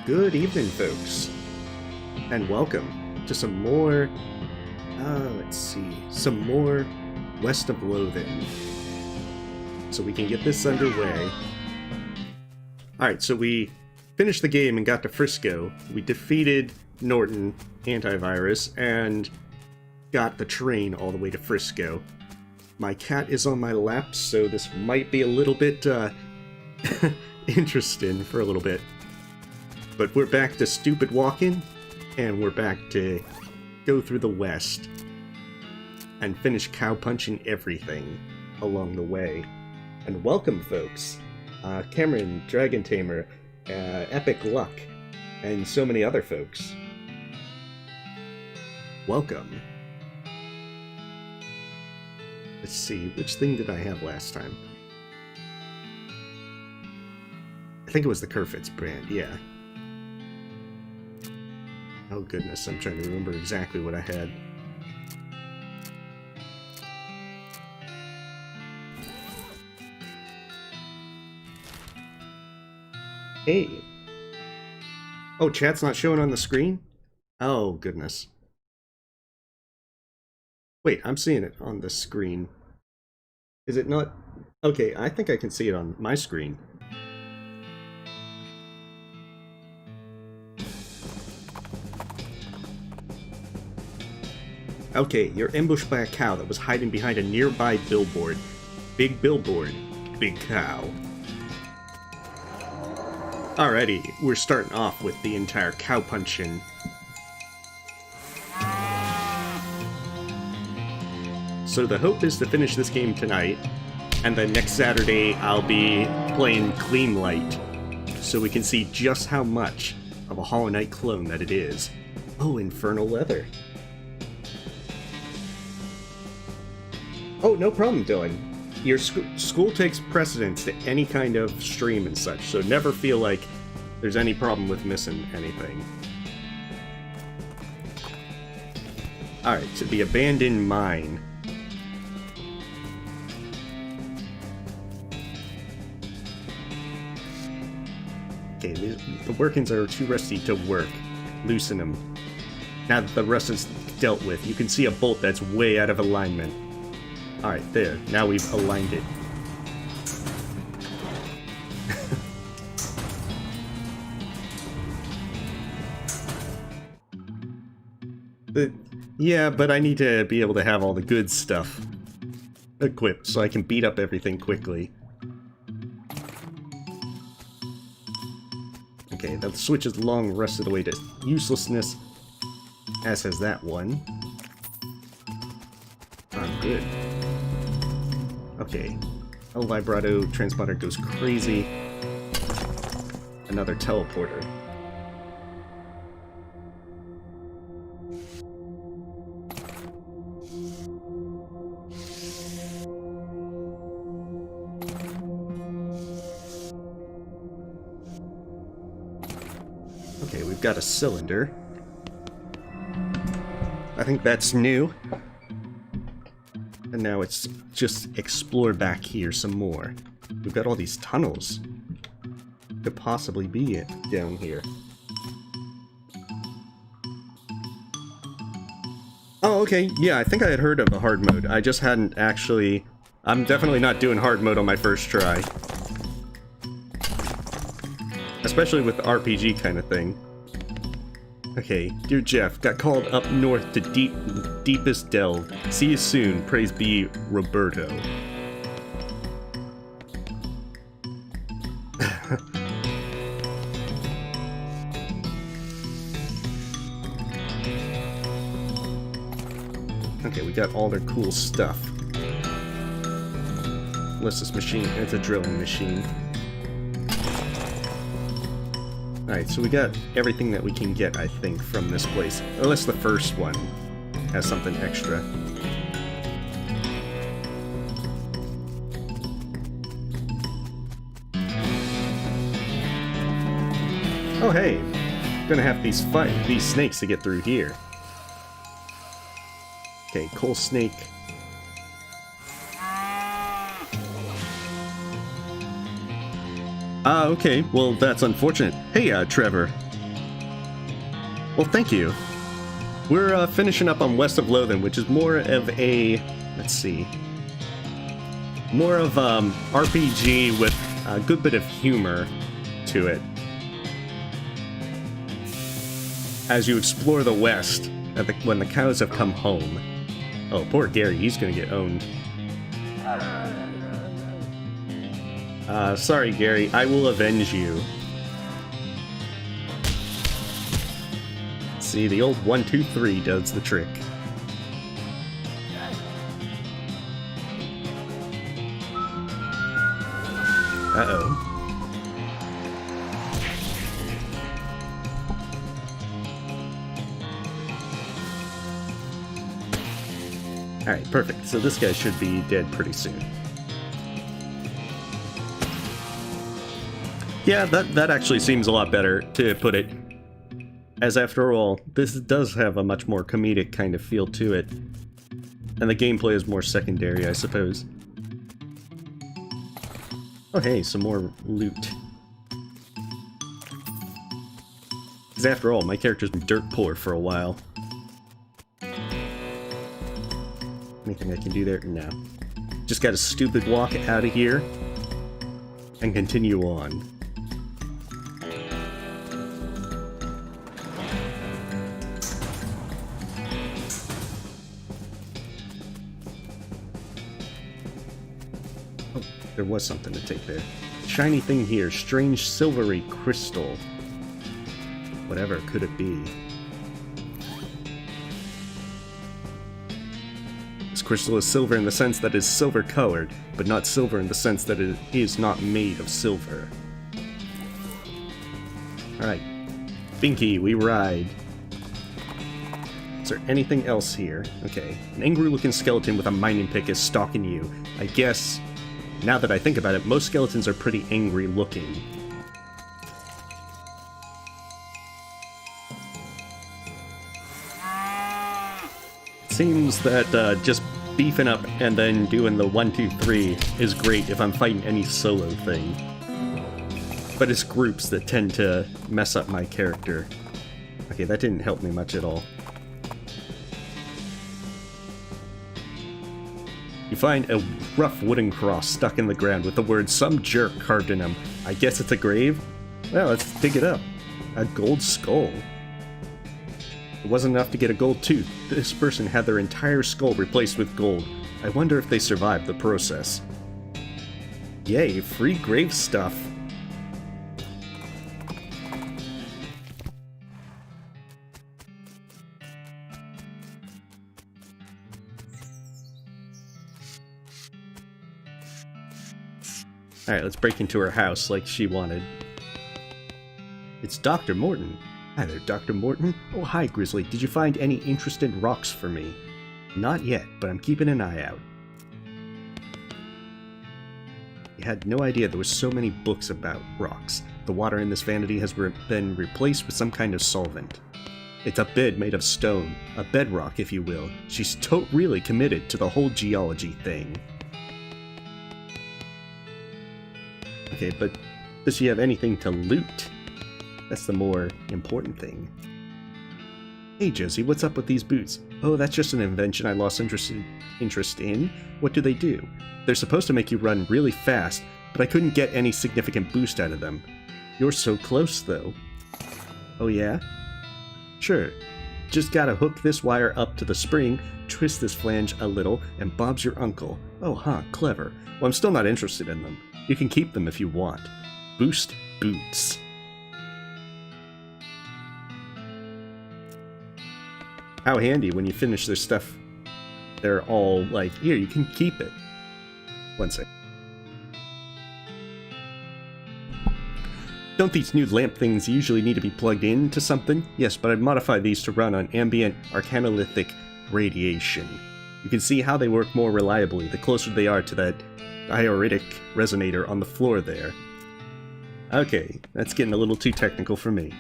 Good evening, folks, and welcome to some more, some more West of Loathing, so we can get this underway. Alright, so we finished the game and got to Frisco. We defeated Norton, Antivirus, and got the train all the way to Frisco. My cat is on my lap, so this might be a little bit, interesting for a little bit. But we're back to stupid walking, and we're back to go through the West and finish cow-punching everything along the way. And welcome, folks. Cameron, Dragon Tamer, Epic Luck, and so many other folks. Welcome. Let's see, which thing did I have last time? I think it was the Kerfitz brand, yeah. Oh goodness, I'm trying to remember exactly what I had. Hey! Oh, chat's not showing on the screen? Oh goodness. Wait, I'm seeing it on the screen. Is it not? Okay, I think I can see it on my screen. Okay, you're ambushed by a cow that was hiding behind a nearby billboard. Big billboard, big cow. Alrighty, we're starting off with the entire cow punching. So the hope is to finish this game tonight, and then next Saturday I'll be playing Clean Light, so we can see just how much of a Hollow Knight clone that it is. Oh, Infernal Leather. Oh, no problem, Dylan. Your school takes precedence to any kind of stream and such, so never feel like there's any problem with missing anything. Alright, so the abandoned mine. Okay, the workings are too rusty to work. Loosen them. Now that the rust is dealt with, you can see a bolt that's way out of alignment. Alright, there. Now we've aligned it. Yeah, but I need to be able to have all the good stuff equipped so I can beat up everything quickly. Okay, the switch is long rusted away to uselessness, as has that one. I'm good. Okay. El Vibrato transponder goes crazy. Another teleporter. Okay, we've got a cylinder. I think that's new. And now it's just explore back here some more. We've got all these tunnels. Could possibly be it down here. Oh, okay. Yeah, I think I had heard of the hard mode. I just hadn't actually... I'm definitely not doing hard mode on my first try. Especially with the RPG kind of thing. Okay, dear Jeff, got called up north to deepest delve. See you soon, praise be Roberto. Okay, we got all their cool stuff. Unless this machine, it's a drilling machine. Alright, so we got everything that we can get, I think, from this place. Unless the first one has something extra. Oh hey! Gonna have these snakes to get through here. Okay, coal snake. Ah, okay. Well, that's unfortunate. Hey, Trevor. Well, thank you. We're finishing up on West of Loathing, which is more of a... let's see. More of RPG with a good bit of humor to it. As you explore the West, when the cows have come home. Oh, poor Gary, he's gonna get owned. Sorry, Gary, I will avenge you. See, the old 1, 2, 3 does the trick. Uh-oh. Alright, perfect. So this guy should be dead pretty soon. Yeah, that actually seems a lot better, to put it. As after all, this does have a much more comedic kind of feel to it. And the gameplay is more secondary, I suppose. Oh hey, some more loot. Because after all, my character's been dirt poor for a while. Anything I can do there? No. Just got a stupid walk out of here and continue on. Oh, there was something to take there. Shiny thing here, strange silvery crystal. Whatever could it be? This crystal is silver in the sense that it is silver colored, but not silver in the sense that it is not made of silver. Alright. Binky, we ride. Is there anything else here? Okay. An angry-looking skeleton with a mining pick is stalking you. I guess, now that I think about it, most skeletons are pretty angry-looking. Seems that just beefing up and then doing the 1, 2, 3 is great if I'm fighting any solo thing. But it's groups that tend to mess up my character. Okay, that didn't help me much at all. You find a rough wooden cross stuck in the ground with the word "some jerk" carved in them. I guess it's a grave? Well, let's dig it up. A gold skull. It wasn't enough to get a gold tooth. This person had their entire skull replaced with gold. I wonder if they survived the process. Yay, free grave stuff. Alright, let's break into her house like she wanted. It's Dr. Morton. Hi there, Dr. Morton. Oh, hi, Grizzly. Did you find any interesting rocks for me? Not yet, but I'm keeping an eye out. You had no idea there were so many books about rocks. The water in this vanity has been replaced with some kind of solvent. It's a bed made of stone, a bedrock, if you will. She's really committed to the whole geology thing. Okay, but does she have anything to loot? That's the more important thing. Hey Josie, what's up with these boots? Oh, that's just an invention I lost interest in. What do they do? They're supposed to make you run really fast, but I couldn't get any significant boost out of them. You're so close, though. Oh yeah? Sure. Just gotta hook this wire up to the spring, twist this flange a little, and Bob's your uncle. Oh, huh, clever. Well, I'm still not interested in them. You can keep them if you want. Boost boots. How handy when you finish their stuff. They're all like, here, you can keep it. One sec. Don't these new lamp things usually need to be plugged into something? Yes, but I'd modify these to run on ambient arcanolithic radiation. You can see how they work more reliably the closer they are to that dioritic resonator on the floor there. Okay, that's getting a little too technical for me.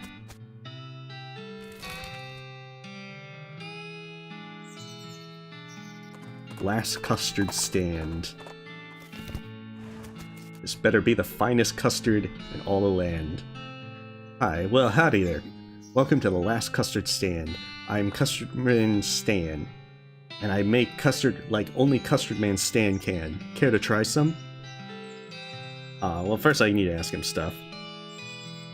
Glass custard stand. This better be the finest custard in all the land. Hi, well howdy there. Welcome to the last custard stand. I'm Custardman Stan, and I make custard like only Custardman Stan can. Care to try some? Well, first I need to ask him stuff.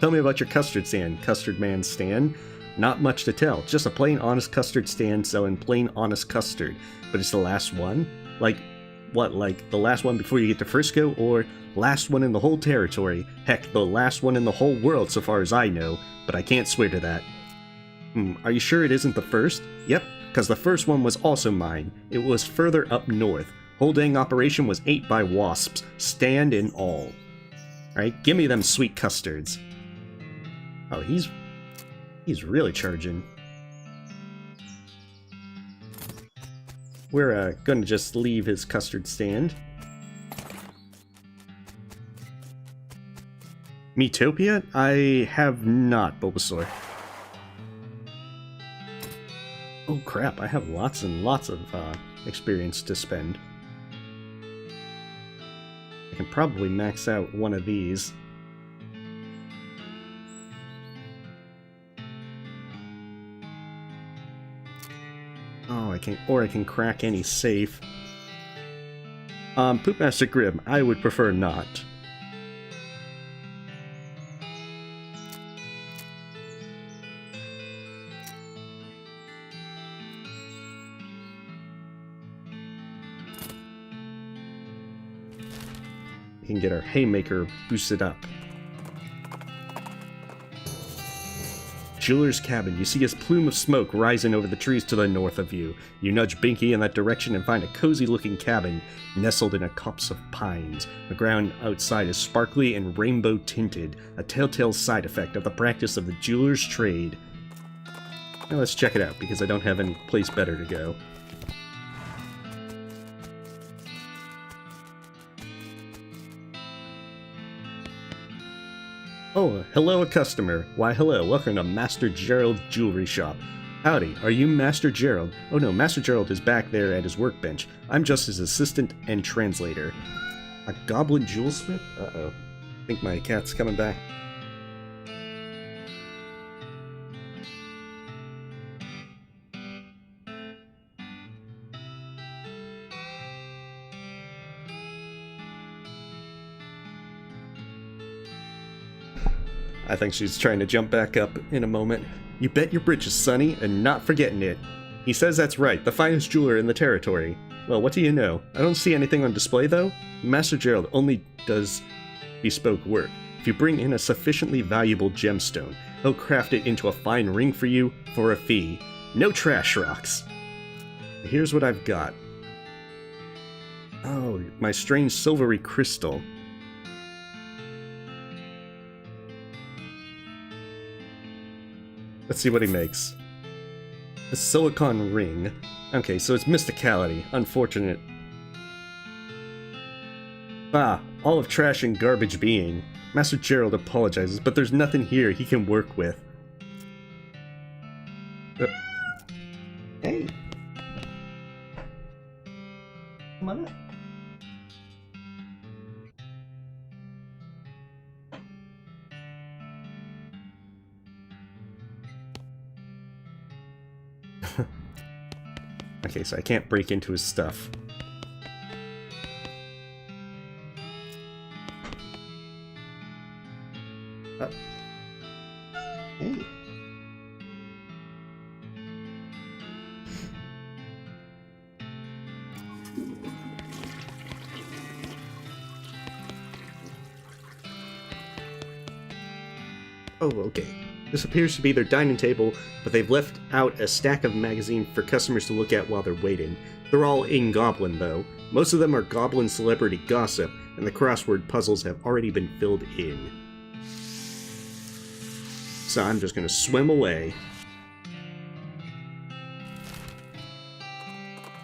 Tell me about your custard stand, Custardman Stan. Not much to tell, just a plain honest custard stand selling plain honest custard. But it's the last one? Like, what, like the last one before you get to Frisco, or last one in the whole territory? Heck, the last one in the whole world so far as I know, but I can't swear to that. Are you sure it isn't the first? Yep, because the first one was also mine. It was further up north. Whole dang operation was ate by wasps, stand and all. Alright, give me them sweet custards. Oh, he's really charging. We're gonna just leave his custard stand. Metopia? I have not, Bulbasaur. Oh crap, I have lots and lots of experience to spend. I can probably max out one of these. Oh, I can crack any safe. Poopmaster Grim, I would prefer not. We can get our Haymaker boosted up. Jeweler's cabin. You see his plume of smoke rising over the trees to the north of you. You nudge Binky in that direction and find a cozy-looking cabin nestled in a copse of pines. The ground outside is sparkly and rainbow-tinted, a telltale side effect of the practice of the jeweler's trade. Now let's check it out, because I don't have any place better to go. Oh, hello, a customer. Why, hello. Welcome to Master Gerald's Jewelry Shop. Howdy, are you Master Gerald? Oh no, Master Gerald is back there at his workbench. I'm just his assistant and translator. A goblin jewelsmith? Uh-oh. I think my cat's coming back. I think she's trying to jump back up in a moment. You bet your britches, Sonny, and not forgetting it. He says that's right, the finest jeweler in the territory. Well, what do you know? I don't see anything on display, though. Master Gerald only does bespoke work. If you bring in a sufficiently valuable gemstone, he'll craft it into a fine ring for you for a fee. No trash rocks. Here's what I've got. Oh, my strange silvery crystal. Let's see what he makes. A silicon ring. Okay, so it's mysticality. Unfortunate. Bah, all of trash and garbage being. Master Gerald apologizes, but there's nothing here he can work with. Hey. Come on up. Okay, so I can't break into his stuff. Hey. Oh, okay. This appears to be their dining table, but they've left out a stack of magazines for customers to look at while they're waiting. They're all in Goblin, though. Most of them are Goblin celebrity gossip, and the crossword puzzles have already been filled in. So I'm just gonna swim away.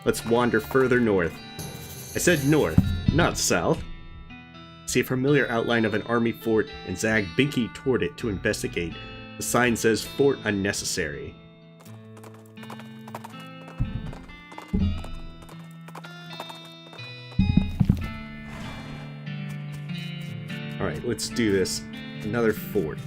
Let's wander further north. I said north, not south. See a familiar outline of an army fort and zag Binky toward it to investigate. The sign says Fort Unnecessary. Alright, let's do this. Another fort.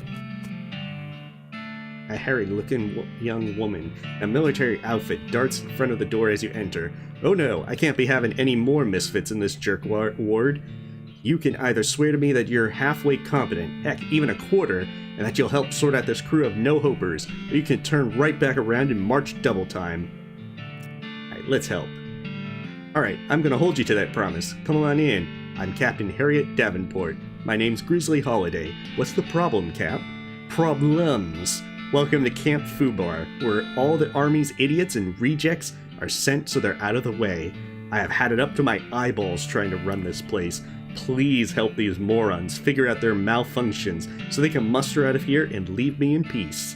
A harried-looking young woman in a military outfit darts in front of the door as you enter. Oh no, I can't be having any more misfits in this jerk ward. You can either swear to me that you're halfway competent, heck, even a quarter, and that you'll help sort out this crew of no-hopers, or you can turn right back around and march double time. Alright, let's help. Alright, I'm gonna hold you to that promise. Come on in. I'm Captain Harriet Davenport. My name's Grizzly Holiday. What's the problem, Cap? Problems. Welcome to Camp Fubar, where all the Army's idiots and rejects are sent so they're out of the way. I have had it up to my eyeballs trying to run this place. Please help these morons figure out their malfunctions so they can muster out of here and leave me in peace.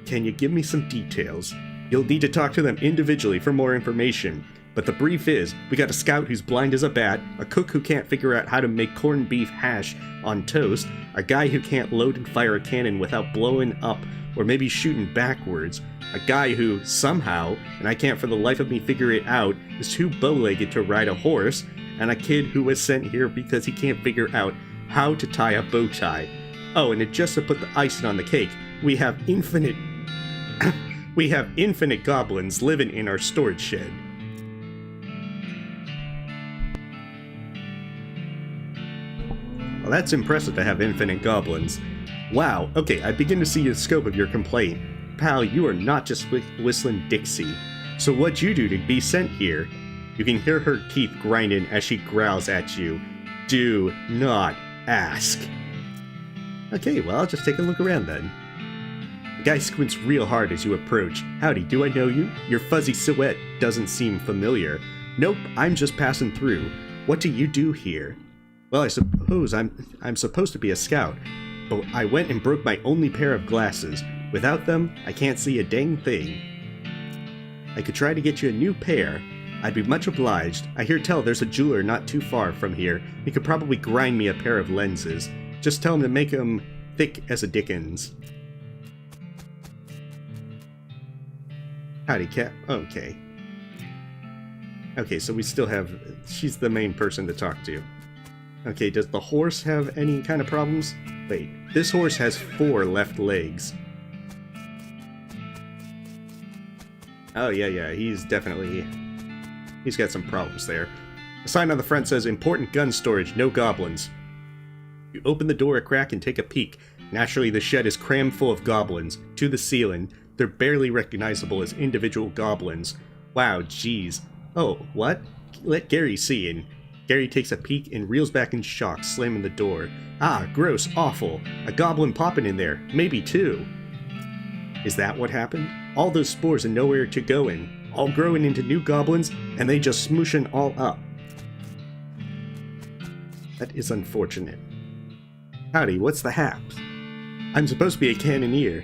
Can you give me some details? You'll need to talk to them individually for more information. But the brief is, we got a scout who's blind as a bat, a cook who can't figure out how to make corned beef hash on toast, a guy who can't load and fire a cannon without blowing up or maybe shooting backwards, a guy who, somehow, and I can't for the life of me figure it out, is too bow-legged to ride a horse, and a kid who was sent here because he can't figure out how to tie a bow tie. Oh, and just to put the icing on the cake, we have infinite goblins living in our storage shed. Well, that's impressive to have infinite goblins. Wow, okay, I begin to see the scope of your complaint. Pal, you are not just whistling Dixie. So what'd you do to be sent here? You can hear her teeth grinding as she growls at you. Do not ask. Okay, well, I'll just take a look around then. The guy squints real hard as you approach. Howdy, do I know you? Your fuzzy silhouette doesn't seem familiar. Nope, I'm just passing through. What do you do here? Well, I suppose I'm supposed to be a scout, but I went and broke my only pair of glasses. Without them, I can't see a dang thing. I could try to get you a new pair. I'd be much obliged. I hear tell there's a jeweler not too far from here. He could probably grind me a pair of lenses. Just tell him to make them thick as a Dickens. Howdy, Cap. Okay. Okay, so we still have... She's the main person to talk to. Okay, does the horse have any kind of problems? Wait, this horse has 4 left legs. Oh, yeah, he's definitely... He's got some problems there. A sign on the front says, important gun storage, no goblins. You open the door a crack and take a peek. Naturally, the shed is crammed full of goblins, to the ceiling. They're barely recognizable as individual goblins. Wow, jeez. Oh, what? Let Gary see in. Gary takes a peek and reels back in shock, slamming the door. Ah, gross, awful. A goblin popping in there. Maybe 2. Is that what happened? All those spores and nowhere to go in. All growing into new goblins, and they just smooshing all up. That is unfortunate. Howdy, what's the haps? I'm supposed to be a cannoneer,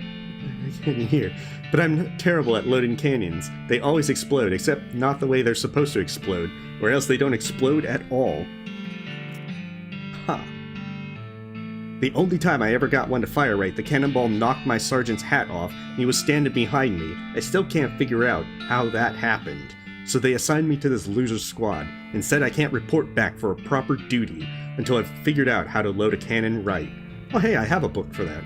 but I'm terrible at loading cannons. They always explode, except not the way they're supposed to explode, or else they don't explode at all. Huh. The only time I ever got one to fire right, the cannonball knocked my sergeant's hat off, and he was standing behind me. I still can't figure out how that happened. So they assigned me to this loser squad, and said I can't report back for a proper duty until I've figured out how to load a cannon right. Oh hey, I have a book for that.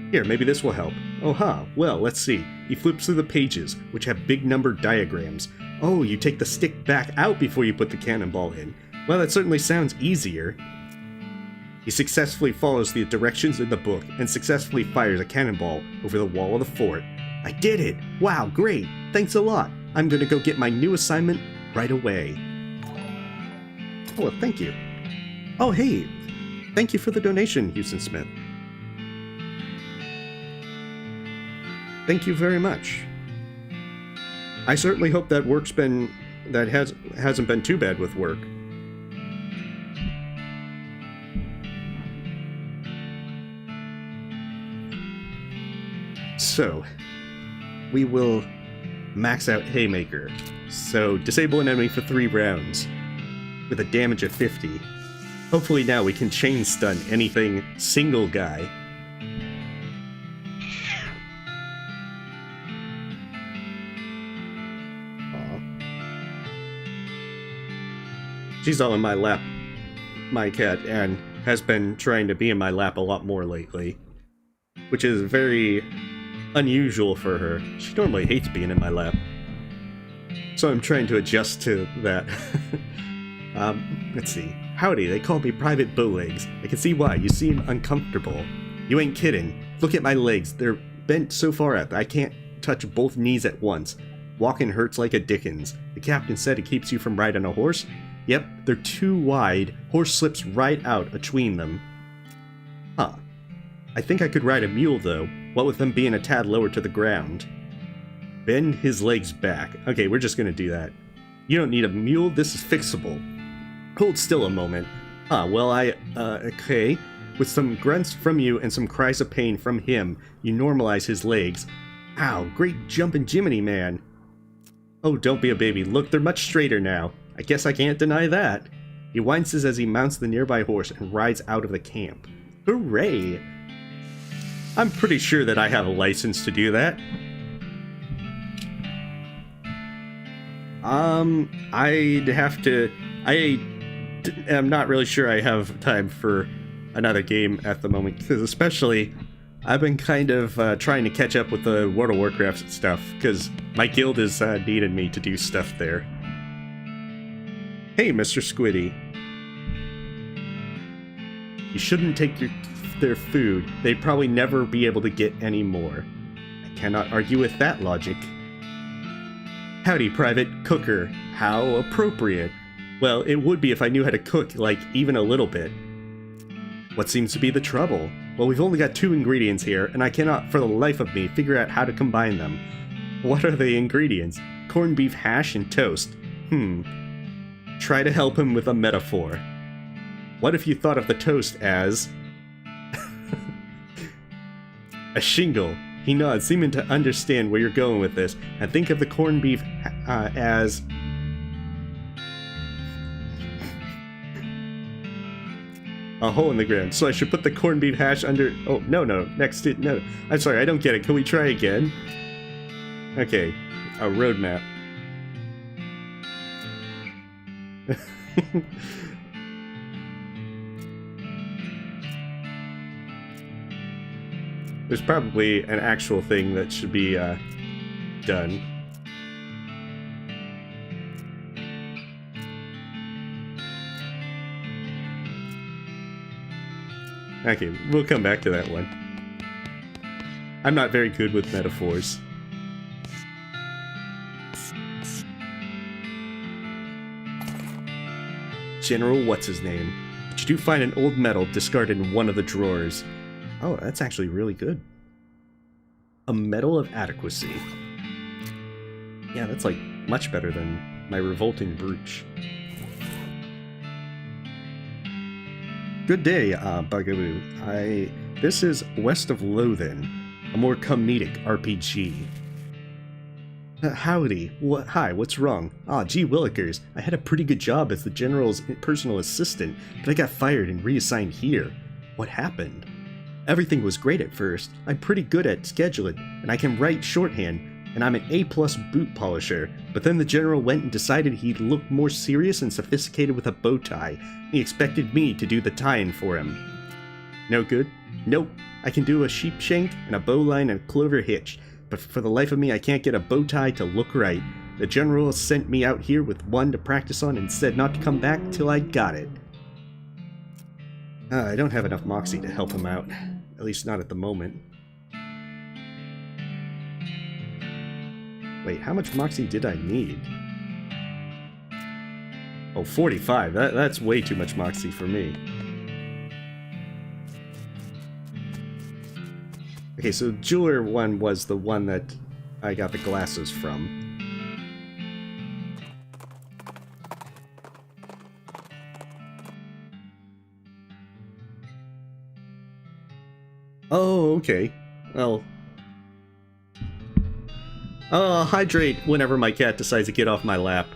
Here, maybe this will help. Oh huh, well, let's see. He flips through the pages, which have big numbered diagrams. Oh, you take the stick back out before you put the cannonball in. Well, that certainly sounds easier. He successfully follows the directions in the book and successfully fires a cannonball over the wall of the fort. I did it! Wow, great! Thanks a lot! I'm gonna go get my new assignment right away. Oh, well, thank you. Oh, hey! Thank you for the donation, Houston Smith. Thank you very much. I certainly hope that hasn't been too bad with work. So, we will max out Haymaker. So, disable an enemy for 3 rounds with a damage of 50. Hopefully now we can chain stun anything single guy. She's all in my lap, my cat, and has been trying to be in my lap a lot more lately. which is very unusual for her. She normally hates being in my lap. So I'm trying to adjust to that. Let's see. Howdy, they call me Private Bowlegs. I can see why. You seem uncomfortable. You ain't kidding. Look at my legs. They're bent so far out that I can't touch both knees at once. Walking hurts like a dickens. The captain said it keeps you from riding a horse. Yep, they're too wide. Horse slips right out between them. Huh. I think I could ride a mule though, what with them being a tad lower to the ground. Bend his legs back. Okay, we're just gonna do that. You don't need a mule, this is fixable. Hold still a moment. Well okay. With some grunts from you and some cries of pain from him, you normalize his legs. Ow, great jumpin' Jiminy man. Oh, don't be a baby. Look, they're much straighter now. I guess I can't deny that. He winces as he mounts the nearby horse and rides out of the camp. Hooray! I'm pretty sure that I have a license to do that. I'd have to... I'm not really sure I have time for another game at the moment, because especially I've been kind of trying to catch up with the World of Warcraft stuff, because my guild has needed me to do stuff there. Hey, Mr. Squiddy. You shouldn't take their food. They'd probably never be able to get any more. I cannot argue with that logic. Howdy, Private Cooker. How appropriate. Well, it would be if I knew how to cook, like, even a little bit. What seems to be the trouble? Well, we've only got 2 ingredients here, and I cannot, for the life of me, figure out how to combine them. What are the ingredients? Corned beef hash and toast. Try to help him with a metaphor. What if you thought of the toast as... a shingle? He nods, seeming to understand where you're going with this, and think of the corned beef as... a hole in the ground. So I should put the corned beef hash under... Oh, no, next to... No, I'm sorry, I don't get it. Can we try again? Okay, a roadmap. There's probably an actual thing that should be done. Okay, we'll come back to that one. I'm not very good with metaphors. General what's-his-name. But you do find an old medal discarded in one of the drawers. Oh, that's actually really good. A medal of adequacy. Yeah, that's like much better than my revolting brooch. Good day, Bugaboo. This is West of Loathing, a more comedic RPG. Howdy. Hi, what's wrong? Gee willikers, I had a pretty good job as the General's personal assistant, but I got fired and reassigned here. What happened? Everything was great at first. I'm pretty good at scheduling, and I can write shorthand, and I'm an A+ boot polisher, but then the General went and decided he'd look more serious and sophisticated with a bow tie. He expected me to do the tie-in for him. No good? Nope. I can do a sheep shank and a bowline and a clover hitch, but for the life of me I can't get a bow tie to look right. The General sent me out here with one to practice on and said not to come back till I got it. I don't have enough moxie to help him out. At least not at the moment. Wait, how much moxie did I need? Oh, 45. That's way too much moxie for me. Okay, so jeweler one was the one that I got the glasses from. Oh, okay. Well... I'll hydrate whenever my cat decides to get off my lap.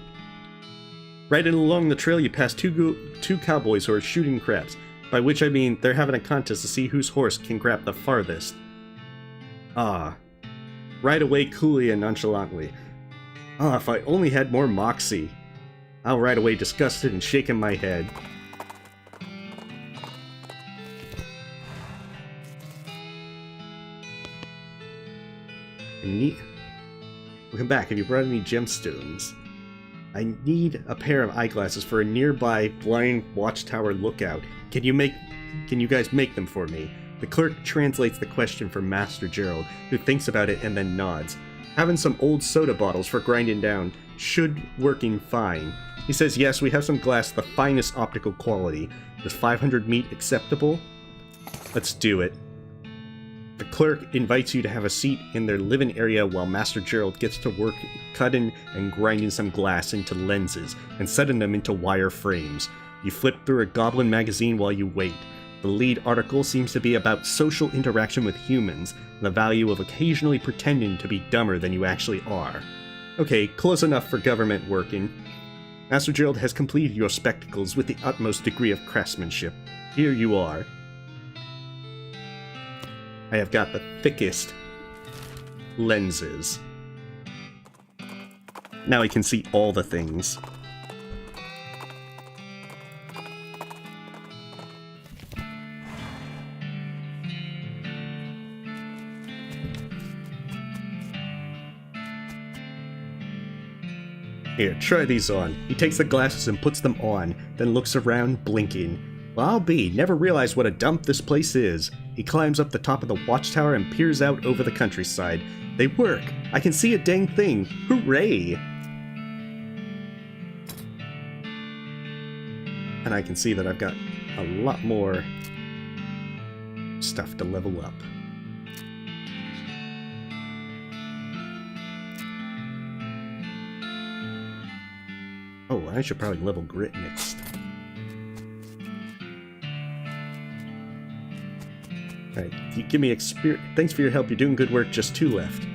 Riding along the trail, you pass two cowboys who are shooting craps, by which I mean they're having a contest to see whose horse can crap the farthest. Ride away coolly and nonchalantly. If I only had more moxie. I'll ride away disgusted and shaking my head. Welcome back. Have you brought any gemstones? I need a pair of eyeglasses for a nearby blind watchtower lookout. Can you guys make them for me? The clerk translates the question for Master Gerald, who thinks about it and then nods. Having some old soda bottles for grinding down should working fine. He says yes, we have some glass the finest optical quality. Is 500 meat acceptable? Let's do it. The clerk invites you to have a seat in their living area while Master Gerald gets to work cutting and grinding some glass into lenses and setting them into wire frames. You flip through a goblin magazine while you wait. The lead article seems to be about social interaction with humans and the value of occasionally pretending to be dumber than you actually are. Okay, close enough for government working. Master Gerald has completed your spectacles with the utmost degree of craftsmanship. Here you are. I have got the thickest lenses. Now I can see all the things. Here, try these on. He takes the glasses and puts them on, then looks around, blinking. Well, I'll be. Never realized what a dump this place is. He climbs up the top of the watchtower and peers out over the countryside. They work. I can see a dang thing. Hooray! And I can see that I've got a lot more stuff to level up. Oh, I should probably level Grit next. Alright, you give me experience. Thanks for your help, you're doing good work, just 2 left.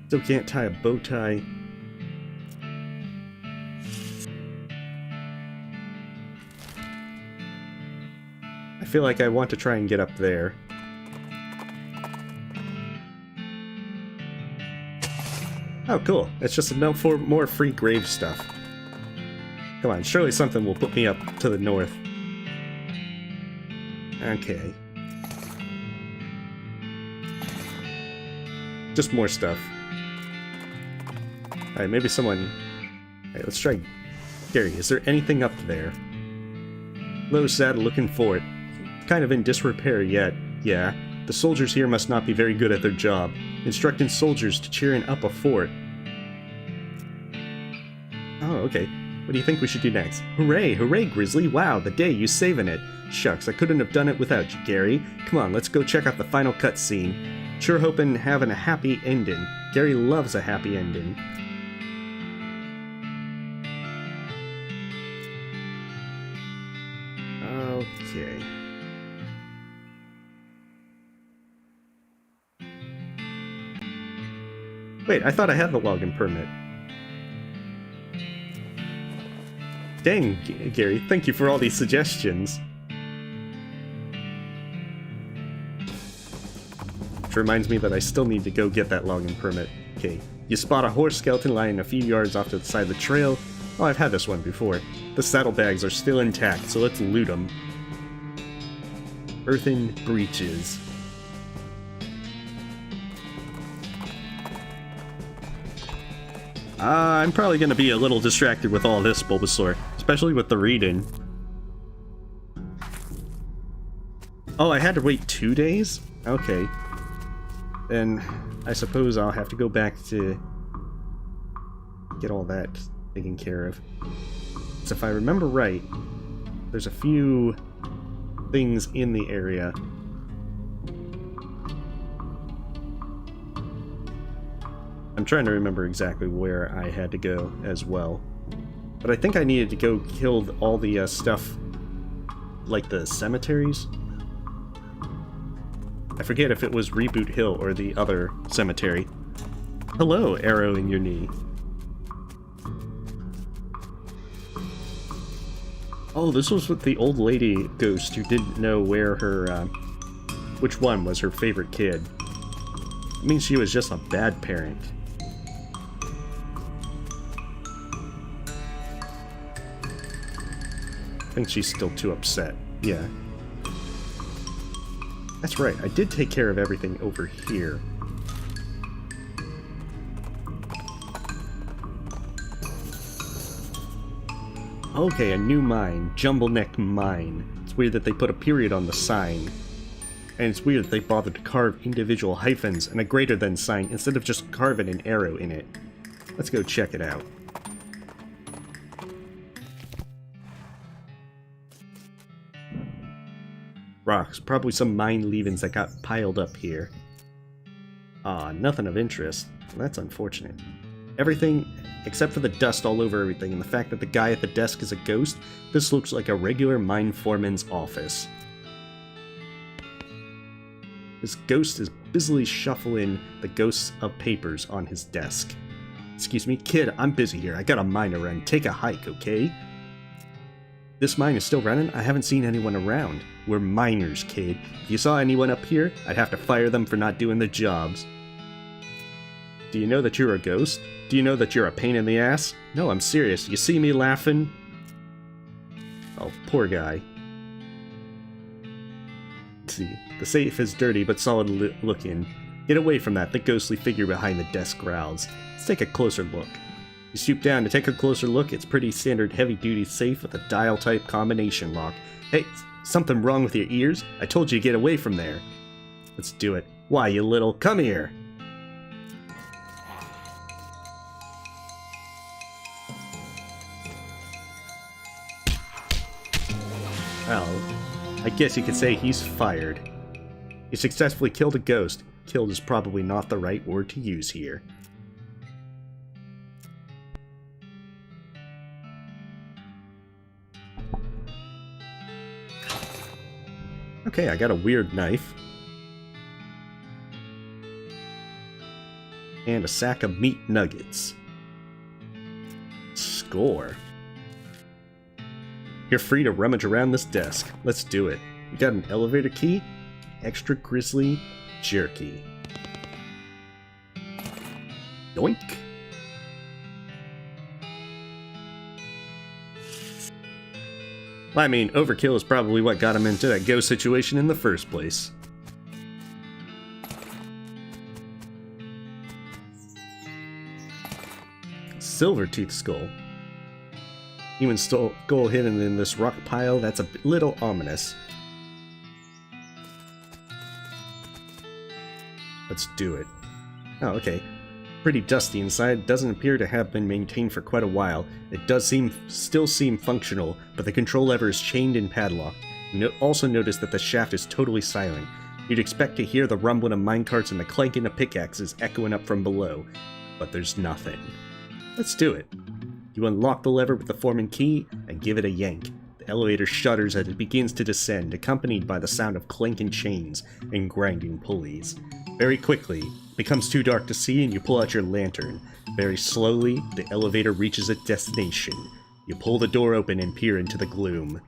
Still can't tie a bow tie. I feel like I want to try and get up there. Oh, cool. It's just enough for more free grave stuff. Come on, surely something will put me up to the north. Okay. Just more stuff. Alright, maybe someone... Alright, let's try... Gary, is there anything up there? Low saddle looking for it. Kind of in disrepair yet. Yeah. The soldiers here must not be very good at their job. Instructing soldiers to cheering up a fort. Oh, okay. What do you think we should do next? Hooray! Hooray, Grizzly! Wow, the day, you saving it! Shucks, I couldn't have done it without you, Gary. Come on, let's go check out the final cutscene. Sure hoping having a happy ending. Gary loves a happy ending. Okay. Wait, I thought I had the login permit. Dang, Gary, thank you for all these suggestions. Which reminds me that I still need to go get that login permit. Okay, you spot a horse skeleton lying a few yards off to the side of the trail. Oh, I've had this one before. The saddlebags are still intact, so let's loot them. Earthen breeches. I'm probably going to be a little distracted with all this, Bulbasaur. Especially with the reading. Oh, I had to wait 2 days? Okay. Then I suppose I'll have to go back to get all that taken care of. So if I remember right, there's a few things in the area. I'm trying to remember exactly where I had to go as well. But I think I needed to go kill all the stuff, like the cemeteries. I forget if it was Reboot Hill or the other cemetery. Hello, arrow in your knee. Oh, this was with the old lady ghost who didn't know where her, which one was her favorite kid. It means she was just a bad parent. I think she's still too upset. Yeah. That's right, I did take care of everything over here. Okay, a new mine. Jumbleneck Mine. It's weird that they put a period on the sign. And it's weird that they bothered to carve individual hyphens and a greater than sign instead of just carving an arrow in it. Let's go check it out. Rocks. Probably some mine leavings that got piled up here. Ah, nothing of interest. Well, that's unfortunate. Everything, except for the dust all over everything and the fact that the guy at the desk is a ghost, this looks like a regular mine foreman's office. This ghost is busily shuffling the ghosts of papers on his desk. Excuse me, kid, I'm busy here. I got a mine to run. Take a hike, okay? This mine is still running? I haven't seen anyone around. We're miners, kid. If you saw anyone up here, I'd have to fire them for not doing their jobs. Do you know that you're a ghost? Do you know that you're a pain in the ass? No, I'm serious. You see me laughing? Oh, poor guy. Let's see. The safe is dirty but solid looking. Get away from that. The ghostly figure behind the desk growls. Let's take a closer look. You stoop down to take a closer look. It's pretty standard heavy-duty safe with a dial-type combination lock. Hey, something wrong with your ears? I told you to get away from there. Let's do it. Why, you little... Come here! Well, I guess you could say he's fired. He successfully killed a ghost. Killed is probably not the right word to use here. Okay, I got a weird knife. And a sack of meat nuggets. Score. You're free to rummage around this desk. Let's do it. You got an elevator key? Extra grisly jerky. Yoink. I mean, overkill is probably what got him into that ghost situation in the first place. Silvertooth skull. Human skull hidden in this rock pile, that's a little ominous. Let's do it. Oh, okay. Pretty dusty inside, doesn't appear to have been maintained for quite a while. It does still seem functional, but the control lever is chained and padlocked. Also notice that the shaft is totally silent. You'd expect to hear the rumbling of minecarts and the clanking of pickaxes echoing up from below, but there's nothing. Let's do it. You unlock the lever with the foreman key and give it a yank. The elevator shudders as it begins to descend, accompanied by the sound of clanking chains and grinding pulleys. Very quickly, it becomes too dark to see and you pull out your lantern. Very slowly, the elevator reaches its destination. You pull the door open and peer into the gloom.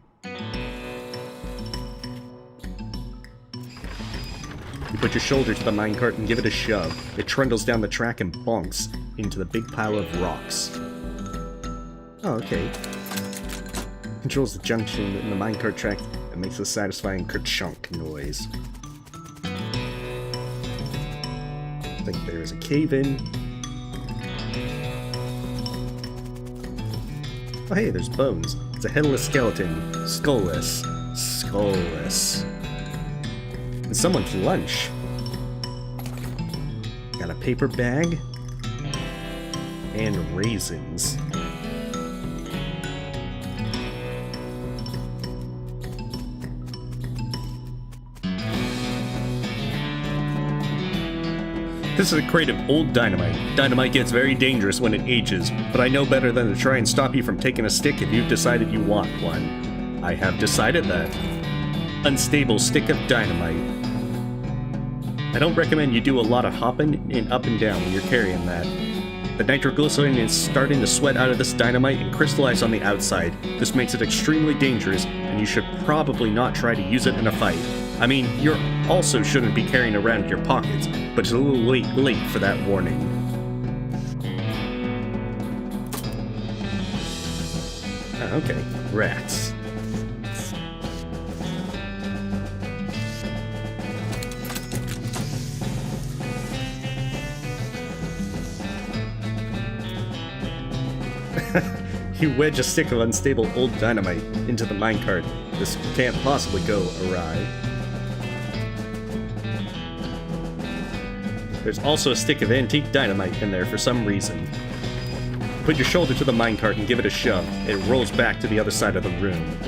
You put your shoulder to the minecart and give it a shove. It trundles down the track and bonks into the big pile of rocks. Oh, okay. Controls the junction in the minecart track and makes a satisfying kerchunk noise. I think there is a cave-in. Oh hey, there's bones. It's a headless skeleton. Skullless. Skullless. And someone's lunch. Got a paper bag. And raisins. This is a crate of old dynamite. Dynamite gets very dangerous when it ages, but I know better than to try and stop you from taking a stick if you've decided you want one. I have decided that. Unstable stick of dynamite. I don't recommend you do a lot of hopping and up and down when you're carrying that. The nitroglycerin is starting to sweat out of this dynamite and crystallize on the outside. This makes it extremely dangerous, and you should probably not try to use it in a fight. I mean, you also shouldn't be carrying around in your pockets, but it's a little late for that warning. Okay, rats. You wedge a stick of unstable old dynamite into the minecart. This can't possibly go awry. There's also a stick of antique dynamite in there for some reason. Put your shoulder to the minecart and give it a shove. It rolls back to the other side of the room.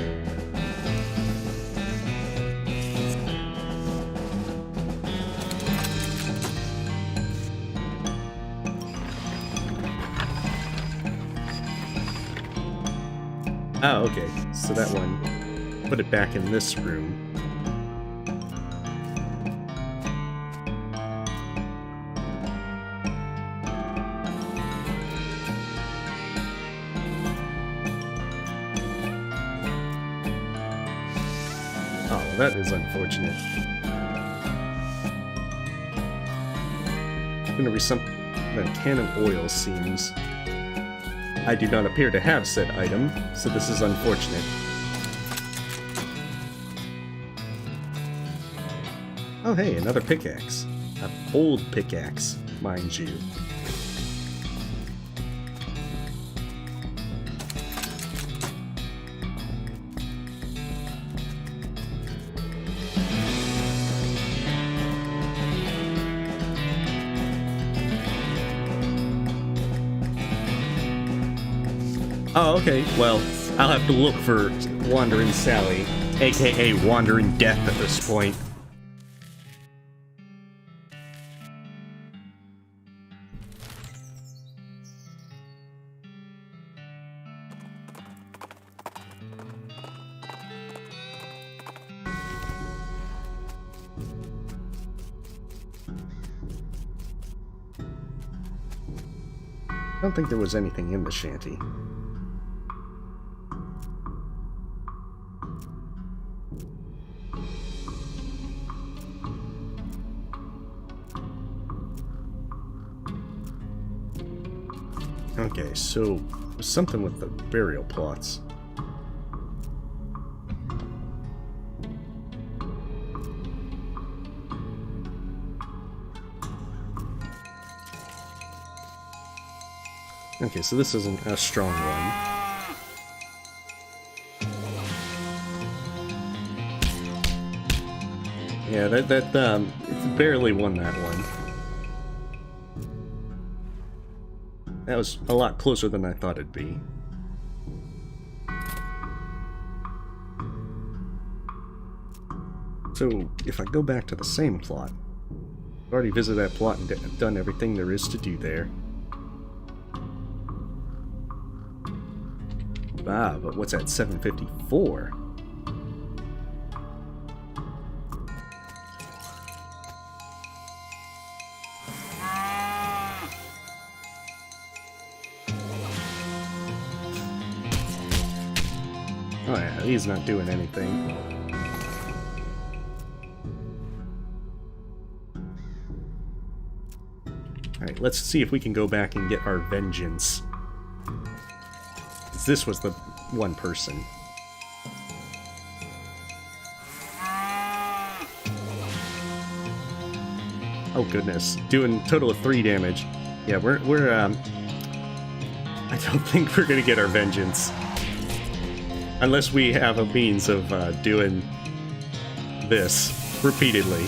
Oh, okay. So that one. Put it back in this room. Oh, that is unfortunate. It's gonna be some can of oil seems. I do not appear to have said item, so this is unfortunate. Oh hey, another pickaxe. An old pickaxe, mind you. Oh, okay. Well, I'll have to look for Wandering Sally, aka Wandering Death at this point. I don't think there was anything in the shanty. Okay, so something with the burial plots. Okay, so this isn't a strong one. Yeah, it's barely won that one. That was a lot closer than I thought it'd be. So, if I go back to the same plot, I've already visited that plot and done everything there is to do there. Ah, but what's that, 754? Oh yeah, he's not doing anything. Alright, let's see if we can go back and get our vengeance. This was the one person. Oh goodness, doing a total of 3 damage. Yeah, we're I don't think we're gonna get our vengeance. Unless we have a means of doing this repeatedly.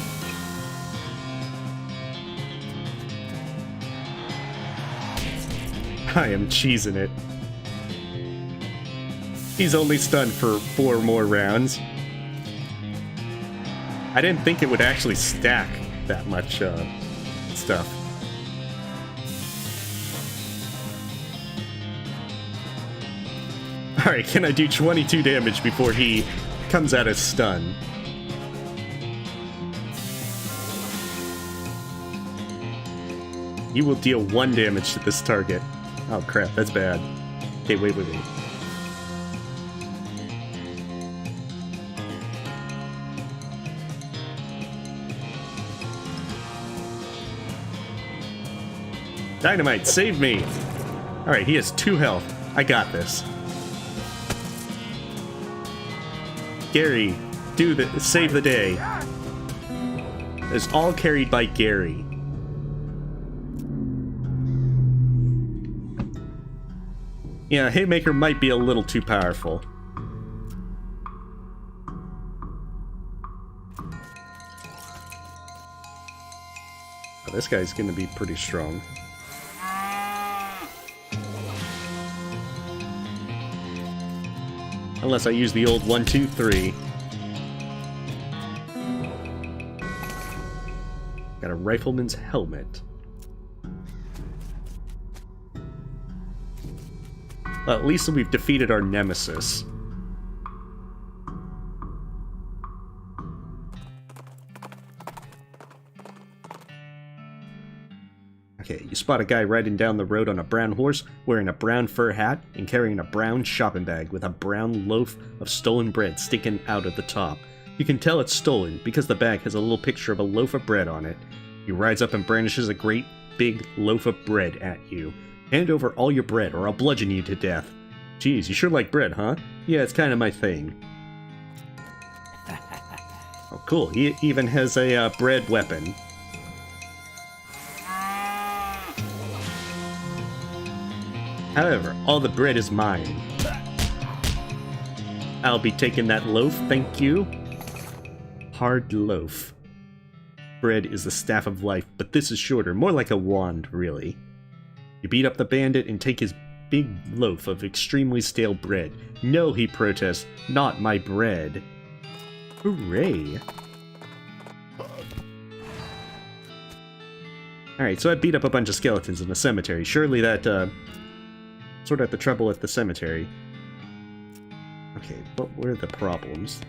I am cheesing it. He's only stunned for 4 more rounds. I didn't think it would actually stack that much stuff. Alright, can I do 22 damage before he comes out as stun? You will deal 1 damage to this target. Oh crap, that's bad. Okay, wait. Dynamite, save me! Alright, he has 2 health. I got this. Gary, save the day. It's all carried by Gary. Yeah, Haymaker might be a little too powerful. Oh, this guy's gonna be pretty strong. Unless I use the old 1, 2, 3. Got a rifleman's helmet. Well, at least we've defeated our nemesis. Okay, you spot a guy riding down the road on a brown horse, wearing a brown fur hat, and carrying a brown shopping bag with a brown loaf of stolen bread sticking out at the top. You can tell it's stolen because the bag has a little picture of a loaf of bread on it. He rides up and brandishes a great big loaf of bread at you. Hand over all your bread or I'll bludgeon you to death. Geez, you sure like bread, huh? Yeah, it's kind of my thing. Oh, cool. He even has a bread weapon. However, all the bread is mine. I'll be taking that loaf, thank you. Hard loaf. Bread is the staff of life, but this is shorter, more like a wand, really. You beat up the bandit and take his big loaf of extremely stale bread. No, he protests, not my bread. Hooray. Alright, so I beat up a bunch of skeletons in the cemetery. Surely that, sort out the trouble at the cemetery. Okay, what were the problems?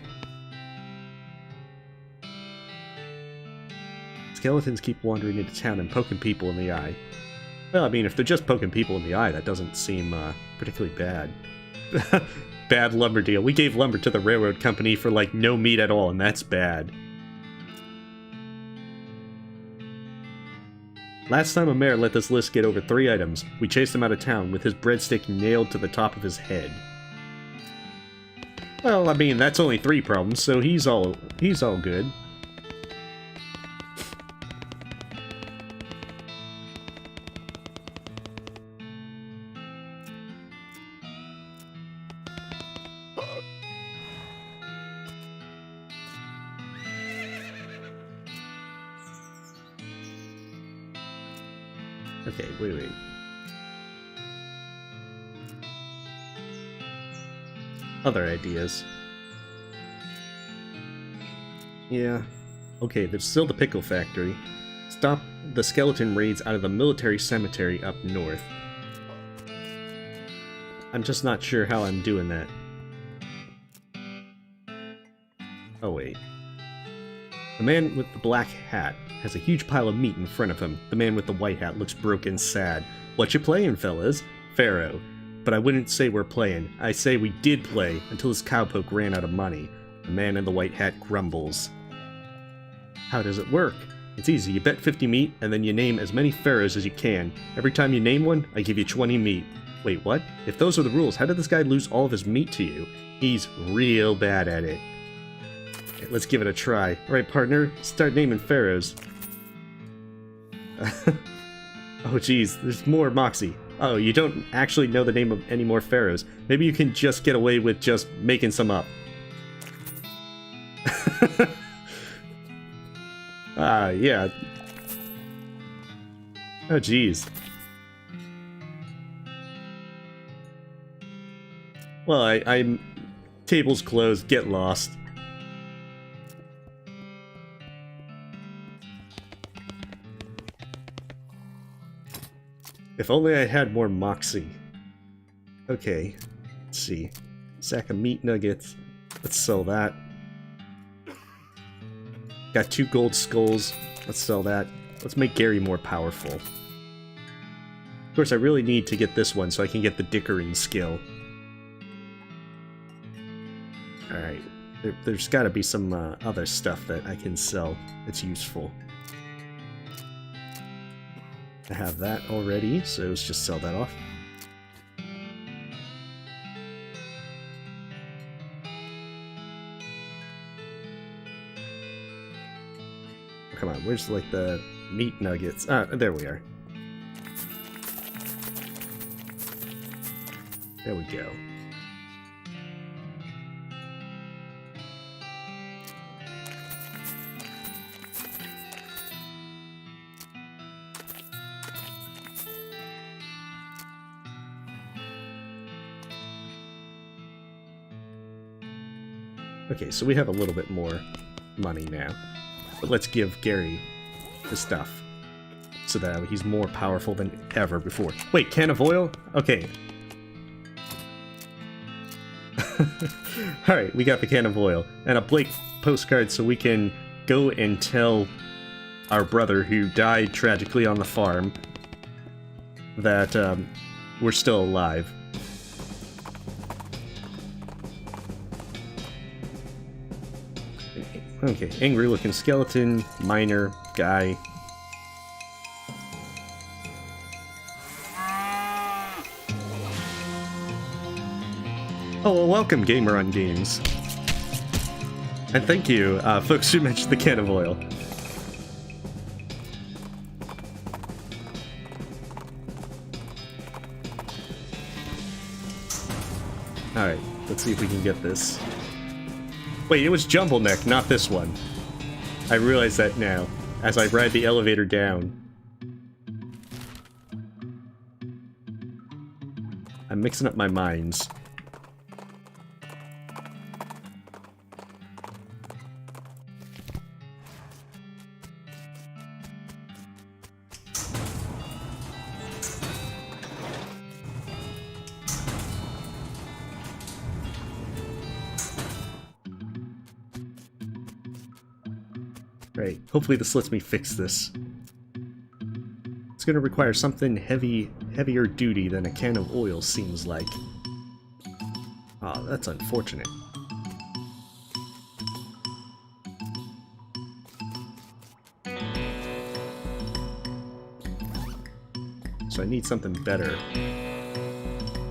Skeletons keep wandering into town and poking people in the eye. Well, I mean, if they're just poking people in the eye, that doesn't seem particularly bad. Bad lumber deal. We gave lumber to the railroad company for, like, no meat at all, and that's bad. Last time a mayor let this list get over 3 items, we chased him out of town with his breadstick nailed to the top of his head. Well, I mean, that's only 3 problems, so he's all good. Okay, wait. Other ideas. Yeah. Okay, there's still the pickle factory. Stop the skeleton raids out of the military cemetery up north. I'm just not sure how I'm doing that. Oh, wait. The man with the black hat has a huge pile of meat in front of him. The man with the white hat looks broke and sad. What you playing, fellas? Pharaoh. But I wouldn't say we're playing. I say we did play until his cowpoke ran out of money. The man in the white hat grumbles. How does it work? It's easy. You bet 50 meat, and then you name as many pharaohs as you can. Every time you name one, I give you 20 meat. Wait, what? If those are the rules, how did this guy lose all of his meat to you? He's real bad at it. Okay, let's give it a try. Alright, partner, start naming pharaohs. Oh geez, there's more Moxie. Oh, you don't actually know the name of any more pharaohs. Maybe you can just get away with just making some up. Yeah. Oh geez. Well, I'm... Table's closed, get lost. If only I had more Moxie. Okay, let's see. Sack of meat nuggets. Let's sell that. Got 2 gold skulls. Let's sell that. Let's make Gary more powerful. Of course, I really need to get this one so I can get the dickering skill. Alright. There's gotta be some other stuff that I can sell that's useful. I have that already, so let's just sell that off. Come on, where's like the meat nuggets? Ah, there we are. There we go. Okay, so we have a little bit more money now. But let's give Gary the stuff so that he's more powerful than ever before. Wait, can of oil? Okay. Alright, we got the can of oil. And a Blake postcard so we can go and tell our brother who died tragically on the farm that we're still alive. Okay, angry looking skeleton, miner, guy. Oh, well, welcome, Gamer on Games. And thank you, folks who mentioned the can of oil. Alright, let's see if we can get this. Wait, it was Jumble Neck, not this one. I realize that now, as I ride the elevator down. I'm mixing up my minds. Right, hopefully this lets me fix this. It's gonna require something heavier duty than a can of oil seems like. Oh, that's unfortunate. So I need something better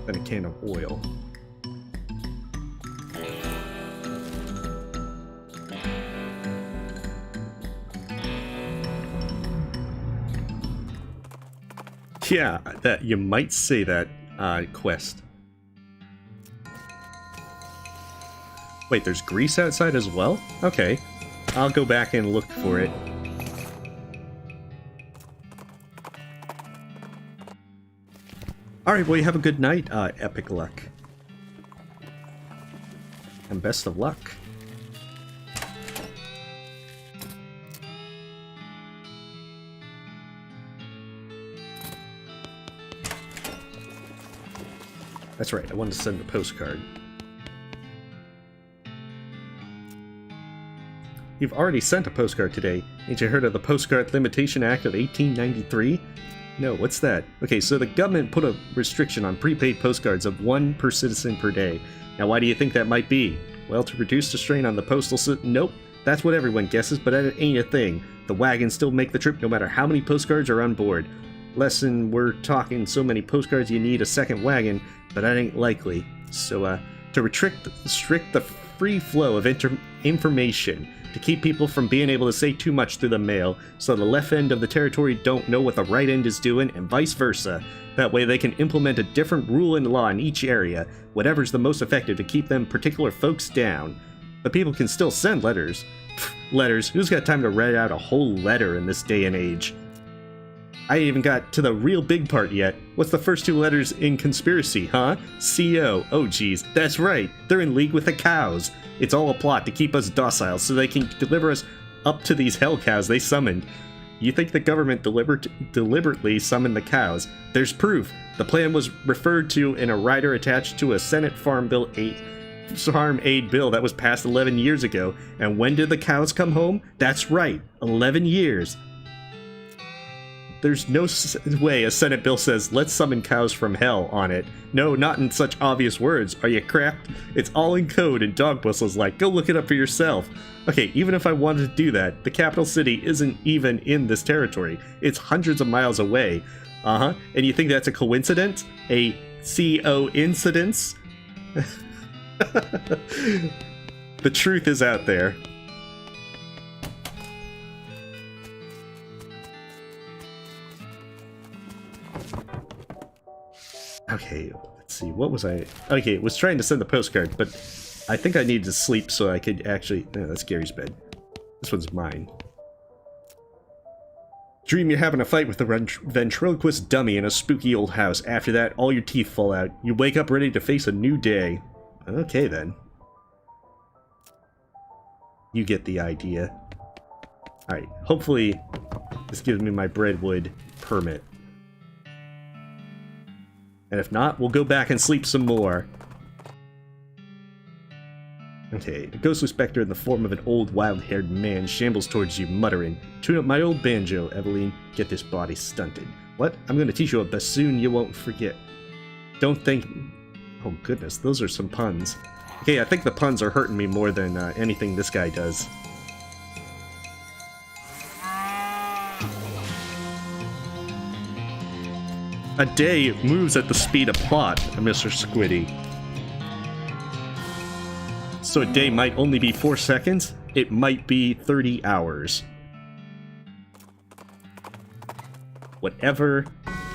than a can of oil. Yeah, that you might say that, quest. Wait, there's grease outside as well? Okay. I'll go back and look for it. Alright, well, you have a good night, Epic Luck. And best of luck. That's right, I wanted to send a postcard. You've already sent a postcard today. Ain't you heard of the Postcard Limitation Act of 1893? No, what's that? Okay, so the government put a restriction on prepaid postcards of 1 per citizen per day. Now why do you think that might be? Well, to reduce the strain on the postal system. Nope, that's what everyone guesses, but that ain't a thing. The wagons still make the trip no matter how many postcards are on board. Lesson, we're talking so many postcards you need a second wagon, but that ain't likely. So, to restrict the free flow of information, to keep people from being able to say too much through the mail, so the left end of the territory don't know what the right end is doing, and vice versa. That way they can implement a different rule and law in each area, whatever's the most effective to keep them particular folks down. But people can still send letters. Letters? Who's got time to write out a whole letter in this day and age? I ain't even got to the real big part yet. What's the first 2 letters in conspiracy, huh? CO. Oh geez, that's right. They're in league with the cows. It's all a plot to keep us docile so they can deliver us up to these hell cows they summoned. You think the government deliberately summoned the cows? There's proof. The plan was referred to in a rider attached to a Senate Farm Aid bill that was passed 11 years ago. And when did the cows come home? That's right, 11 years. There's no way a Senate bill says, let's summon cows from hell on it. No, not in such obvious words. Are you cracked? It's all in code and dog whistles like, go look it up for yourself. Okay, even if I wanted to do that, the capital city isn't even in this territory. It's hundreds of miles away. Uh-huh. And you think that's a coincidence? A CO incidence? The truth is out there. Okay, Let's see, what was I... Okay, it was trying to send the postcard, but I think I needed to sleep so I could actually... No, that's Gary's bed. This one's mine. Dream you're having a fight with a ventriloquist dummy in a spooky old house. After that, all your teeth fall out. You wake up ready to face a new day. Okay, then. You get the idea. Alright, hopefully this gives me my Breadwood permit. And if not, we'll go back and sleep some more. Okay, a ghostly specter in the form of an old wild-haired man shambles towards you, muttering, "Tune up my old banjo, Eveline. Get this body stunted." What? I'm gonna teach you a bassoon you won't forget. Don't think... Oh goodness, those are some puns. Okay, I think the puns are hurting me more than anything this guy does. A day moves at the speed of plot, Mr. Squiddy. So a day might only be 4 seconds, it might be 30 hours. Whatever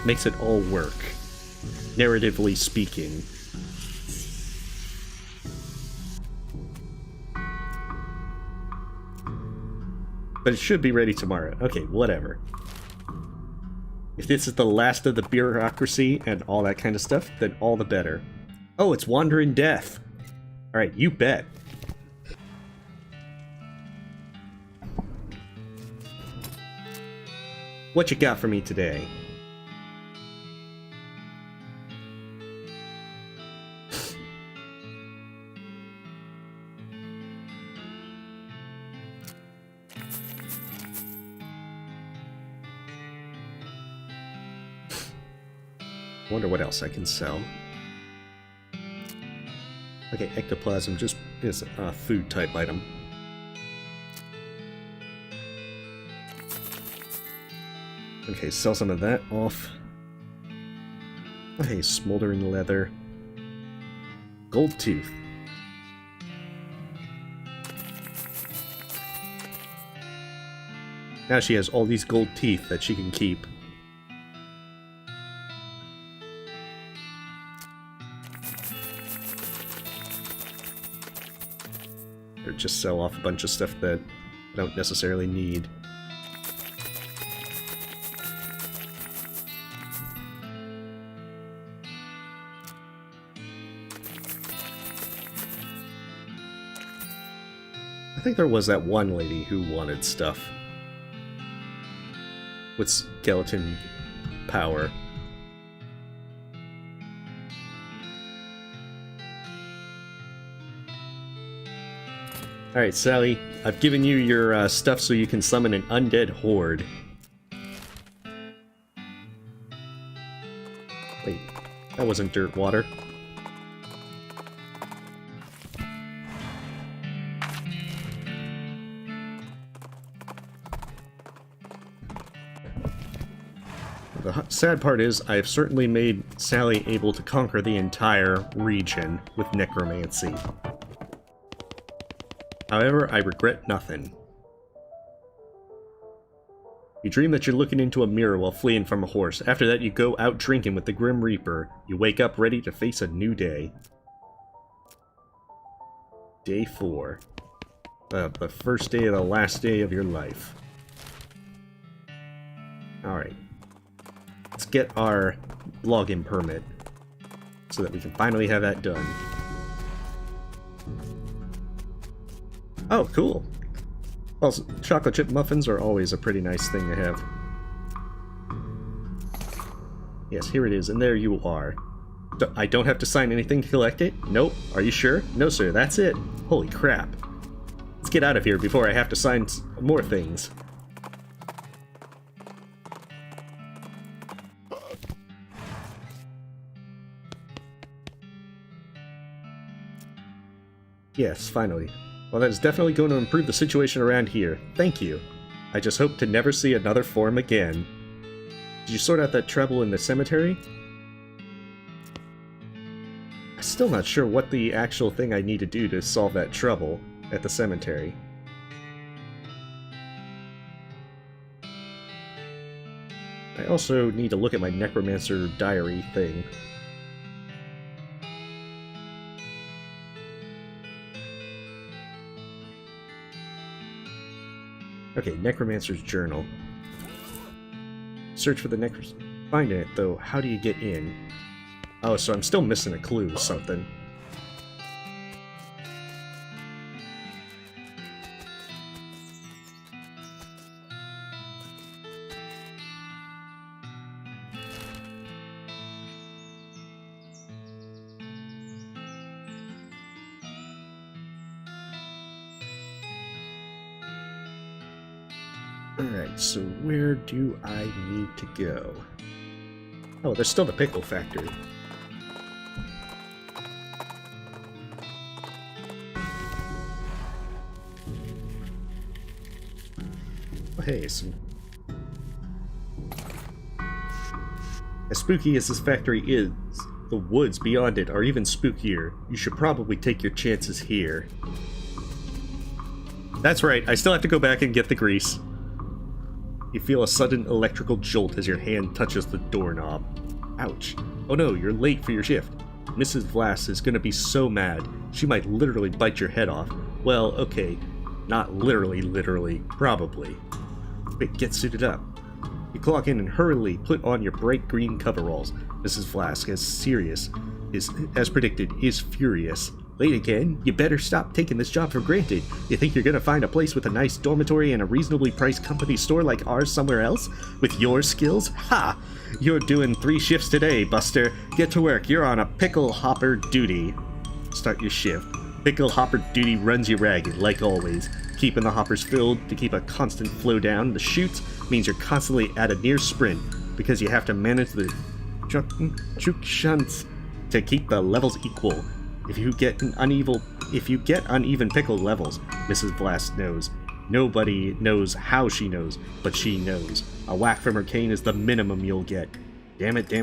makes it all work, narratively speaking. But it should be ready tomorrow. Okay, whatever. If this is the last of the bureaucracy and all that kind of stuff, then all the better. Oh, it's Wandering Death. Alright, you bet. What you got for me today? Wonder what else I can sell. Okay, ectoplasm just is a food type item. Okay, sell some of that off. Okay, smoldering leather. Gold tooth. Now she has all these gold teeth that she can keep. Or just sell off a bunch of stuff that I don't necessarily need. I think there was that one lady who wanted stuff with skeleton power. Alright, Sally, I've given you your stuff so you can summon an undead horde. Wait, that wasn't dirt water. The sad part is, I have certainly made Sally able to conquer the entire region with necromancy. However, I regret nothing. You dream that you're looking into a mirror while fleeing from a horse. After that, you go out drinking with the Grim Reaper. You wake up ready to face a new day. Day 4. The first day of the last day of your life. Alright. Let's get our login permit so that we can finally have that done. Oh, cool. Well, chocolate chip muffins are always a pretty nice thing to have. Yes, here it is, and there you are. I don't have to sign anything to collect it? Nope. Are you sure? No, sir, that's it. Holy crap. Let's get out of here before I have to sign more things. Yes, finally. Well, that is definitely going to improve the situation around here. Thank you. I just hope to never see another form again. Did you sort out that trouble in the cemetery? I'm still not sure what the actual thing I need to do to solve that trouble at the cemetery. I also need to look at my Necromancer diary thing. Okay, Necromancer's journal. Search for the Necromancer. Finding it, though, how do you get in? Oh, so I'm still missing a clue, something. Alright, so where do I need to go? Oh, there's still the pickle factory. Oh, hey, some... As spooky as this factory is, the woods beyond it are even spookier. You should probably take your chances here. That's right, I still have to go back and get the grease. You feel a sudden electrical jolt as your hand touches the doorknob. Ouch. Oh no, you're late for your shift. Mrs. Vlass is gonna be so mad, she might literally bite your head off. Well, okay, not literally, probably. Quick, get suited up. You clock in and hurriedly put on your bright green coveralls. Mrs. Vlass, as predicted, is furious. Late again? You better stop taking this job for granted. You think you're gonna find a place with a nice dormitory and a reasonably priced company store like ours somewhere else? With your skills? Ha! You're doing 3 shifts today, Buster. Get to work. You're on a pickle hopper duty. Start your shift. Pickle hopper duty runs you ragged, like always. Keeping the hoppers filled to keep a constant flow down the chutes means you're constantly at a near sprint, because you have to manage the chook shunts to keep the levels equal. If you get uneven pickle levels, Mrs. Vlass knows. Nobody knows how she knows, but she knows. A whack from her cane is the minimum you'll get. Damn it.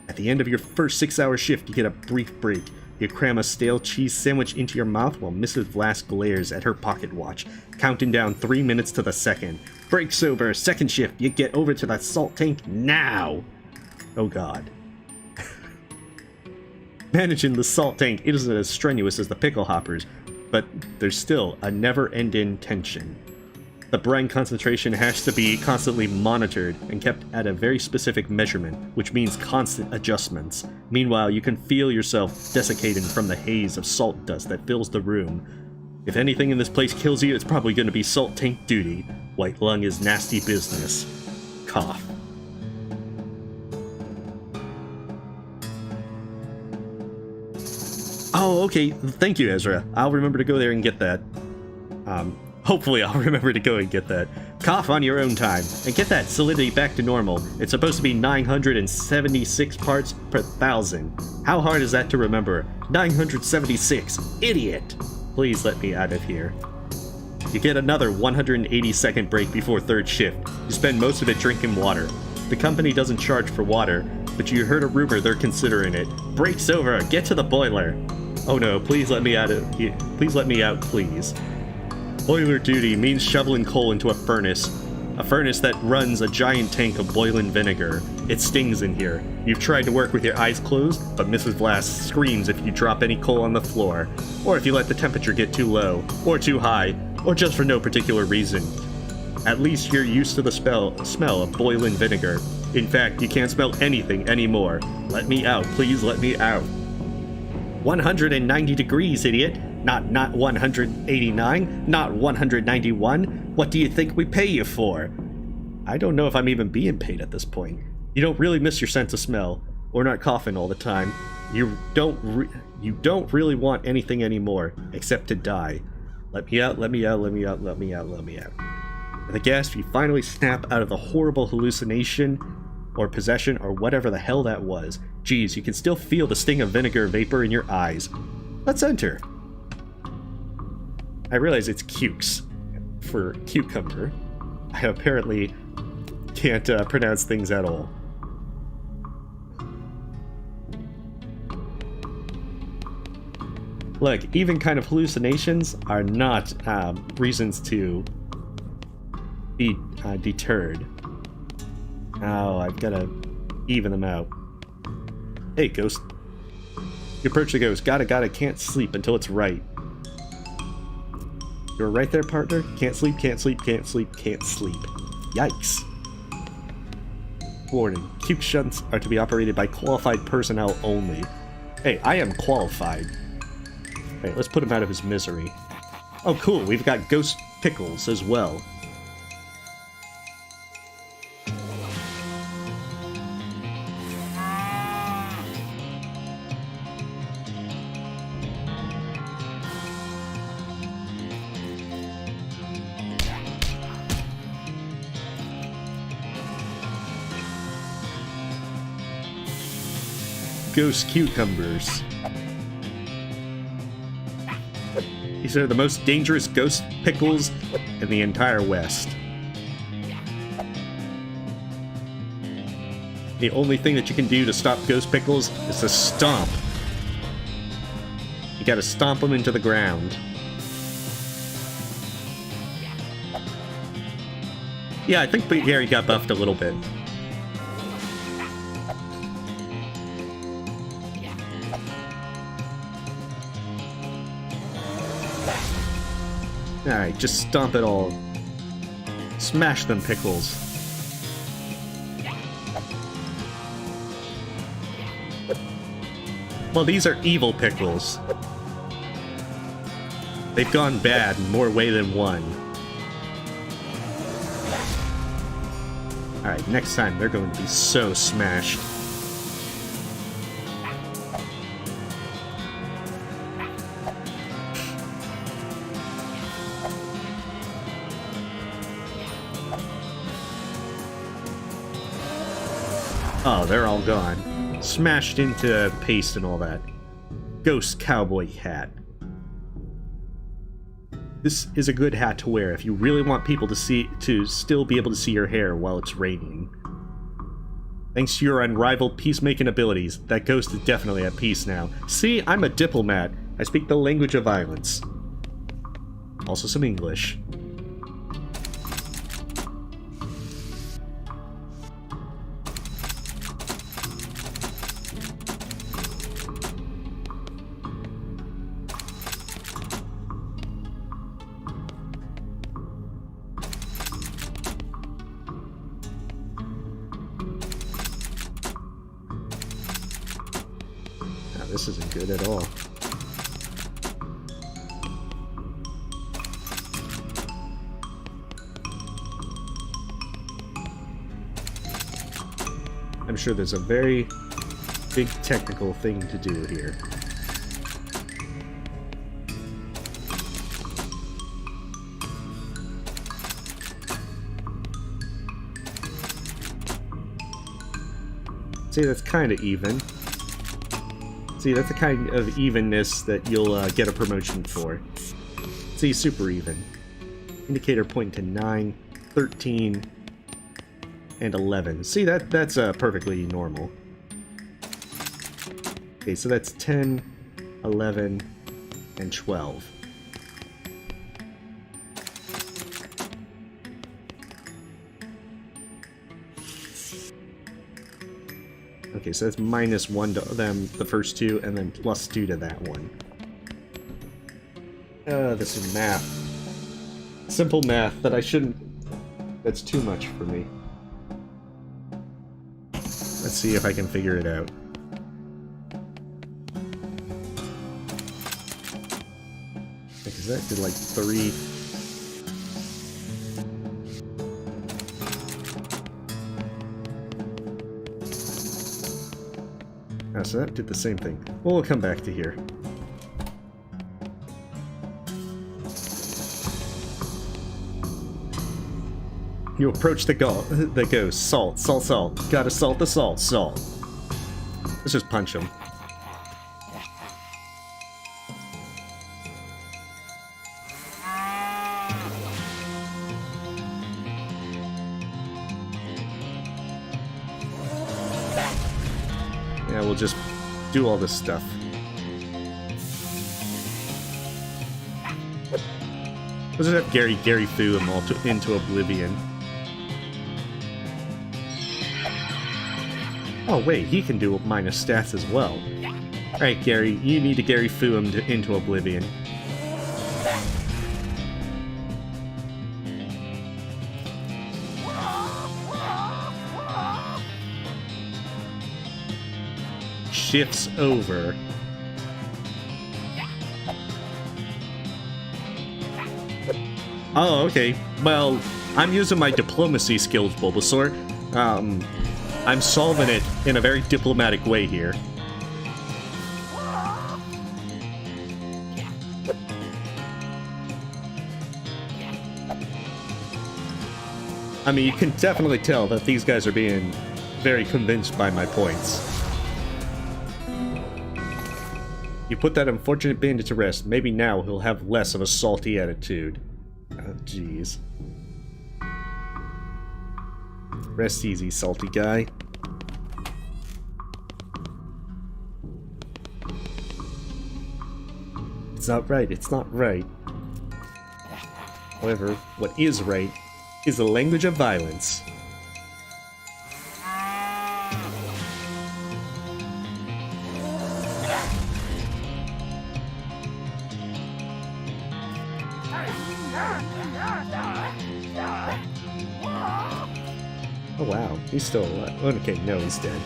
At the end of your first 6-hour shift, you get a brief break. You cram a stale cheese sandwich into your mouth while Mrs. Vlass glares at her pocket watch, counting down 3 minutes to the second. Break's over. Second shift, you get over to the salt tank now. Oh god. Managing the salt tank isn't as strenuous as the pickle hoppers, but there's still a never-ending tension. The brine concentration has to be constantly monitored and kept at a very specific measurement, which means constant adjustments. Meanwhile, you can feel yourself desiccating from the haze of salt dust that fills the room. If anything in this place kills you, it's probably going to be salt tank duty. White lung is nasty business. Cough. Oh, okay. Thank you, Ezra. I'll remember to go there and get that. Hopefully I'll remember to go and get that. Cough on your own time, and get that solidity back to normal. It's supposed to be 976 parts per 1,000. How hard is that to remember? 976. Idiot! Please let me out of here. You get another 180-second break before third shift. You spend most of it drinking water. The company doesn't charge for water, but you heard a rumor they're considering it. Break's over. Get to the boiler. Oh no, please let me out of here. Please let me out, please. Boiler duty means shoveling coal into a furnace that runs a giant tank of boiling vinegar. It stings in here. You've tried to work with your eyes closed, but Mrs. Vlass screams if you drop any coal on the floor, or if you let the temperature get too low, or too high, or just for no particular reason. At least you're used to the smell of boiling vinegar. In fact, you can't smell anything anymore. Let me out, please let me out. 190 degrees, idiot. Not 189, not 191. What do you think we pay you for? I don't know if I'm even being paid at this point. You don't really miss your sense of smell, or not coughing all the time. You don't really want anything anymore, except to die. Let me out, let me out, let me out, let me out, let me out. With a gasp, you finally snap out of the horrible hallucination, or possession, or whatever the hell that was. Geez, you can still feel the sting of vinegar vapor in your eyes. Let's enter. I realize it's cukes for cucumber. I apparently can't pronounce things at all. Look, even kind of hallucinations are not reasons to be deterred. Oh, I've got to even them out. Hey, ghost. You approach the ghost. Gotta, can't sleep until it's right. You You're right there, partner. Can't sleep, can't sleep, can't sleep, can't sleep. Yikes. Warning. Cute shunts are to be operated by qualified personnel only. Hey, I am qualified. Alright, let's put him out of his misery. Oh, cool. We've got ghost pickles as well. Ghost cucumbers. These are the most dangerous ghost pickles in the entire West. The only thing that you can do to stop ghost pickles is to stomp. You gotta stomp them into the ground. Yeah, I think Gary got buffed a little bit. Alright, just stomp it all. Smash them pickles. Well, these are evil pickles. They've gone bad in more way than one. Alright, next time they're going to be so smashed. Oh, they're all gone. Smashed into paste and all that. Ghost cowboy hat. This is a good hat to wear if you really want people to still be able to see your hair while it's raining. Thanks to your unrivaled peacemaking abilities, that ghost is definitely at peace now. See, I'm a diplomat. I speak the language of violence. Also some English. This isn't good at all. I'm sure there's a very big technical thing to do here. See, that's kind of even. See, that's the kind of evenness that you'll get a promotion for. See, super even. Indicator pointing to 9, 13, and 11. See, that's perfectly normal. Okay, so that's 10, 11, and 12. Okay, so that's -1 to them, the first two, and then +2 to that one. This is math. Simple math that I shouldn't... That's too much for me. Let's see if I can figure it out. Because that did like 3... Oh, so that did the same thing. Well, we'll come back to here. You approach the ghost. Salt, salt, salt. Gotta salt the salt, salt. Let's just punch him. Yeah, we'll just do all this stuff. Let's just have Gary Fu him all into oblivion. Oh wait, he can do minus stats as well. Alright, Gary, you need to Gary Fu him into oblivion. shifts over. Oh, okay. Well, I'm using my diplomacy skills, Bulbasaur. I'm solving it in a very diplomatic way here. I mean, you can definitely tell that these guys are being very convinced by my points. You put that unfortunate bandit to rest. Maybe now he'll have less of a salty attitude. Oh, jeez. Rest easy, salty guy. It's not right, it's not right. However, what is right is the language of violence. Oh wow, he's still alive. Okay, no, he's dead.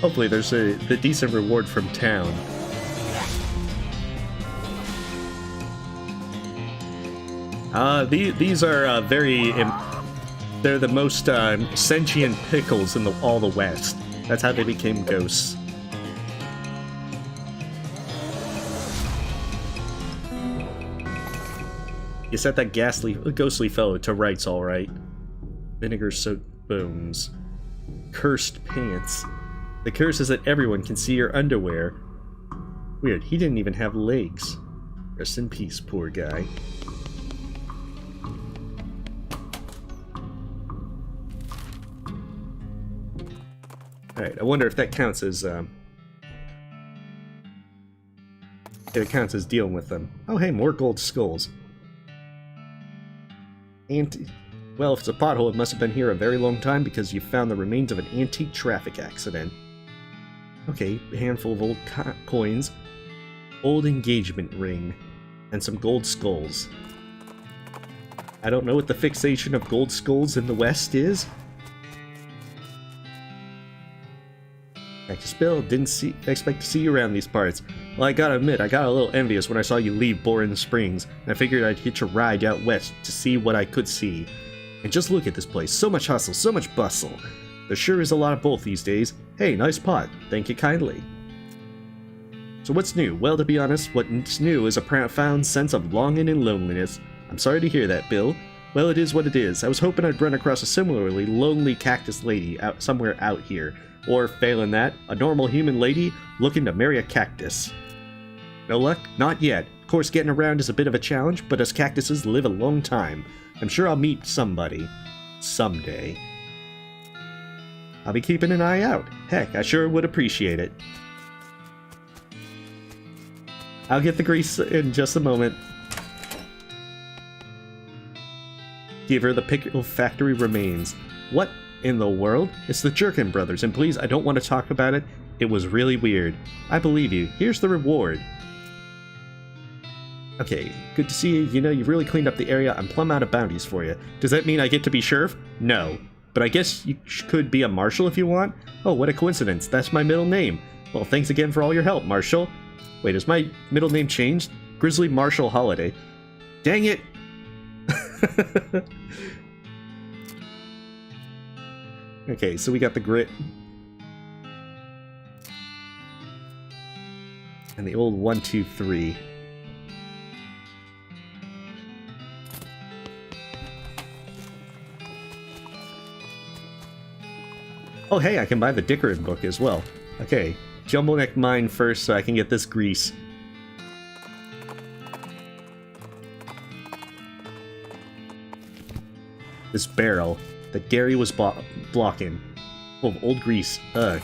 Hopefully there's the decent reward from town. These are they're the most sentient pickles in all the West. That's how they became ghosts. You set that ghostly fellow to rights, all right. Vinegar-soaked bones. Cursed pants. The curse is that everyone can see your underwear. Weird, he didn't even have legs. Rest in peace, poor guy. Alright, I wonder if that counts as, if it counts as dealing with them. Oh hey, more gold skulls. Well, if it's a pothole, it must have been here a very long time because you found the remains of an antique traffic accident. Okay, a handful of old coins, old engagement ring, and some gold skulls. I don't know what the fixation of gold skulls in the West is. Cactus Bill, didn't expect to see you around these parts. Well, I gotta admit, I got a little envious when I saw you leave Boren Springs, and I figured I'd hitch a ride out west to see what I could see. And just look at this place, so much hustle, so much bustle. There sure is a lot of both these days. Hey, nice pot. Thank you kindly. So what's new? Well, to be honest, what's new is a profound sense of longing and loneliness. I'm sorry to hear that, Bill. Well, it is what it is. I was hoping I'd run across a similarly lonely cactus lady somewhere out here. Or, failing that, a normal human lady looking to marry a cactus. No luck? Not yet. Of course, getting around is a bit of a challenge, but us cactuses live a long time. I'm sure I'll meet somebody. Someday. I'll be keeping an eye out. Heck, I sure would appreciate it. I'll get the grease in just a moment. Give her the pickle factory remains. What in the world? It's the Jerkin brothers, and please, I don't want to talk about it. It was really weird. I believe you. Here's the reward. Okay, good to see you. You know, you've really cleaned up the area. I'm plumb out of bounties for you. Does that mean I get to be sheriff? No. But I guess you could be a marshal if you want? Oh, what a coincidence. That's my middle name. Well, thanks again for all your help, Marshal. Wait, is my middle name changed? Grizzly Marshal Holiday. Dang it! Okay, so we got the grit. And the old 1, 2, 3. Oh hey, I can buy the Dickerin book as well. Okay, Jumbo Neck mine first so I can get this grease. This barrel that Gary was blocking. Full of old grease. Ugh.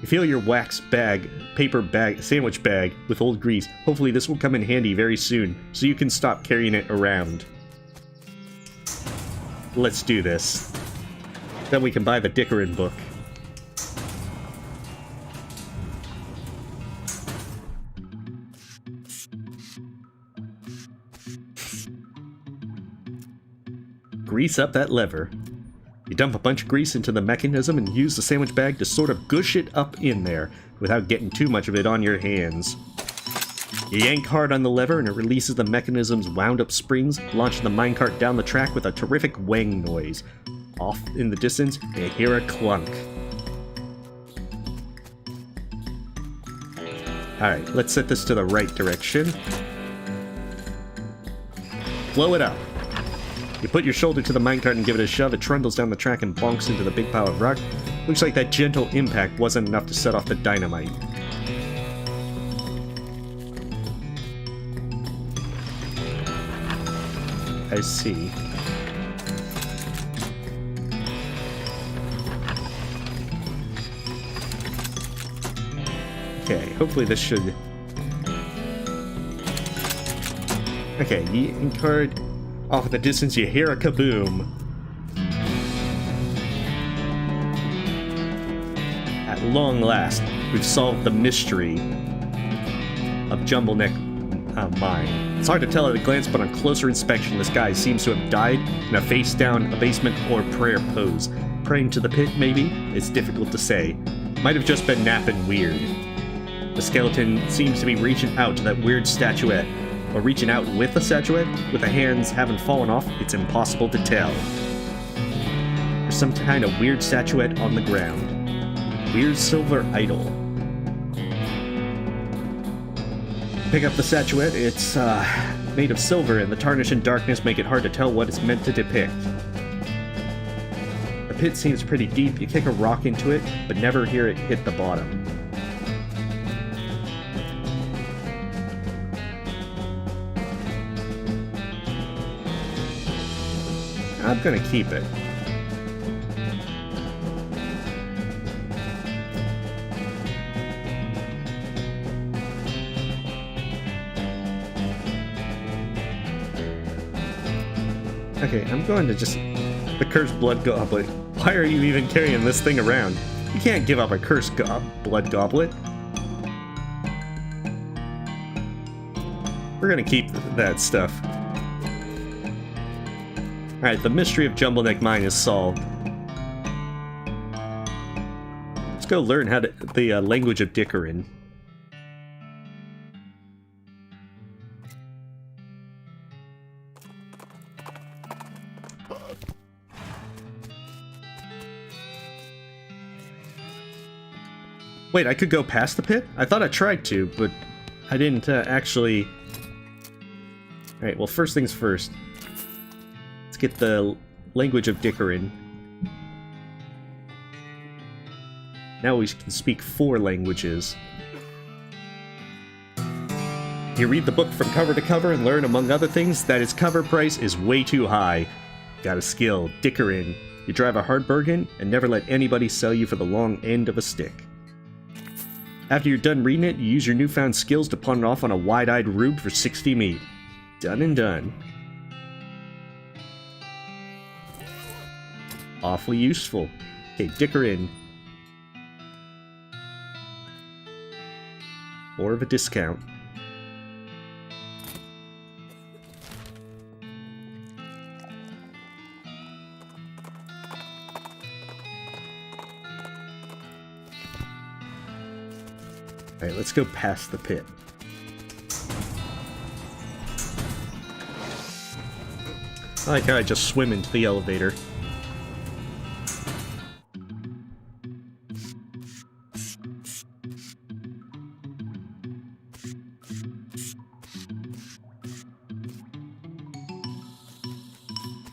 You fill your wax bag, paper bag, sandwich bag with old grease. Hopefully this will come in handy very soon, so you can stop carrying it around. Let's do this. Then we can buy the Dickerin book. Grease up that lever. You dump a bunch of grease into the mechanism and use the sandwich bag to sort of gush it up in there without getting too much of it on your hands. You yank hard on the lever and it releases the mechanism's wound up springs, launching the minecart down the track with a terrific wang noise. Off in the distance, you hear a clunk. Alright, let's set this to the right direction. Blow it up. You put your shoulder to the minecart and give it a shove. It trundles down the track and bonks into the big pile of rock. Looks like that gentle impact wasn't enough to set off the dynamite. I see. Okay, hopefully this should... Okay, you incurred... Off in the distance, you hear a kaboom. At long last, we've solved the mystery of Jumbleneck Mine. It's hard to tell at a glance, but on closer inspection, this guy seems to have died in a face-down abasement or prayer pose. Praying to the pit, maybe? It's difficult to say. Might have just been napping weird. The skeleton seems to be reaching out to that weird statuette. Or reaching out with the statuette, with the hands having fallen off, it's impossible to tell. There's some kind of weird statuette on the ground. Weird silver idol. Pick up the statuette, it's made of silver, and the tarnish and darkness make it hard to tell what it's meant to depict. The pit seems pretty deep, you kick a rock into it, but never hear it hit the bottom. I'm gonna keep it. Okay, I'm going to just... The cursed blood goblet. Why are you even carrying this thing around? You can't give up a cursed blood goblet. We're gonna keep that stuff. Alright, the mystery of Jumbleneck Mine is solved. Let's go learn how to the language of Dickerin. Wait, I could go past the pit? I thought I tried to, but I didn't actually... Alright, well, first things first. Let's get the language of Dickerin. Now we can speak 4 languages. You read the book from cover to cover and learn, among other things, that its cover price is way too high. Got a skill, Dickerin. You drive a hard bargain and never let anybody sell you for the long end of a stick. After you're done reading it, you use your newfound skills to pawn it off on a wide-eyed rube for 60 meat. Done and done. Awfully useful. Okay, Dickerin. More of a discount. Alright, let's go past the pit. I like how I just swim into the elevator.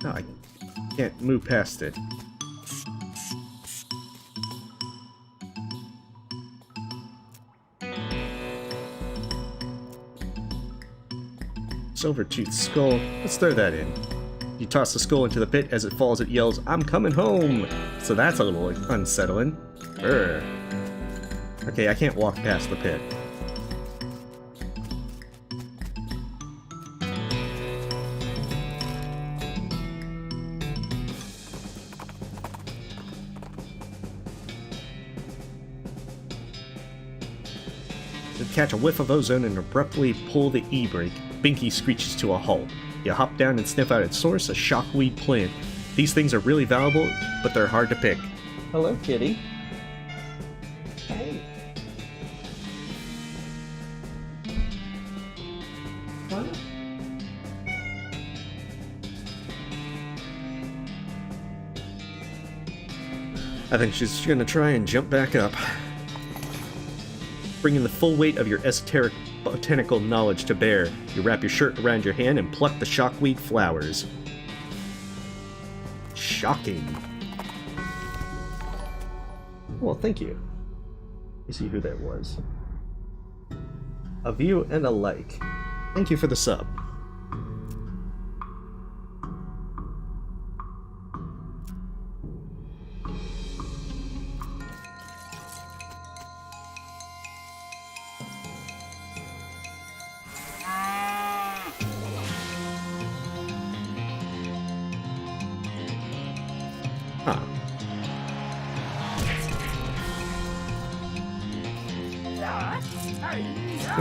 No, I can't move past it. Silver-toothed skull. Let's throw that in. You toss the skull into the pit. As it falls, it yells, "I'm coming home!" So that's a little unsettling. Urgh. Okay, I can't walk past the pit. Catch a whiff of ozone and abruptly pull the E-brake. Binky screeches to a halt. You hop down and sniff out its source, a shockweed plant. These things are really valuable, but they're hard to pick. Hello, kitty. Hey. What? I think she's gonna try and jump back up. Bringing the full weight of your esoteric botanical knowledge to bear, you wrap your shirt around your hand and pluck the shockweed flowers. Shocking. Well, thank you. Let me see who that was. A view and a like. Thank you for the sub. Huh.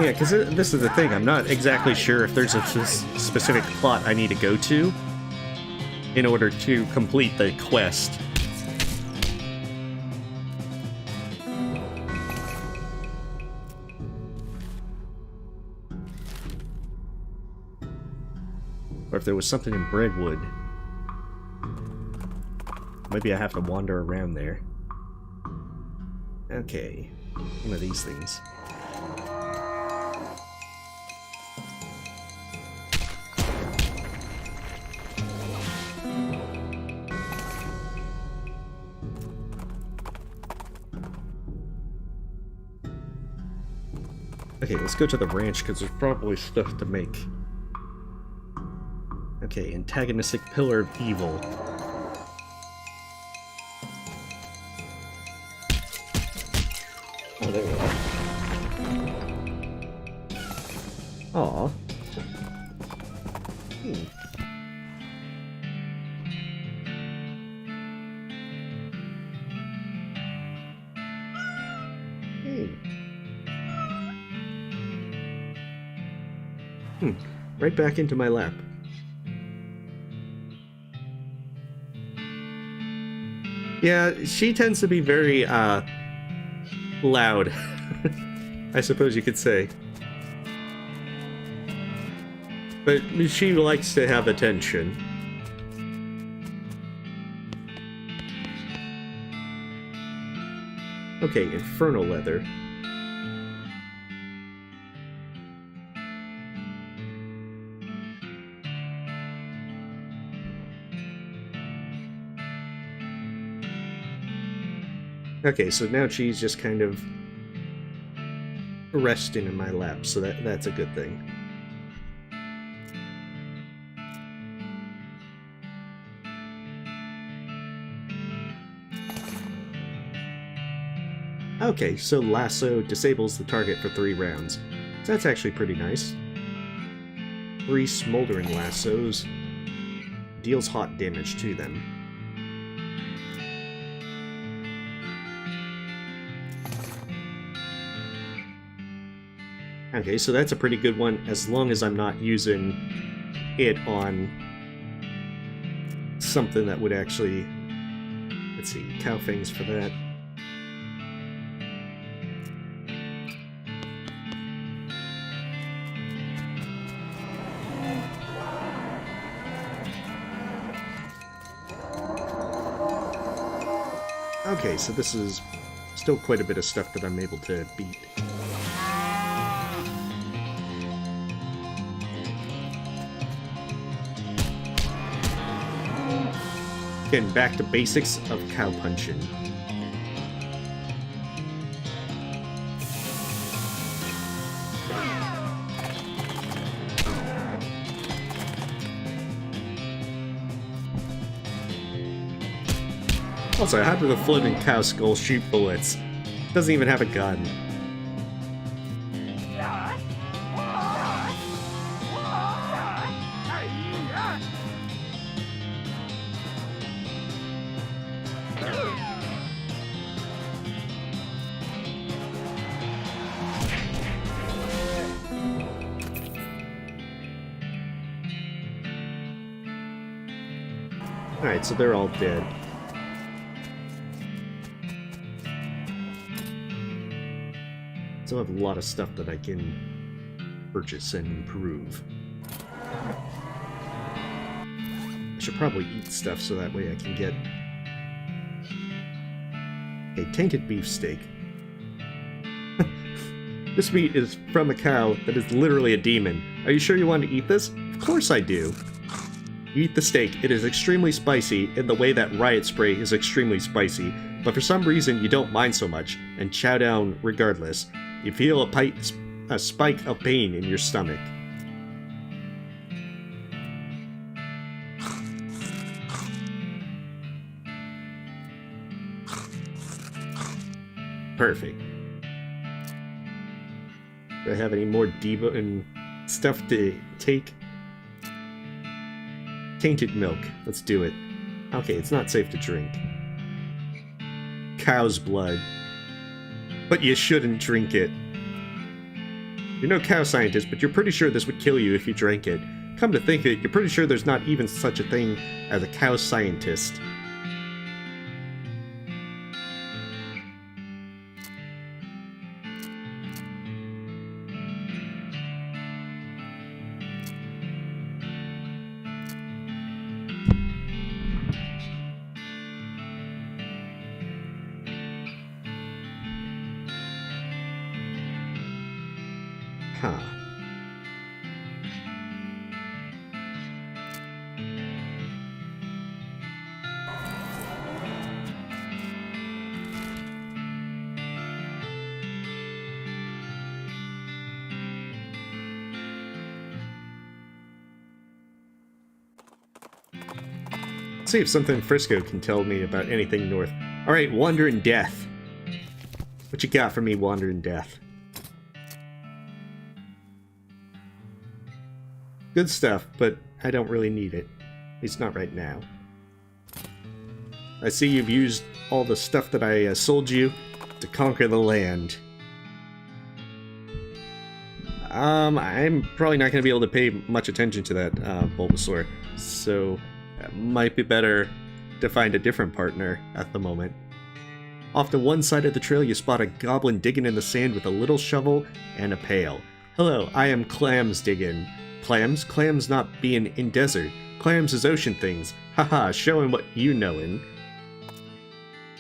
Yeah, because this is the thing. I'm not exactly sure if there's a specific plot I need to go to in order to complete the quest. Or if there was something in Breadwood. Maybe I have to wander around there. Okay. One of these things. Okay, let's go to the ranch because there's probably stuff to make. Okay, antagonistic pillar of evil. Oh, there we go. Aw. Right back into my lap. Yeah, she tends to be very, loud. I suppose you could say. But she likes to have attention. Okay, infernal leather. Okay, so now she's just kind of resting in my lap, so that's a good thing. Okay, so lasso disables the target for 3 rounds. So that's actually pretty nice. 3 smoldering lassos. Deals hot damage to them. Okay, so that's a pretty good one, as long as I'm not using it on something that would actually... Let's see, cow fangs for that. Okay, so this is still quite a bit of stuff that I'm able to beat. Getting back to basics of cow punching. Also, how do the floating cow skulls shoot bullets? Doesn't even have a gun. Alright, so they're all dead. Still have a lot of stuff that I can purchase and improve. I should probably eat stuff so that way I can get a tainted beefsteak. This meat is from a cow that is literally a demon. Are you sure you want to eat this? Of course I do. You eat the steak. It is extremely spicy in the way that riot spray is extremely spicy, but for some reason you don't mind so much, and chow down regardless. You feel a spike of pain in your stomach. Perfect. Do I have any more Debo and stuff to take? Tainted milk. Let's do it. Okay, it's not safe to drink. Cow's blood. But you shouldn't drink it. You're no cow scientist, but you're pretty sure this would kill you if you drank it. Come to think of it, you're pretty sure there's not even such a thing as a cow scientist. Huh. Let's see if something in Frisco can tell me about anything north. Alright, Wandering Death. What you got for me, Wandering Death? Good stuff, but I don't really need it. At least not right now. I see you've used all the stuff that I sold you to conquer the land. I'm probably not going to be able to pay much attention to that, Bulbasaur, so it might be better to find a different partner at the moment. Off to one side of the trail, you spot a goblin digging in the sand with a little shovel and a pail. Hello, I am Clams digging. Clams? Clams not being in desert. Clams is ocean things. Haha, showing what you knowin'.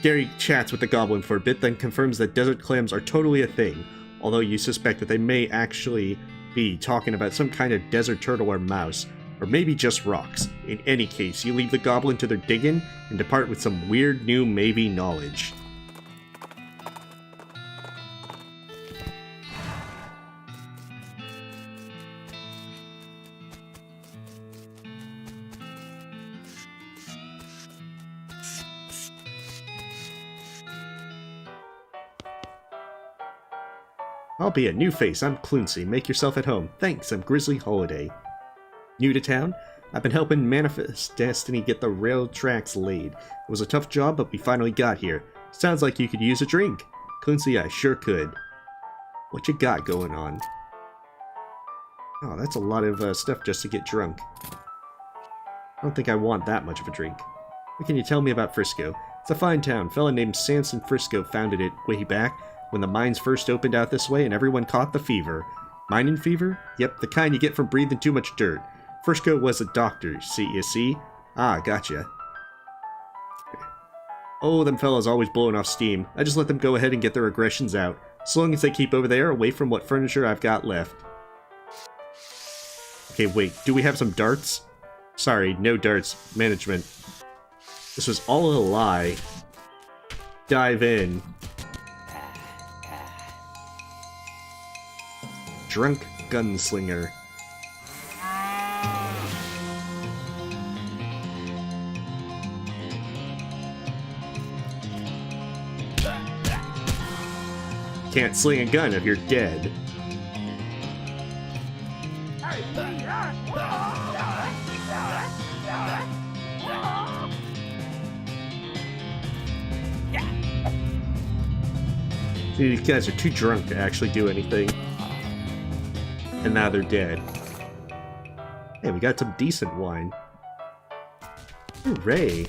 Gary chats with the goblin for a bit, then confirms that desert clams are totally a thing, although you suspect that they may actually be talking about some kind of desert turtle or mouse, or maybe just rocks. In any case, you leave the goblin to their digging and depart with some weird new maybe knowledge. I'll be a new face. I'm Cluncy. Make yourself at home. Thanks, I'm Grizzly Holiday. New to town? I've been helping Manifest Destiny get the rail tracks laid. It was a tough job, but we finally got here. Sounds like you could use a drink. Cluncy, I sure could. What you got going on? Oh, that's a lot of stuff just to get drunk. I don't think I want that much of a drink. What can you tell me about Frisco? It's a fine town. A fella named Samson Frisco founded it way back when the mines first opened out this way and everyone caught the fever. Mining fever? Yep, the kind you get from breathing too much dirt. Frisco was a doctor, you see? Ah, gotcha. Oh, them fellas always blowing off steam. I just let them go ahead and get their aggressions out. So long as they keep over there, away from what furniture I've got left. Okay, wait, do we have some darts? Sorry, no darts. Management. This was all a lie. Dive in. Drunk Gunslinger. can't sling a gun if you're dead. See, these guys are too drunk to actually do anything. And now they're dead. Hey, we got some decent wine. Hooray!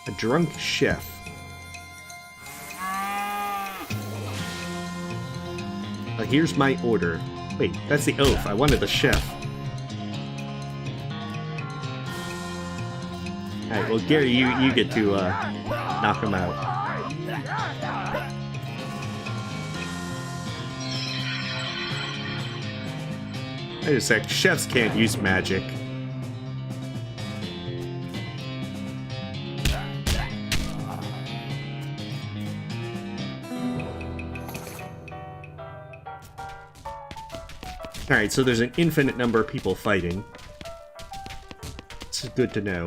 A drunk chef. Here's my order. Wait, that's the oath. I wanted the chef. Alright, well, Gary, you get to knock him out. Wait a sec, chefs can't use magic. Alright, so there's an infinite number of people fighting. This is good to know.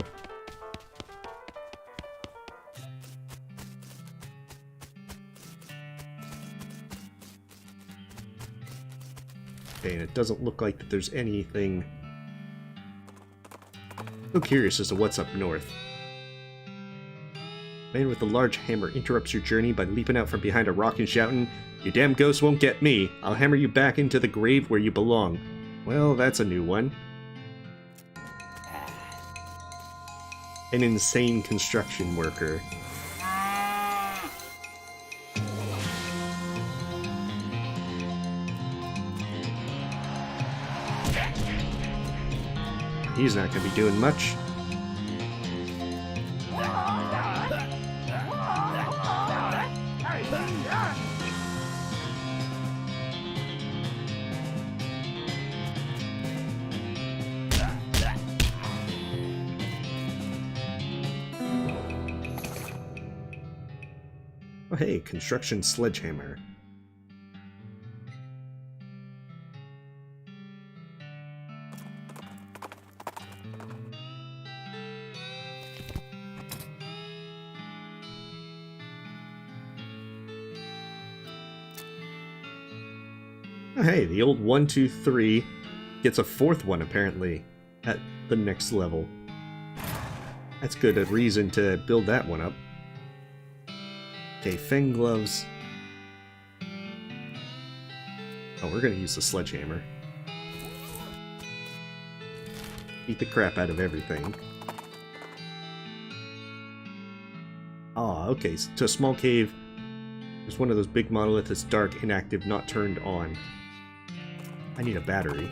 Okay, and it doesn't look like that there's anything... So curious as to what's up north. Man with the large hammer interrupts your journey by leaping out from behind a rock and shouting, "You damn ghost won't get me! I'll hammer you back into the grave where you belong." Well, that's a new one. An insane construction worker. He's not going to be doing much. Oh hey, construction sledgehammer. Oh hey, the old 1, 2, 3 gets a fourth one apparently at the next level. That's good, a reason to build that one up. Okay, fang gloves. Oh, we're gonna use the sledgehammer. Beat the crap out of everything. Ah, okay, so to a small cave. There's one of those big monoliths that's dark, inactive, not turned on. I need a battery.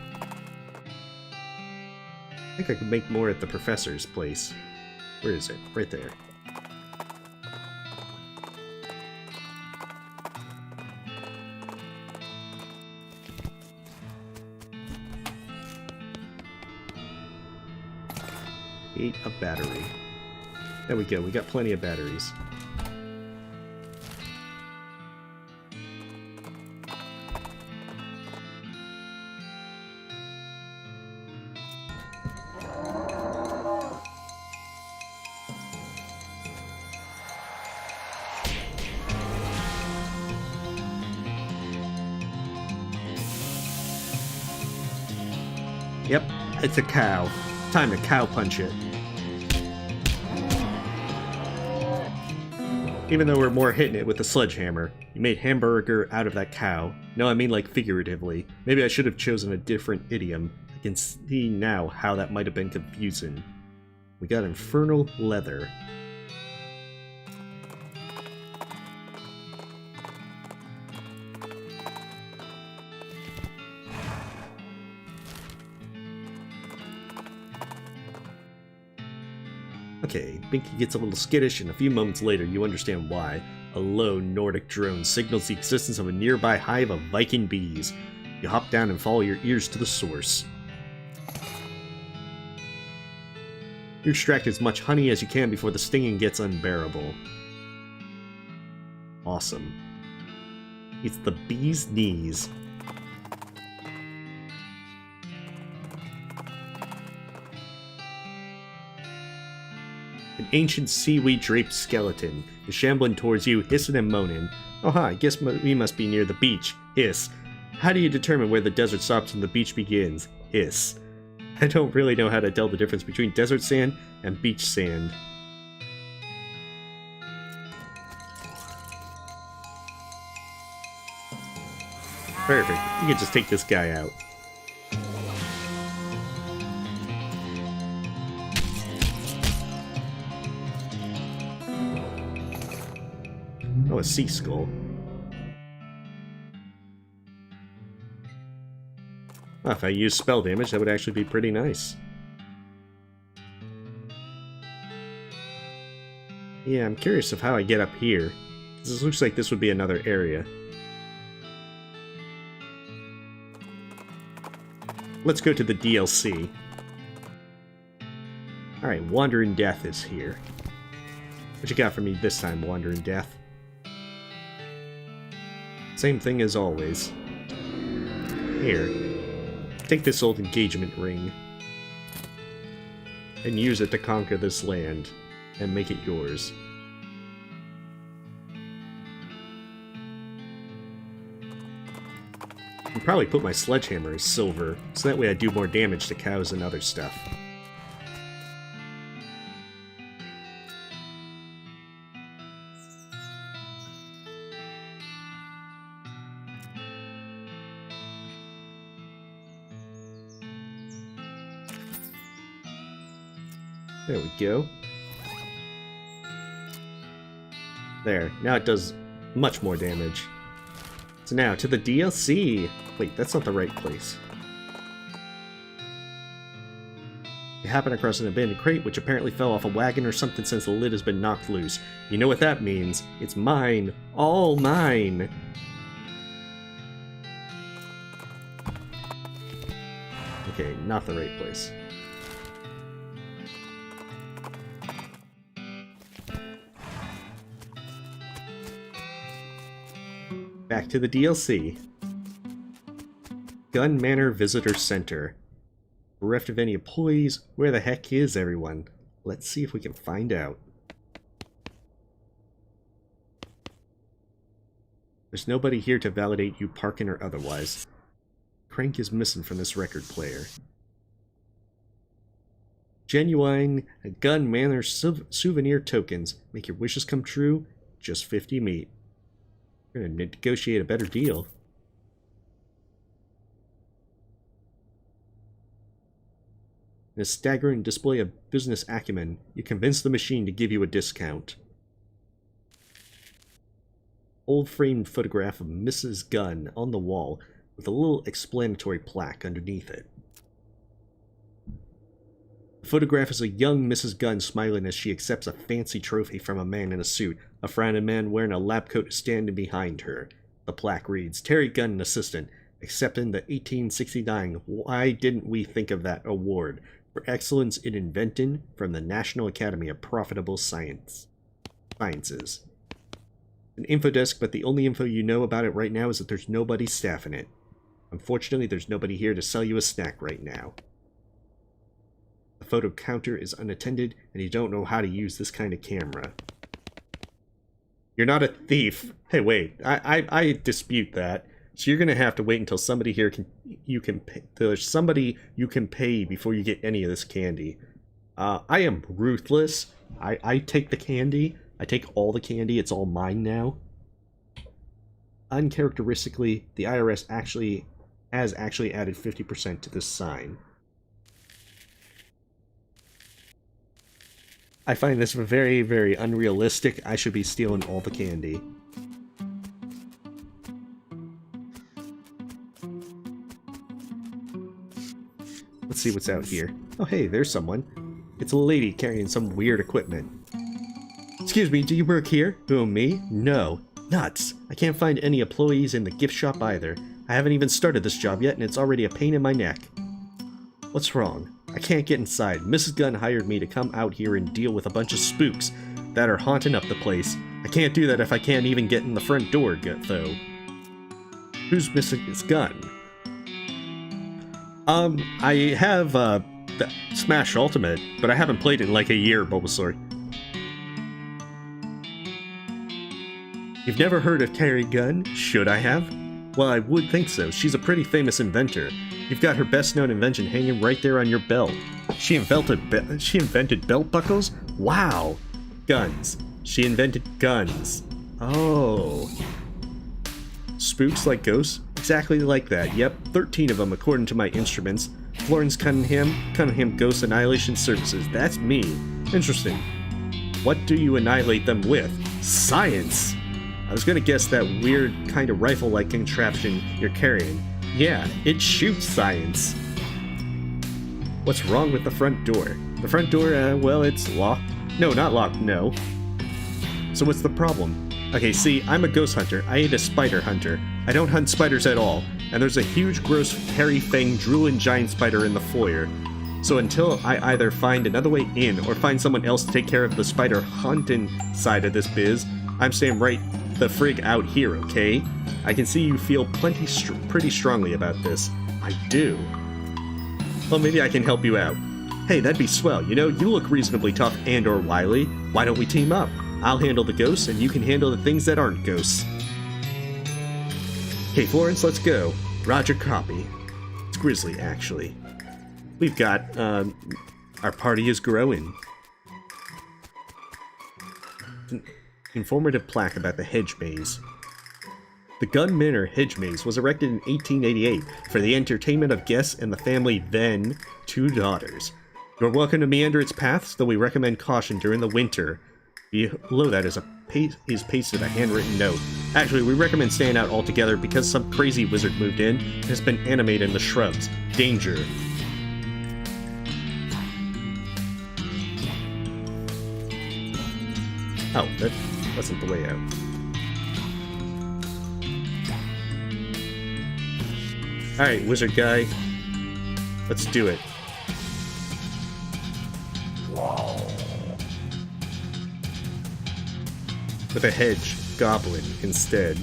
I think I could make more at the professor's place. Where is it? Right there. Ate a battery. There we go, we got plenty of batteries. Yep, it's a cow. Time to cow punch it. Even though we're more hitting it with the sledgehammer, you made hamburger out of that cow. No, I mean like figuratively. Maybe I should have chosen a different idiom. I can see now how that might have been confusing. We got infernal leather. Okay, Binky gets a little skittish, and a few moments later you understand why. A low Nordic drone signals the existence of a nearby hive of Viking bees. You hop down and follow your ears to the source. You extract as much honey as you can before the stinging gets unbearable. Awesome. It's the bee's knees. An ancient seaweed-draped skeleton is shambling towards you, hissing and moaning. Oh hi, I guess we must be near the beach. Hiss. How do you determine where the desert stops and the beach begins? Hiss. I don't really know how to tell the difference between desert sand and beach sand. Perfect. You can just take this guy out. Oh, a sea skull. Well, if I use spell damage, that would actually be pretty nice. Yeah, I'm curious of how I get up here. This looks like this would be another area. Let's go to the DLC. Alright, Wandering Death is here. What you got for me this time, Wandering Death? Same thing as always. Here. Take this old engagement ring. And use it to conquer this land. And make it yours. I'll probably put my sledgehammer as silver, so that way I do more damage to cows and other stuff. There we go. There, now it does much more damage. So now, to the DLC! Wait, that's not the right place. You happen across an abandoned crate which apparently fell off a wagon or something since the lid has been knocked loose. You know what that means. It's mine. All mine! Okay, not the right place. Back to the DLC. Gun Manor Visitor Center. Bereft of any employees, where the heck is everyone? Let's see if we can find out. There's nobody here to validate you parking or otherwise. Crank is missing from this record player. Genuine Gun Manor souvenir tokens. Make your wishes come true. Just 50 meat. We're gonna negotiate a better deal. In a staggering display of business acumen, you convince the machine to give you a discount. Old framed photograph of Mrs. Gunn on the wall with a little explanatory plaque underneath it. The photograph is a young Mrs. Gunn smiling as she accepts a fancy trophy from a man in a suit. A frowning man wearing a lab coat is standing behind her. The plaque reads, Terry Gunn, assistant, accepting the 1869 Why Didn't We Think of That award for excellence in inventing from the National Academy of Profitable Sciences. An info desk, but the only info you know about it right now is that there's nobody staffing it. Unfortunately, there's nobody here to sell you a snack right now. The photo counter is unattended, and you don't know how to use this kind of camera. You're not a thief. Hey, wait. I dispute that. So you're gonna have to wait until somebody here there's somebody you can pay before you get any of this candy. I am ruthless. I take the candy. I take all the candy. It's all mine now. Uncharacteristically, the IRS has actually added 50% to this sign. I find this very, very unrealistic. I should be stealing all the candy. Let's see what's out here. Oh hey, there's someone. It's a lady carrying some weird equipment. Excuse me, do you work here? Who, me? No. Nuts. I can't find any employees in the gift shop either. I haven't even started this job yet and it's already a pain in my neck. What's wrong? I can't get inside. Mrs. Gunn hired me to come out here and deal with a bunch of spooks that are haunting up the place. I can't do that if I can't even get in the front door, though. Who's Mrs. Gunn? I have, Smash Ultimate, but I haven't played it in like a year, Bulbasaur. You've never heard of Carrie Gunn? Should I have? Well, I would think so. She's a pretty famous inventor. You've got her best-known invention hanging right there on your belt. She invented belt buckles? Wow! Guns. She invented guns. Oh. Spooks like ghosts? Exactly like that. Yep, 13 of them according to my instruments. Florence Cunningham Ghost Annihilation Services. That's me. Interesting. What do you annihilate them with? Science! I was gonna guess that weird kind of rifle-like contraption you're carrying. Yeah, it shoots science. What's wrong with the front door? The front door, well, it's locked. No, not locked, no. So what's the problem? Okay, see, I'm a ghost hunter. I ain't a spider hunter. I don't hunt spiders at all. And there's a huge, gross, hairy-fanged, drooling giant spider in the foyer. So until I either find another way in or find someone else to take care of the spider hunting side of this biz, I'm staying right the frig out here, okay? I can see you feel pretty strongly about this. I do. Well, maybe I can help you out. Hey, that'd be swell. You know, you look reasonably tough and or wily. Why don't we team up? I'll handle the ghosts, and you can handle the things that aren't ghosts. Hey, Florence, let's go. Roger, copy. It's Grizzly, actually. We've got, our party is growing. An informative plaque about the hedge maze. The Gun Manor Hedge Maze was erected in 1888 for the entertainment of guests and the family then 2 daughters. You're welcome to meander its paths, though we recommend caution during the winter. Below that is pasted a handwritten note. Actually, we recommend staying out altogether because some crazy wizard moved in and has been animated in the shrubs. Danger. Oh, that wasn't the way out. Alright, wizard guy. Let's do it. With a hedge goblin instead.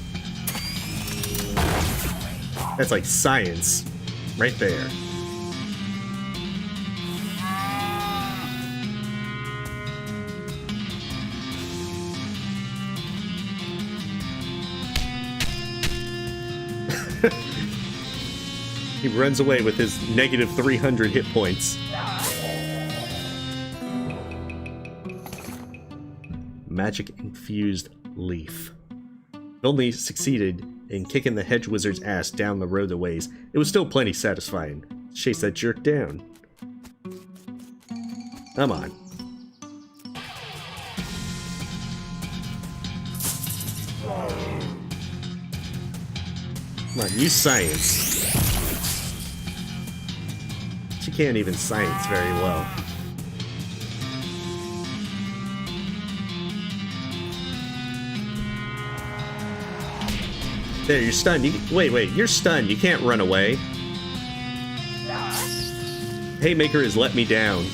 That's like science. Right there. He runs away with his negative 300 hit points. Magic-infused leaf. It only succeeded in kicking the hedge wizard's ass down the road a ways. It was still plenty satisfying. Chase that jerk down. Come on. Come on, use science. She can't even science very well. There, you're stunned. Wait, you're stunned. You can't run away. Haymaker has let me down.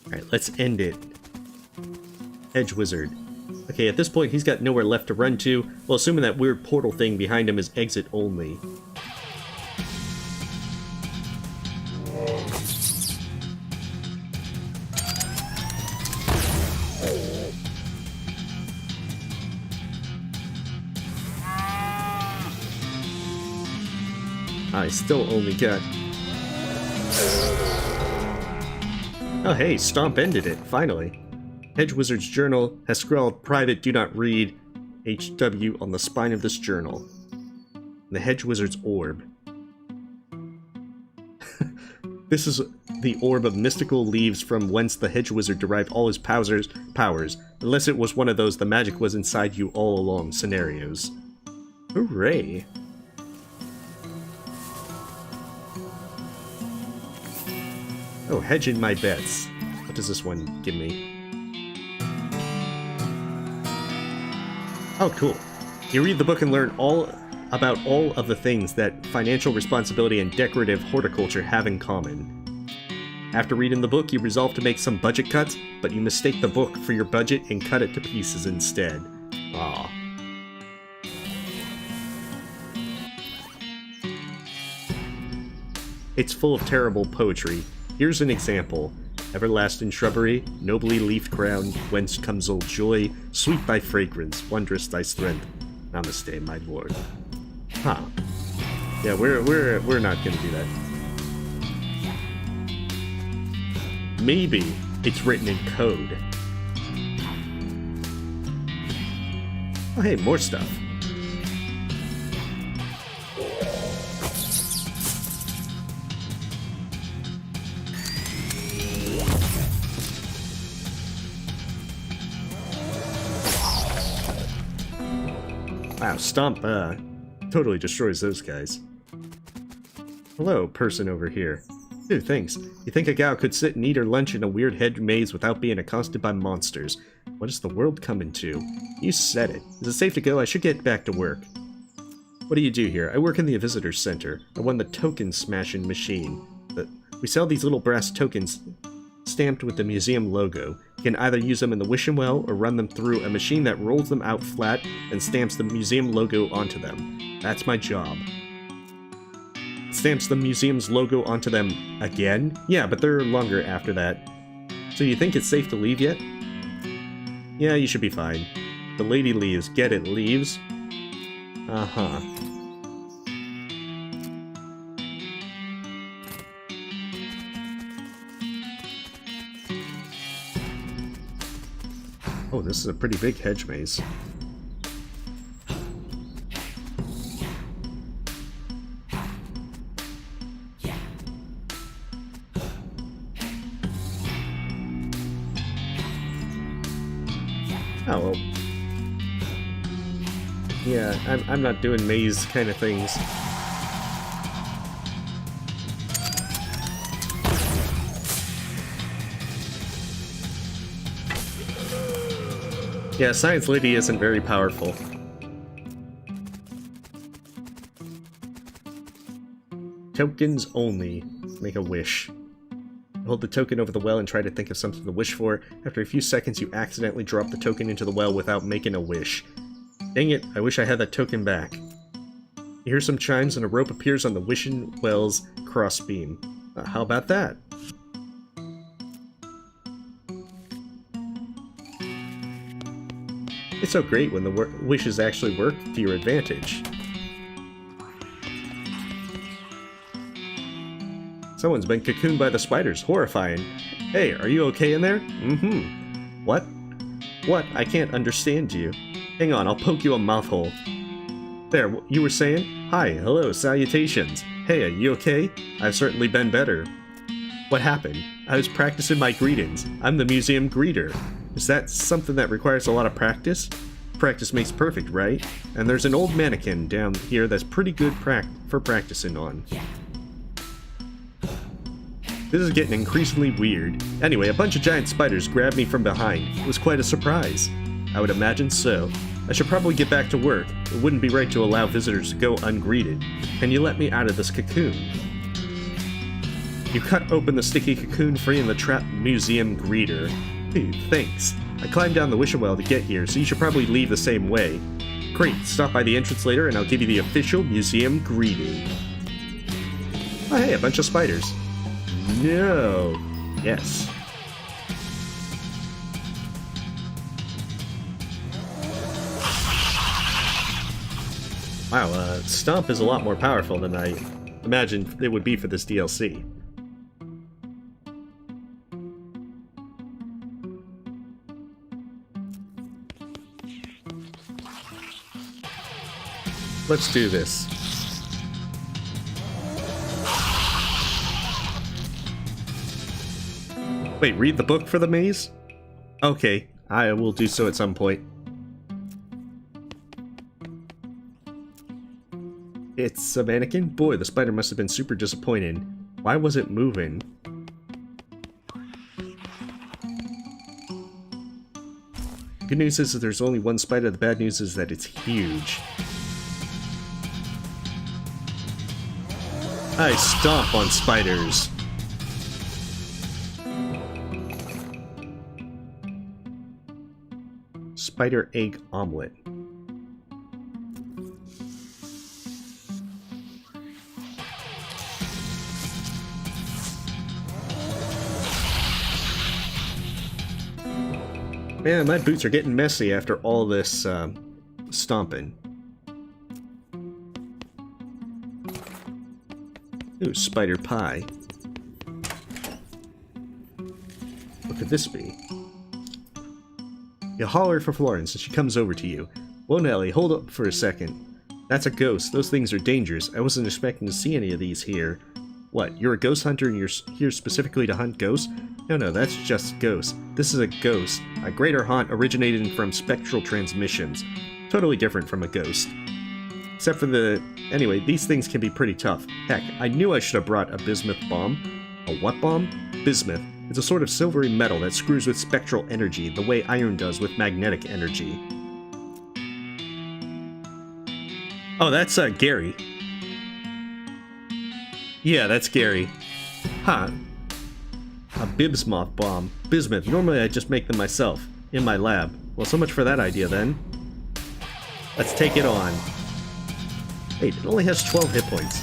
Alright, let's end it. Edge Wizard. Okay, at this point, he's got nowhere left to run to. Well, assuming that weird portal thing behind him is exit only. I still only got... Oh hey, Stomp ended it, finally. Hedge Wizard's journal has scrawled private do not read HW on the spine of this journal. The Hedge Wizard's orb. This is the orb of mystical leaves from whence the Hedge Wizard derived all his powers, unless it was one of those the magic was inside you all along scenarios. Hooray! Oh, hedging my bets. What does this one give me? Oh, cool. You read the book and learn all about all of the things that financial responsibility and decorative horticulture have in common. After reading the book, you resolve to make some budget cuts, but you mistake the book for your budget and cut it to pieces instead. Aw. It's full of terrible poetry. Here's an example. Everlasting shrubbery, nobly leafed crown, whence comes old joy, sweet thy fragrance, wondrous thy strength. Namaste, my lord. Huh. Yeah, we're not gonna do that. Maybe it's written in code. Oh hey, more stuff. Wow, Stomp, totally destroys those guys. Hello, person over here. Dude, thanks. You think a gal could sit and eat her lunch in a weird hedge maze without being accosted by monsters? What is the world coming to? You said it. Is it safe to go? I should get back to work. What do you do here? I work in the visitor center. I run the token smashing machine. We sell these little brass tokens stamped with the museum logo. You can either use them in the wishing well or run them through a machine that rolls them out flat and stamps the museum logo onto them. That's my job. Stamps the museum's logo onto them again? Yeah, but they're longer after that. So you think it's safe to leave yet? Yeah, you should be fine. The lady leaves. Get it, leaves? Uh-huh. Oh, this is a pretty big hedge maze. Oh, well. Yeah, I'm not doing maze kind of things. Yeah, Science Lady isn't very powerful. Tokens only. Make a wish. Hold the token over the well and try to think of something to wish for. After a few seconds, you accidentally drop the token into the well without making a wish. Dang it, I wish I had that token back. You hear some chimes and a rope appears on the wishing well's crossbeam. How about that? It's so great when the wishes actually work to your advantage. Someone's been cocooned by the spiders. Horrifying. Hey, are you okay in there? Mm-hmm. What? What? I can't understand you. Hang on, I'll poke you a mouthhole. There, you were saying? Hi, hello, salutations. Hey, are you okay? I've certainly been better. What happened? I was practicing my greetings. I'm the museum greeter. Is that something that requires a lot of practice? Practice makes perfect, right? And there's an old mannequin down here that's pretty good for practicing on. This is getting increasingly weird. Anyway, a bunch of giant spiders grabbed me from behind. It was quite a surprise. I would imagine so. I should probably get back to work. It wouldn't be right to allow visitors to go ungreeted. Can you let me out of this cocoon? You cut open the sticky cocoon, freeing the trapped museum greeter. Hey, thanks. I climbed down the wishing well to get here, so you should probably leave the same way. Great, stop by the entrance later and I'll give you the official museum greeting. Oh hey, a bunch of spiders. No. Yes. Wow, Stomp is a lot more powerful than I imagined it would be for this DLC. Let's do this. Wait, read the book for the maze? Okay, I will do so at some point. It's a mannequin? Boy, the spider must have been super disappointed. Why was it moving? Good news is that there's only one spider, the bad news is that it's huge. I stomp on spiders. Spider egg omelet. Man, my boots are getting messy after all this stomping. Ooh, spider pie. What could this be? You holler for Florence and she comes over to you. Whoa, Nelly, hold up for a second. That's a ghost. Those things are dangerous. I wasn't expecting to see any of these here. What, you're a ghost hunter and you're here specifically to hunt ghosts? No, that's just ghosts. This is a ghost. A greater haunt originated from spectral transmissions. Totally different from a ghost. Except for the... Anyway, these things can be pretty tough. Heck, I knew I should have brought a bismuth bomb. A what bomb? Bismuth. It's a sort of silvery metal that screws with spectral energy, the way iron does with magnetic energy. Oh, that's Gary. Yeah, that's Gary. Huh. A Bibsmoth bomb. Bismuth. Normally I just make them myself, in my lab. Well, so much for that idea then. Let's take it on. Wait, it only has 12 hit points.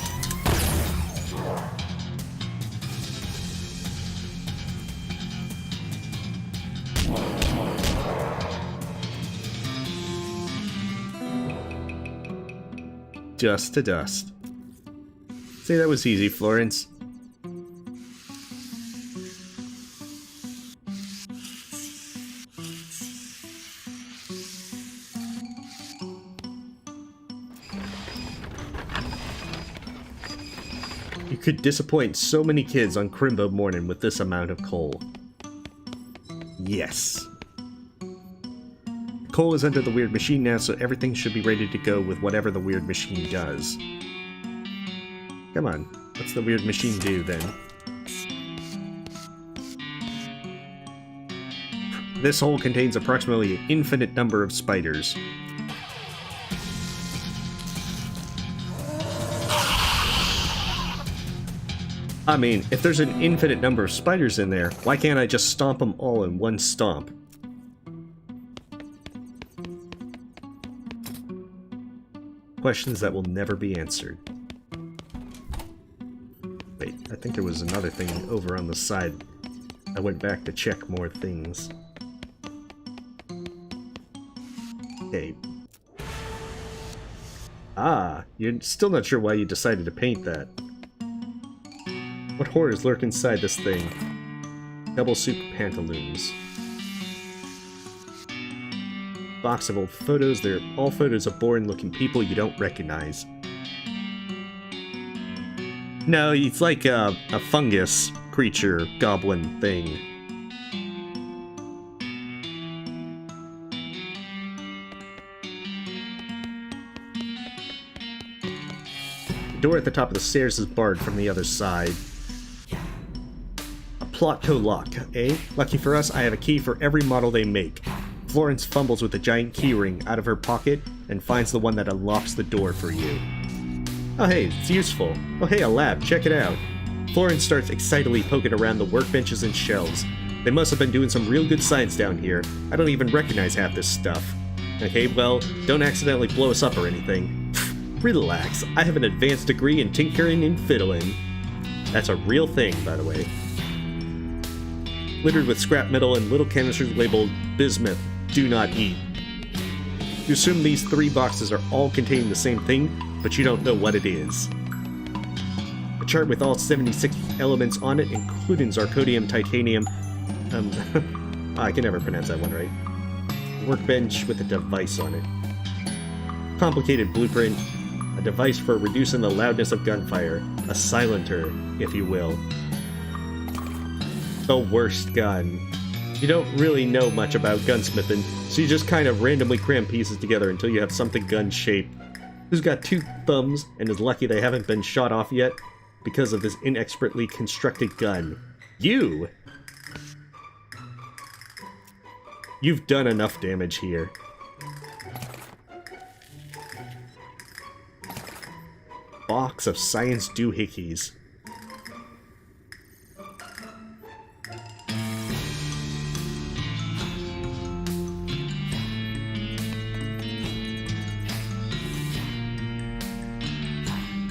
Dust to dust. Say that was easy, Florence. You could disappoint so many kids on Crimbo morning with this amount of coal. Yes. Coal is under the weird machine now, so everything should be ready to go with whatever the weird machine does. Come on, what's the weird machine do then? This hole contains approximately an infinite number of spiders. I mean, if there's an infinite number of spiders in there, why can't I just stomp them all in one stomp? Questions that will never be answered. Wait, I think there was another thing over on the side. I went back to check more things. Okay. Ah, you're still not sure why you decided to paint that. What horrors lurk inside this thing? Double soup pantaloons. Box of old photos. They're all photos of boring-looking people you don't recognize. No, it's like a fungus creature goblin thing. The door at the top of the stairs is barred from the other side. A plot to lock, eh? Lucky for us, I have a key for every model they make. Florence fumbles with a giant keyring out of her pocket and finds the one that unlocks the door for you. Oh hey, it's useful. Oh hey, a lab, check it out. Florence starts excitedly poking around the workbenches and shelves. They must have been doing some real good science down here. I don't even recognize half this stuff. Okay, well, don't accidentally blow us up or anything. Relax, I have an advanced degree in tinkering and fiddling. That's a real thing, by the way. Littered with scrap metal and little canisters labeled bismuth, do not eat. You assume these 3 boxes are all containing the same thing, but you don't know what it is. A chart with all 76 elements on it, including zirconium, titanium, I can never pronounce that one right. Workbench with a device on it. Complicated blueprint, a device for reducing the loudness of gunfire, a silencer, if you will. The worst gun. You don't really know much about gunsmithing, so you just kind of randomly cram pieces together until you have something gun-shaped. Who's got 2 thumbs and is lucky they haven't been shot off yet because of this inexpertly constructed gun? You! You've done enough damage here. Box of science doohickeys.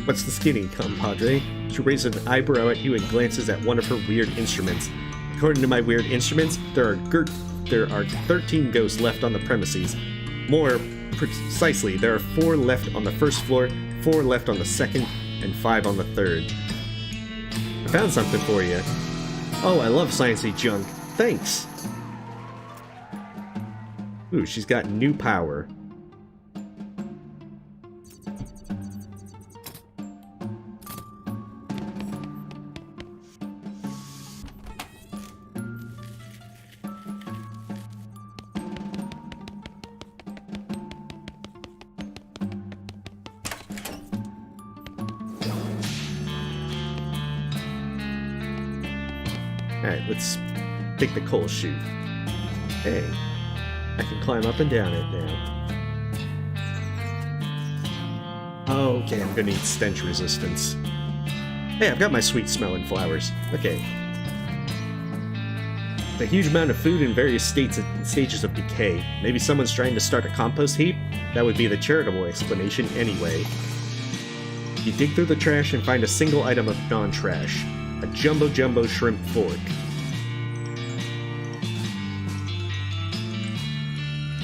What's the skinny, compadre? She raises an eyebrow at you and glances at one of her weird instruments. According to my weird instruments, there are 13 ghosts left on the premises. More precisely, there are 4 left on the first floor, 4 left on the second, and 5 on the third. I found something for you. Oh, I love sciencey junk. Thanks! Ooh, she's got new power. Alright, let's take the coal chute. Hey, I can climb up and down it now. Okay, I'm gonna need stench resistance. Hey, I've got my sweet smelling flowers. Okay. A huge amount of food in various stages of decay. Maybe someone's trying to start a compost heap? That would be the charitable explanation anyway. You dig through the trash and find a single item of non-trash. A jumbo shrimp fork.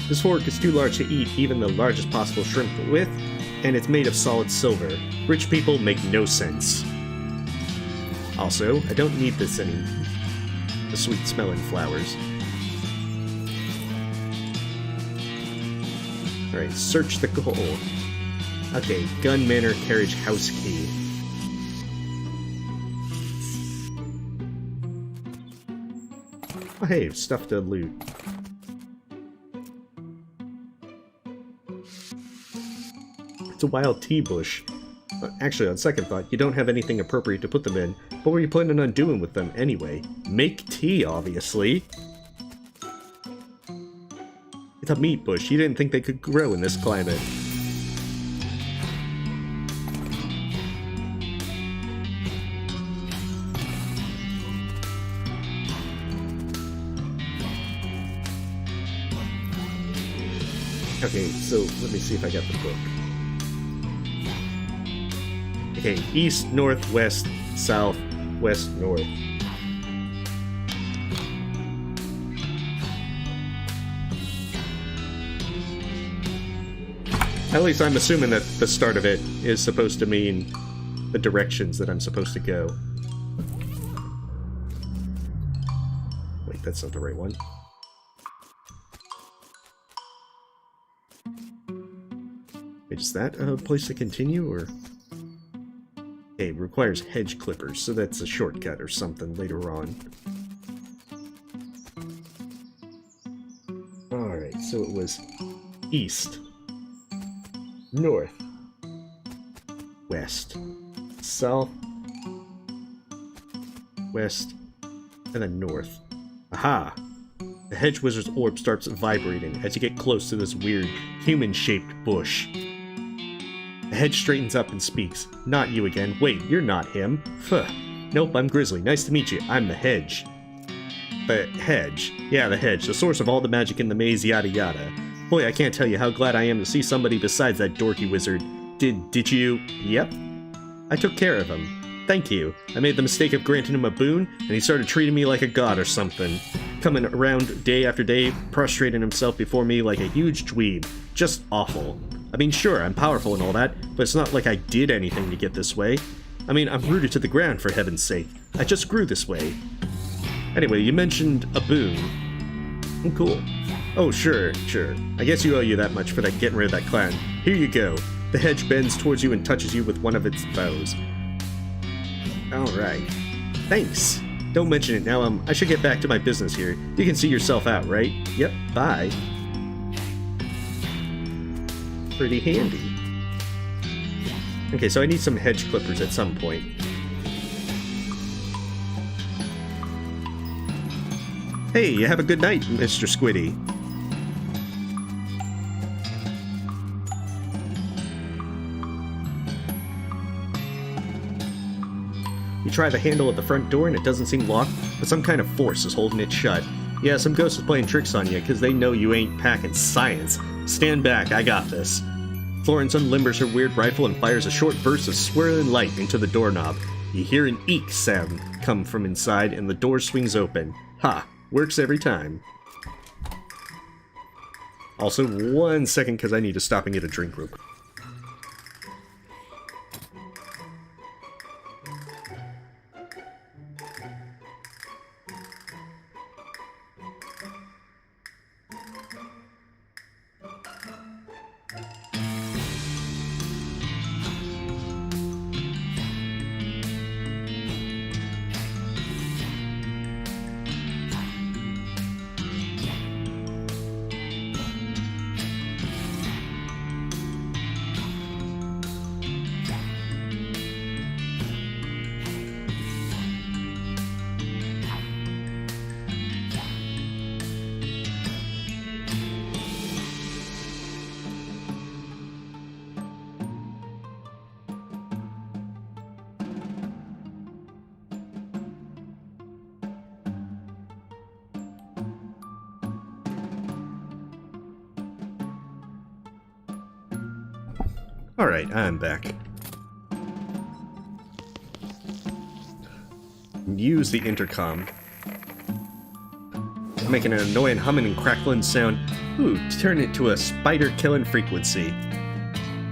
This fork is too large to eat even the largest possible shrimp with, and it's made of solid silver. Rich people make no sense. Also, I don't need this any. The sweet smelling flowers. Alright, search the goal. Okay, gun manor carriage house key. Oh, hey, stuff to loot. It's a wild tea bush. Actually, on second thought, you don't have anything appropriate to put them in. What were you planning on doing with them anyway? Make tea, obviously. It's a meat bush. You didn't think they could grow in this climate. Okay, so let me see if I got the book. Okay, east, north, west, south, west, north. At least I'm assuming that the start of it is supposed to mean the directions that I'm supposed to go. Wait, that's not the right one. Is that a place to continue, or... Okay, requires hedge clippers, so that's a shortcut or something later on. Alright, so it was east, north, west, south, west, and then north. Aha! The hedge wizard's orb starts vibrating as you get close to this weird, human-shaped bush. The hedge straightens up and speaks. Not you again. Wait, you're not him. Phuh. Nope, I'm Grizzly. Nice to meet you. I'm the hedge. The hedge? Yeah, the hedge. The source of all the magic in the maze, yada yada. Boy, I can't tell you how glad I am to see somebody besides that dorky wizard. Did you? Yep. I took care of him. Thank you. I made the mistake of granting him a boon, and he started treating me like a god or something. Coming around day after day, prostrating himself before me like a huge dweeb. Just awful. I mean, sure, I'm powerful and all that, but it's not like I did anything to get this way. I mean, I'm rooted to the ground, for heaven's sake. I just grew this way. Anyway, you mentioned a boon. Cool. Oh, sure. I guess you owe you that much for that getting rid of that clan. Here you go. The hedge bends towards you and touches you with one of its bows. Alright. Thanks. Don't mention it now, I should get back to my business here. You can see yourself out, right? Yep, bye. Pretty handy. Okay, so I need some hedge clippers at some point. Hey, you have a good night, Mr. Squiddy. You try the handle of the front door and it doesn't seem locked, but some kind of force is holding it shut. Yeah, some ghost is playing tricks on you because they know you ain't packing science. Stand back, I got this. Florence unlimbers her weird rifle and fires a short burst of swirling light into the doorknob. You hear an eek sound come from inside, and the door swings open. Ha! Works every time. Also, 1 second, because I need to stop and get a drink real quick. Alright, I'm back. Use the intercom. Making an annoying humming and crackling sound. Ooh, turn it to a spider-killing frequency.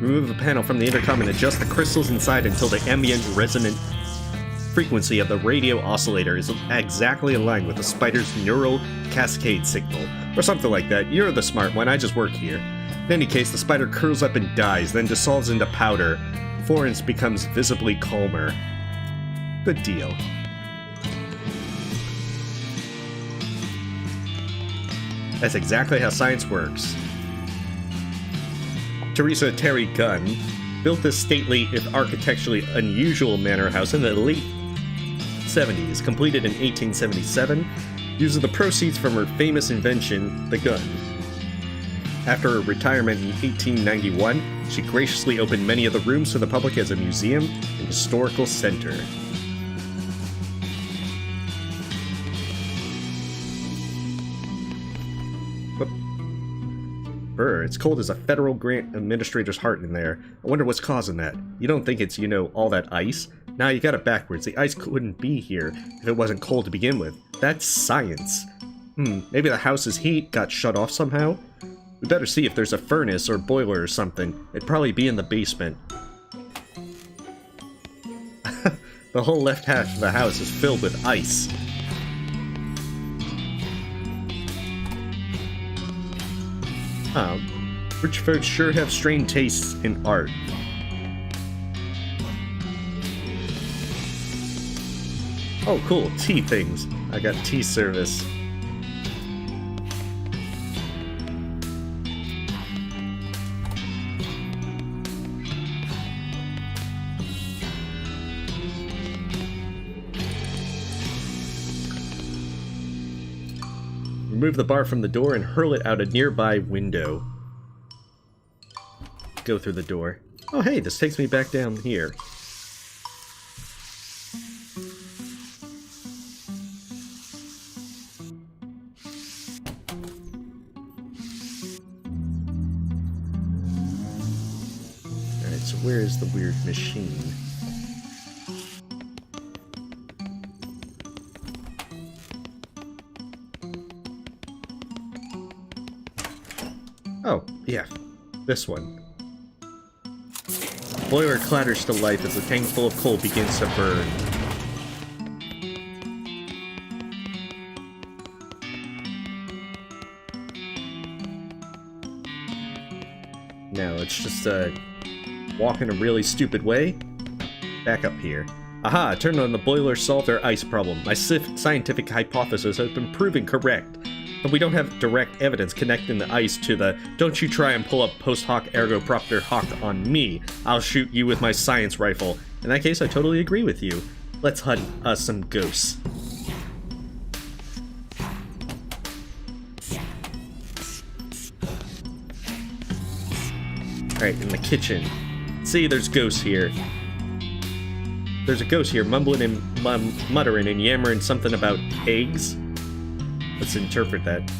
Remove the panel from the intercom and adjust the crystals inside until the ambient resonant frequency of the radio oscillator is exactly aligned with the spider's neural cascade signal. Or something like that. You're the smart one, I just work here. In any case, the spider curls up and dies, then dissolves into powder. Florence becomes visibly calmer. Good deal. That's exactly how science works. Teresa Terry Gunn built this stately, if architecturally unusual manor house in the late 70s, completed in 1877, using the proceeds from her famous invention, the gun. After her retirement in 1891, she graciously opened many of the rooms to the public as a museum and historical center. Brr, it's cold as a federal grant administrator's heart in there. I wonder what's causing that. You don't think it's, all that ice? Nah, you got it backwards. The ice couldn't be here if it wasn't cold to begin with. That's science. Maybe the house's heat got shut off somehow? We better see if there's a furnace or boiler or something. It'd probably be in the basement. The whole left half of the house is filled with ice. Rich folks sure have strange tastes in art. Oh, cool. Tea things. I got tea service. Remove the bar from the door and hurl it out a nearby window. Go through the door. Oh hey, this takes me back down here. Alright, so where is the weird machine? Oh, yeah. This one. Boiler clatters to life as the tank full of coal begins to burn. Now, let's just, walk in a really stupid way. Back up here. Aha! Turned on the boiler, solved our ice problem. My scientific hypothesis has been proven correct. But we don't have direct evidence connecting the ice to the "don't you try and pull up post hoc ergo propter hoc on me, I'll shoot you with my science rifle." In that case, I totally agree with you. Let's hunt us some ghosts. Alright, in the kitchen. See, there's ghosts here. There's a ghost here mumbling and muttering and yammering something about eggs. Let's interpret that.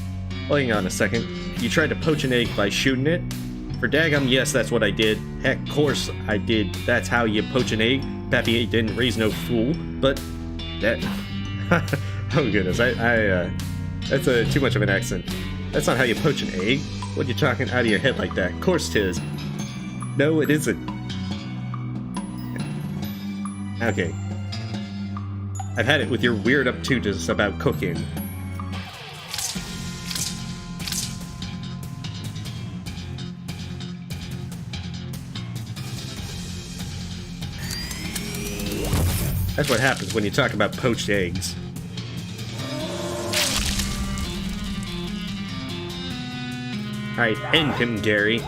Oh, hang on a second. You tried to poach an egg by shooting it? For daggum, yes, that's what I did. Heck, of course I did. That's how you poach an egg. Pappy didn't raise no fool, but that... oh goodness, that's too much of an accent. That's not how you poach an egg. What you talking out of your head like that? Of course 'tis. No, it isn't. Okay. I've had it with your weird obtuseness about cooking. That's what happens when you talk about poached eggs. Alright, end him, Gary.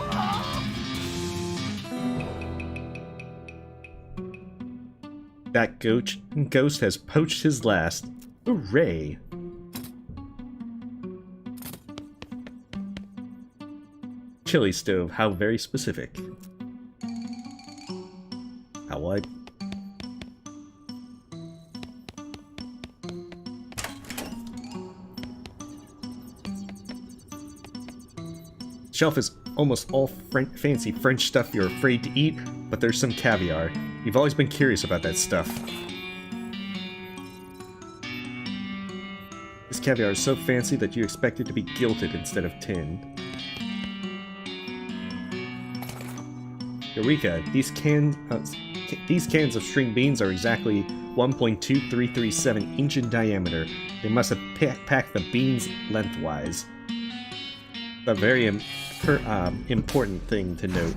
That ghost has poached his last. Hooray! Chili stove, how very specific. How what? Shelf is almost all fancy French stuff you're afraid to eat, but there's some caviar. You've always been curious about that stuff. This caviar is so fancy that you expect it to be gilded instead of tinned. Eureka! These cans of string beans are exactly 1.2337 inch in diameter. They must have packed the beans lengthwise. A very important thing to note.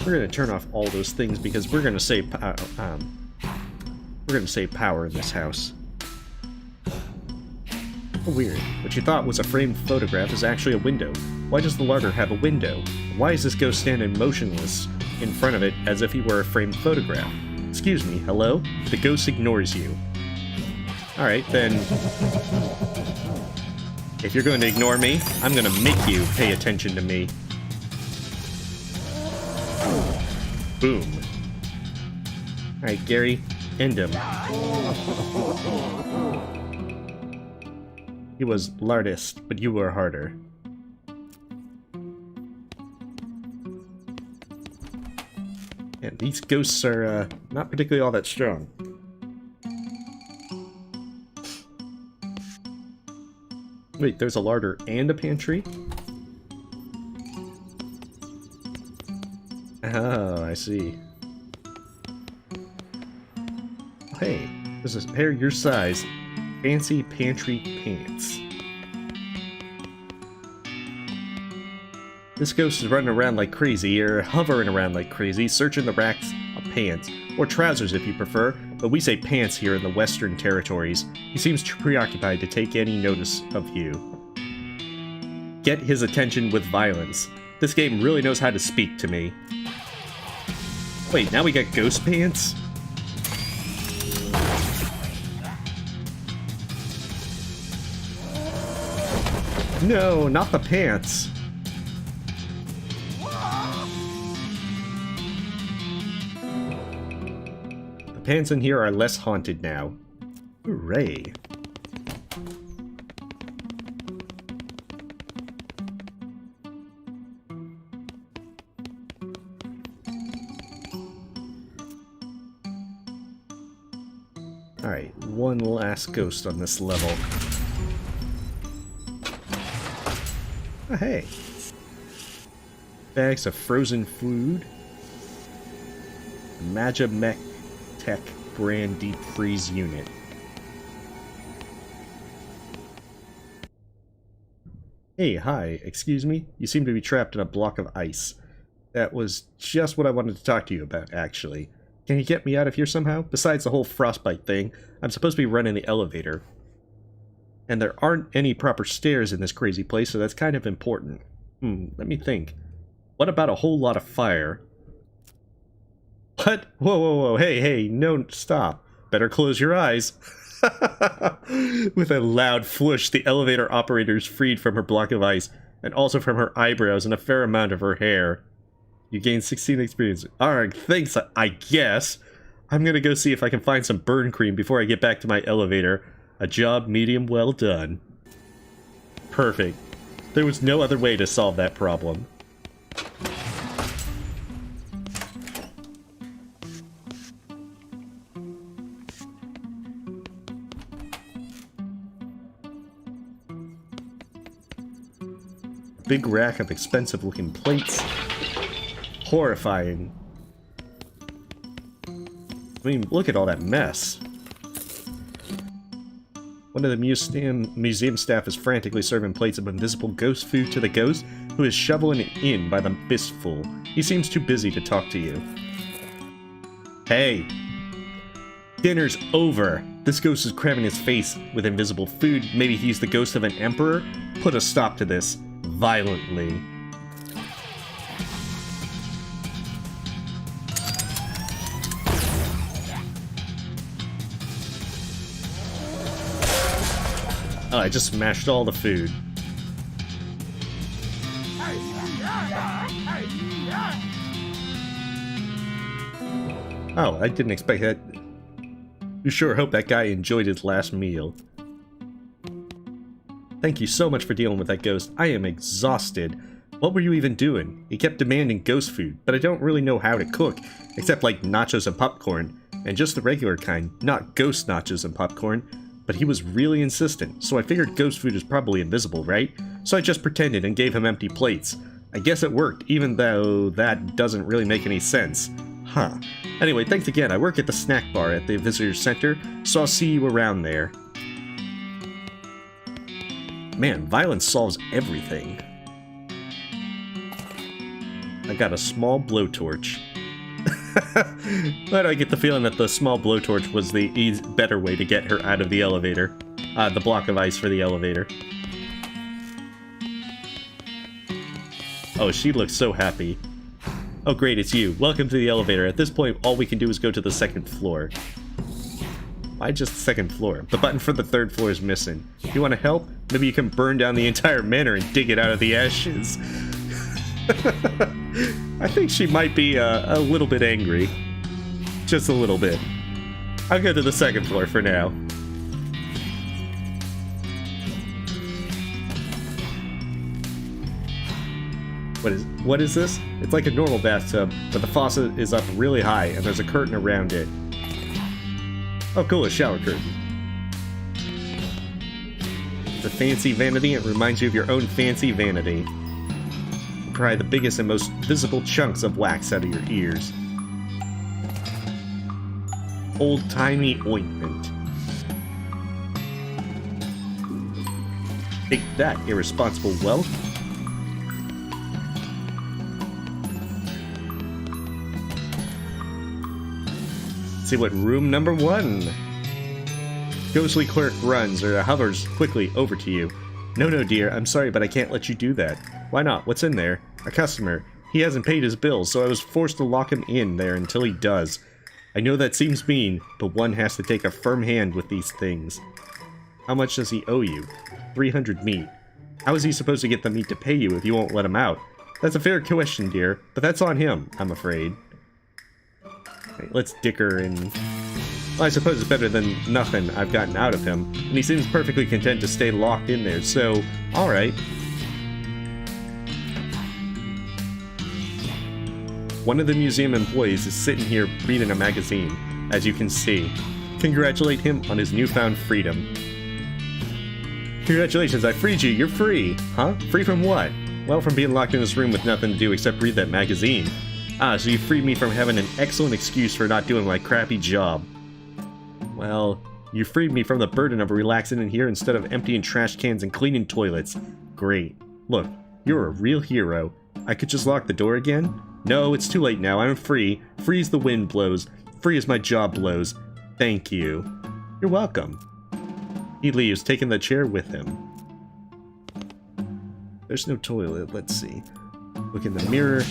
We're gonna turn off all those things because we're gonna save power in this house. Oh, weird. What you thought was a framed photograph is actually a window. Why does the larder have a window? Why is this ghost standing motionless in front of it as if he were a framed photograph? Excuse me, hello? The ghost ignores you. Alright, then... if you're going to ignore me, I'm going to make you pay attention to me. Boom. Alright, Gary, end him. He was lardist, but you were harder. And these ghosts are not particularly all that strong. Wait, there's a larder and a pantry? Oh, I see. Hey, there's a pair your size. Fancy pantry pants. This ghost is running around like crazy, or hovering around like crazy, searching the racks of pants, or trousers if you prefer, but we say pants here in the Western Territories. He seems too preoccupied to take any notice of you. Get his attention with violence. This game really knows how to speak to me. Wait, now we got ghost pants? No, not the pants. The pants in here are less haunted now. Hooray. Alright, one last ghost on this level. Oh, hey. Bags of frozen food. Magimech Tech brand deep freeze unit. Hey, hi, excuse me? You seem to be trapped in a block of ice. That was just what I wanted to talk to you about, actually. Can you get me out of here somehow? Besides the whole frostbite thing, I'm supposed to be running the elevator. And there aren't any proper stairs in this crazy place, so that's kind of important. Let me think. What about a whole lot of fire? What? Whoa, whoa, whoa, hey, no, stop. Better close your eyes. With a loud flush, the elevator operator is freed from her block of ice, and also from her eyebrows and a fair amount of her hair. You gain 16 experience. Alright, thanks, I guess. I'm gonna go see if I can find some burn cream before I get back to my elevator. A job medium well done. Perfect. There was no other way to solve that problem. Big rack of expensive-looking plates. Horrifying. I mean, look at all that mess. One of the museum staff is frantically serving plates of invisible ghost food to the ghost, who is shoveling it in by the fistful. He seems too busy to talk to you. Hey! Dinner's over! This ghost is cramming his face with invisible food. Maybe he's the ghost of an emperor? Put a stop to this. Violently. Oh, I just smashed all the food. Oh, I didn't expect that. You sure hope that guy enjoyed his last meal. Thank you so much for dealing with that ghost. I am exhausted. What were you even doing? He kept demanding ghost food, but I don't really know how to cook, except like nachos and popcorn, and just the regular kind, not ghost nachos and popcorn. But he was really insistent, so I figured ghost food is probably invisible, right? So I just pretended and gave him empty plates. I guess it worked, even though that doesn't really make any sense. Huh. Anyway, thanks again. I work at the snack bar at the visitor center, so I'll see you around there. Man, violence solves everything. I got a small blowtorch. Why do I get the feeling that the small blowtorch was the better way to get her out of the elevator? The block of ice for the elevator. Oh, she looks so happy. Oh great, it's you. Welcome to the elevator. At this point, all we can do is go to the second floor. Why just the second floor? The button for the third floor is missing. You want to help? Maybe you can burn down the entire manor and dig it out of the ashes. I think she might be a little bit angry. Just a little bit. I'll go to the second floor for now. What is this? It's like a normal bathtub, but the faucet is up really high and there's a curtain around it. Oh cool, a shower curtain. It's a fancy vanity. It reminds you of your own fancy vanity. Pry the biggest and most visible chunks of wax out of your ears. Old-timey ointment. Take that, irresponsible whelp. See what room number 1. Ghostly clerk runs or hovers quickly over to you. No, dear, I'm sorry, but I can't let you do that. Why not? What's in there? A customer. He hasn't paid his bills, so I was forced to lock him in there until he does. I know that seems mean, but one has to take a firm hand with these things. How much does he owe you? 300 meat. How is he supposed to get the meat to pay you if you won't let him out? That's a fair question, dear, but that's on him, I'm afraid. Okay, let's dicker and... Well, I suppose it's better than nothing I've gotten out of him, and he seems perfectly content to stay locked in there, so, alright. One of the museum employees is sitting here reading a magazine, as you can see. Congratulate him on his newfound freedom. Congratulations, I freed you, you're free! Huh? Free from what? Well, from being locked in this room with nothing to do except read that magazine. Ah, so you freed me from having an excellent excuse for not doing my crappy job. Well, you freed me from the burden of relaxing in here instead of emptying trash cans and cleaning toilets. Great. Look, you're a real hero. I could just lock the door again? No, it's too late now. I'm free. Free as the wind blows. Free as my job blows. Thank you. You're welcome. He leaves, taking the chair with him. There's no toilet. Let's see. Look in the mirror.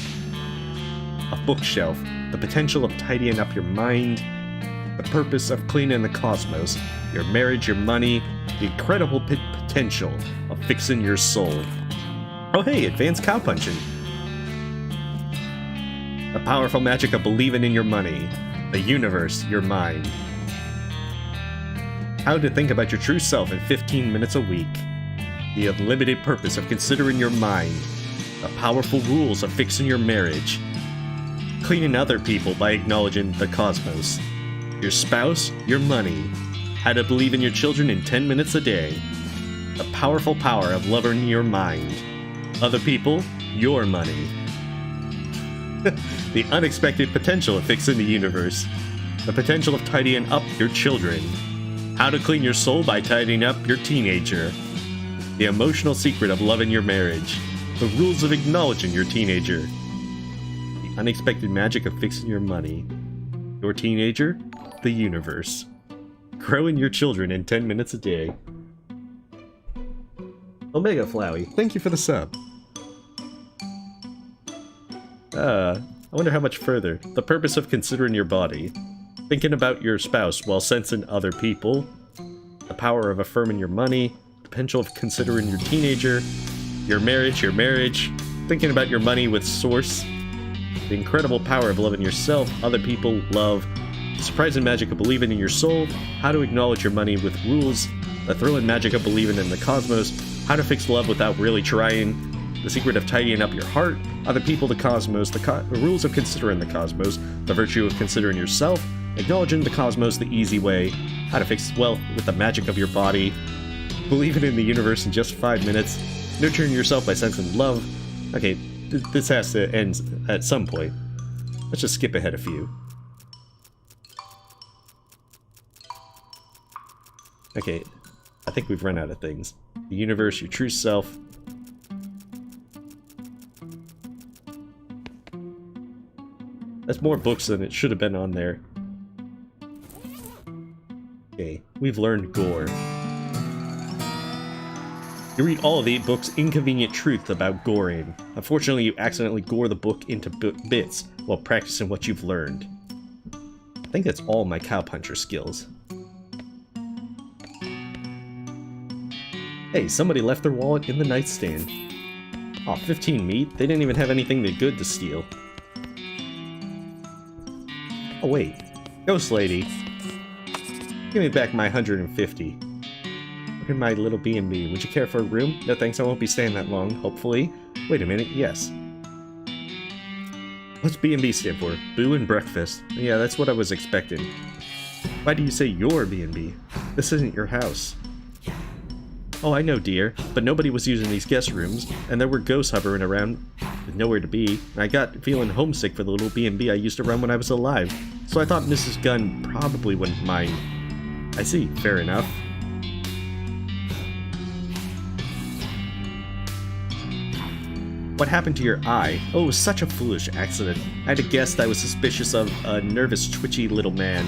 A bookshelf. The potential of tidying up your mind. The purpose of cleaning the cosmos, your marriage, your money, the incredible potential of fixing your soul. Oh hey, advanced cowpunching. The powerful magic of believing in your money. The universe, your mind. How to think about your true self in 15 minutes a week. The unlimited purpose of considering your mind. The powerful rules of fixing your marriage. Cleaning other people by acknowledging the cosmos. Your spouse, your money. How to believe in your children in 10 minutes a day. The powerful power of loving your mind. Other people, your money. The unexpected potential of fixing the universe. The potential of tidying up your children. How to clean your soul by tidying up your teenager. The emotional secret of loving your marriage. The rules of acknowledging your teenager. The unexpected magic of fixing your money. Your teenager, the universe. Growing your children in 10 minutes a day. Omega Flowey, thank you for the sub. I wonder how much further. The purpose of considering your body. Thinking about your spouse while sensing other people. The power of affirming your money. The potential of considering your teenager. Your marriage. Thinking about your money with source. The incredible power of loving yourself, other people, love. The surprising magic of believing in your soul. How to acknowledge your money with rules. The thrilling magic of believing in the cosmos. How to fix love without really trying. The secret of tidying up your heart. Other people, the cosmos. The rules of considering the cosmos. The virtue of considering yourself. Acknowledging the cosmos the easy way. How to fix wealth with the magic of your body. Believing in the universe in just 5 minutes. Nurturing yourself by sensing love. Okay, this has to end at some point. Let's just skip ahead a few. Okay, I think we've run out of things. The universe, your true self. That's more books than it should have been on there. Okay, we've learned gore. You read all of the book's inconvenient truth about goring. Unfortunately, you accidentally gore the book into bits while practicing what you've learned. I think that's all my cowpuncher skills. Hey, somebody left their wallet in the nightstand. Aw, 15 meat? They didn't even have anything good to steal. Oh wait, Ghost Lady. Give me back my 150. Look at my little B&B. Would you care for a room? No thanks, I won't be staying that long, hopefully. Wait a minute, yes. What's B&B stand for? Boo and breakfast. Yeah, that's what I was expecting. Why do you say your B&B? This isn't your house. Oh, I know, dear, but nobody was using these guest rooms, and there were ghosts hovering around with nowhere to be, and I got feeling homesick for the little B&B I used to run when I was alive, so I thought Mrs. Gunn probably wouldn't mind. I see, fair enough. What happened to your eye? Oh, it was such a foolish accident. I had to guess I was suspicious of a nervous, twitchy little man.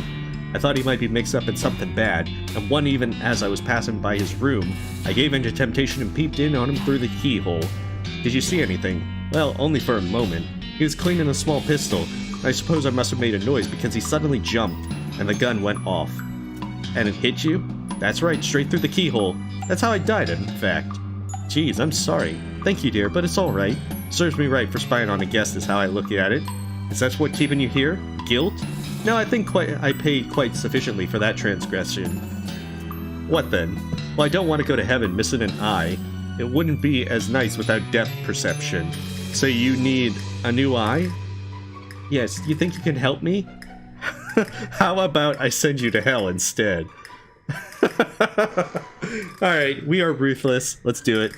I thought he might be mixed up in something bad, and one even as I was passing by his room, I gave in to temptation and peeped in on him through the keyhole. Did you see anything? Well, only for a moment. He was cleaning a small pistol. I suppose I must have made a noise because he suddenly jumped, and the gun went off. And it hit you? That's right, straight through the keyhole. That's how I died, in fact. Geez, I'm sorry. Thank you, dear, but it's alright. Serves me right for spying on a guest is how I look at it. Is that what keeping you here? Guilt? No, I think I paid quite sufficiently for that transgression. What then? Well, I don't want to go to heaven missing an eye. It wouldn't be as nice without depth perception. So you need a new eye? Yes, you think you can help me? How about I send you to hell instead? Alright, we are ruthless. Let's do it.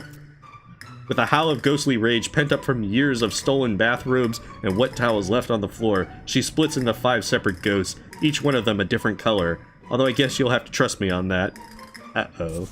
With a howl of ghostly rage pent up from years of stolen bathrobes and wet towels left on the floor, she splits into 5 separate ghosts, each one of them a different color. Although I guess you'll have to trust me on that. Uh-oh.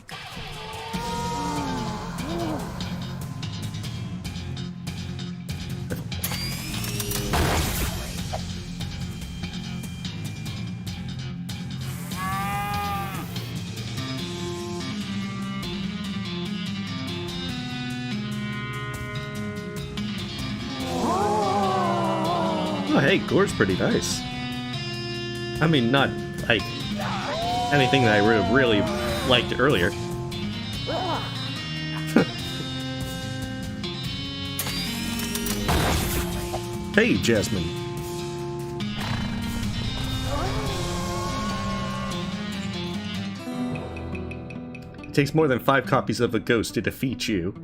Oh, hey, gore's pretty nice. I mean, not, like, anything that I would have really liked earlier. Hey, Jasmine. takes more than 5 copies of a ghost to defeat you.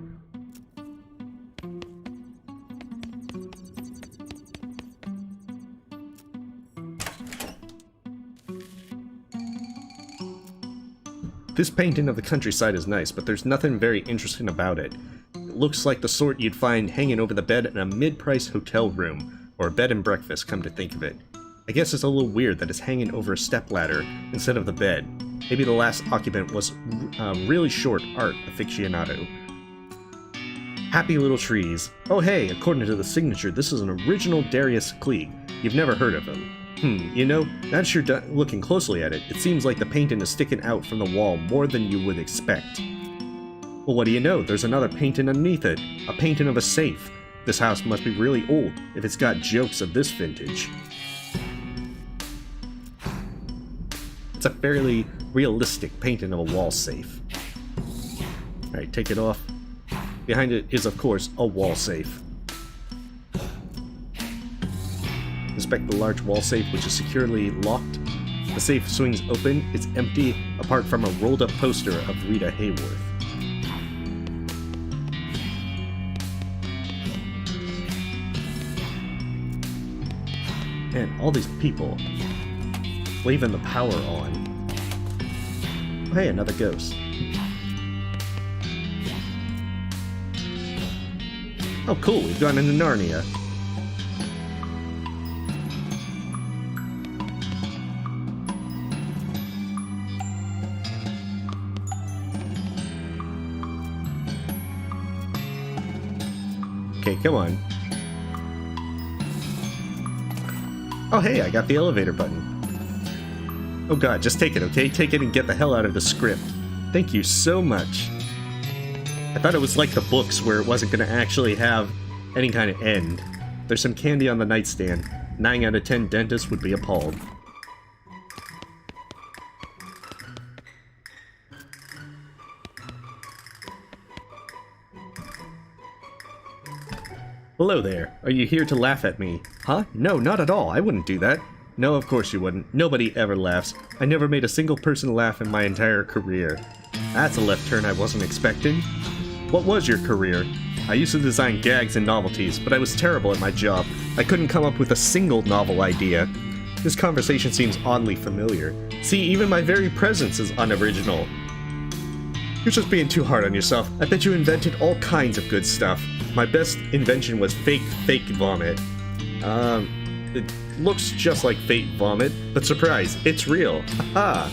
This painting of the countryside is nice, but there's nothing very interesting about it. It looks like the sort you'd find hanging over the bed in a mid-priced hotel room, or a bed and breakfast, come to think of it. I guess it's a little weird that it's hanging over a stepladder instead of the bed. Maybe the last occupant was really short art aficionado. Happy little trees. Oh hey, according to the signature, this is an original Darius Klieg. You've never heard of him. You know, now that you're looking closely at it, it seems like the painting is sticking out from the wall more than you would expect. Well, what do you know? There's another painting underneath it. A painting of a safe. This house must be really old, if it's got jokes of this vintage. It's a fairly realistic painting of a wall safe. Alright, take it off. Behind it is, of course, a wall safe. Inspect the large wall safe, which is securely locked. The safe swings open. It's empty, apart from a rolled-up poster of Rita Hayworth. Man, all these people leaving the power on. Oh, hey, another ghost. Oh, cool, we've gone into Narnia. Okay, come on. Oh hey, I got the elevator button. Oh god, just take it, okay? Take it and get the hell out of the script. Thank you so much. I thought it was like the books where it wasn't going to actually have any kind of end. There's some candy on the nightstand. 9 out of 10 dentists would be appalled. Hello there. Are you here to laugh at me? Huh? No, not at all. I wouldn't do that. No, of course you wouldn't. Nobody ever laughs. I never made a single person laugh in my entire career. That's a left turn I wasn't expecting. What was your career? I used to design gags and novelties, but I was terrible at my job. I couldn't come up with a single novel idea. This conversation seems oddly familiar. See, even my very presence is unoriginal. You're just being too hard on yourself. I bet you invented all kinds of good stuff. My best invention was fake vomit. It looks just like fake vomit, but surprise, it's real. Aha!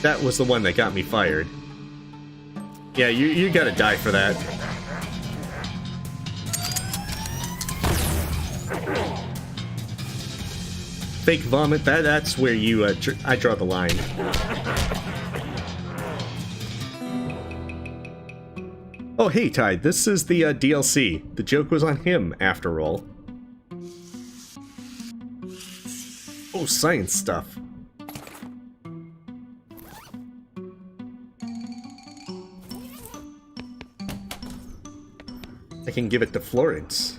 That was the one that got me fired. Yeah, you gotta die for that. Fake vomit, that's where you, I draw the line. Oh hey Tide, this is the DLC. The joke was on him, after all. Oh, science stuff. I can give it to Florence.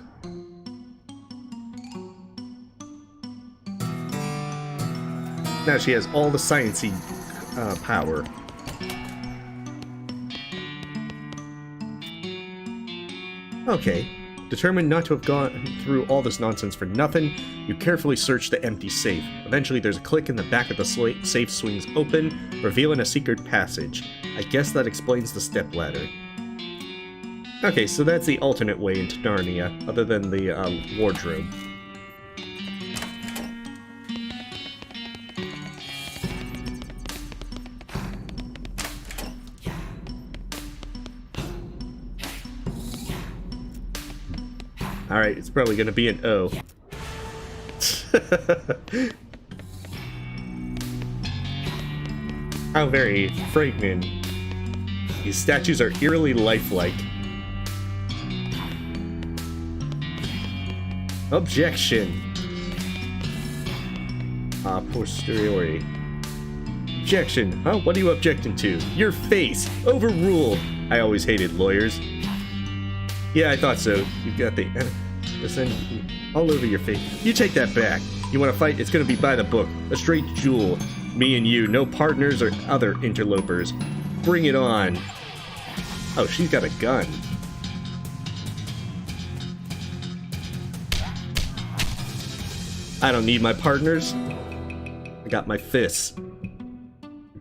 Now she has all the sciencey power. Okay. Determined not to have gone through all this nonsense for nothing, you carefully search the empty safe. Eventually there's a click in the back of the safe swings open, revealing a secret passage. I guess that explains the stepladder. Okay, so that's the alternate way into Narnia, other than the wardrobe. Alright, it's probably gonna be an O. How very frightening. These statues are eerily lifelike. Objection. A posteriori. Objection. Huh? What are you objecting to? Your face! Overruled! I always hated lawyers. Yeah, I thought so. You've got the all over your face. You take that back. You want to fight? It's going to be by the book. A straight duel. Me and you. No partners or other interlopers. Bring it on. Oh, she's got a gun. I don't need my partners. I got my fists.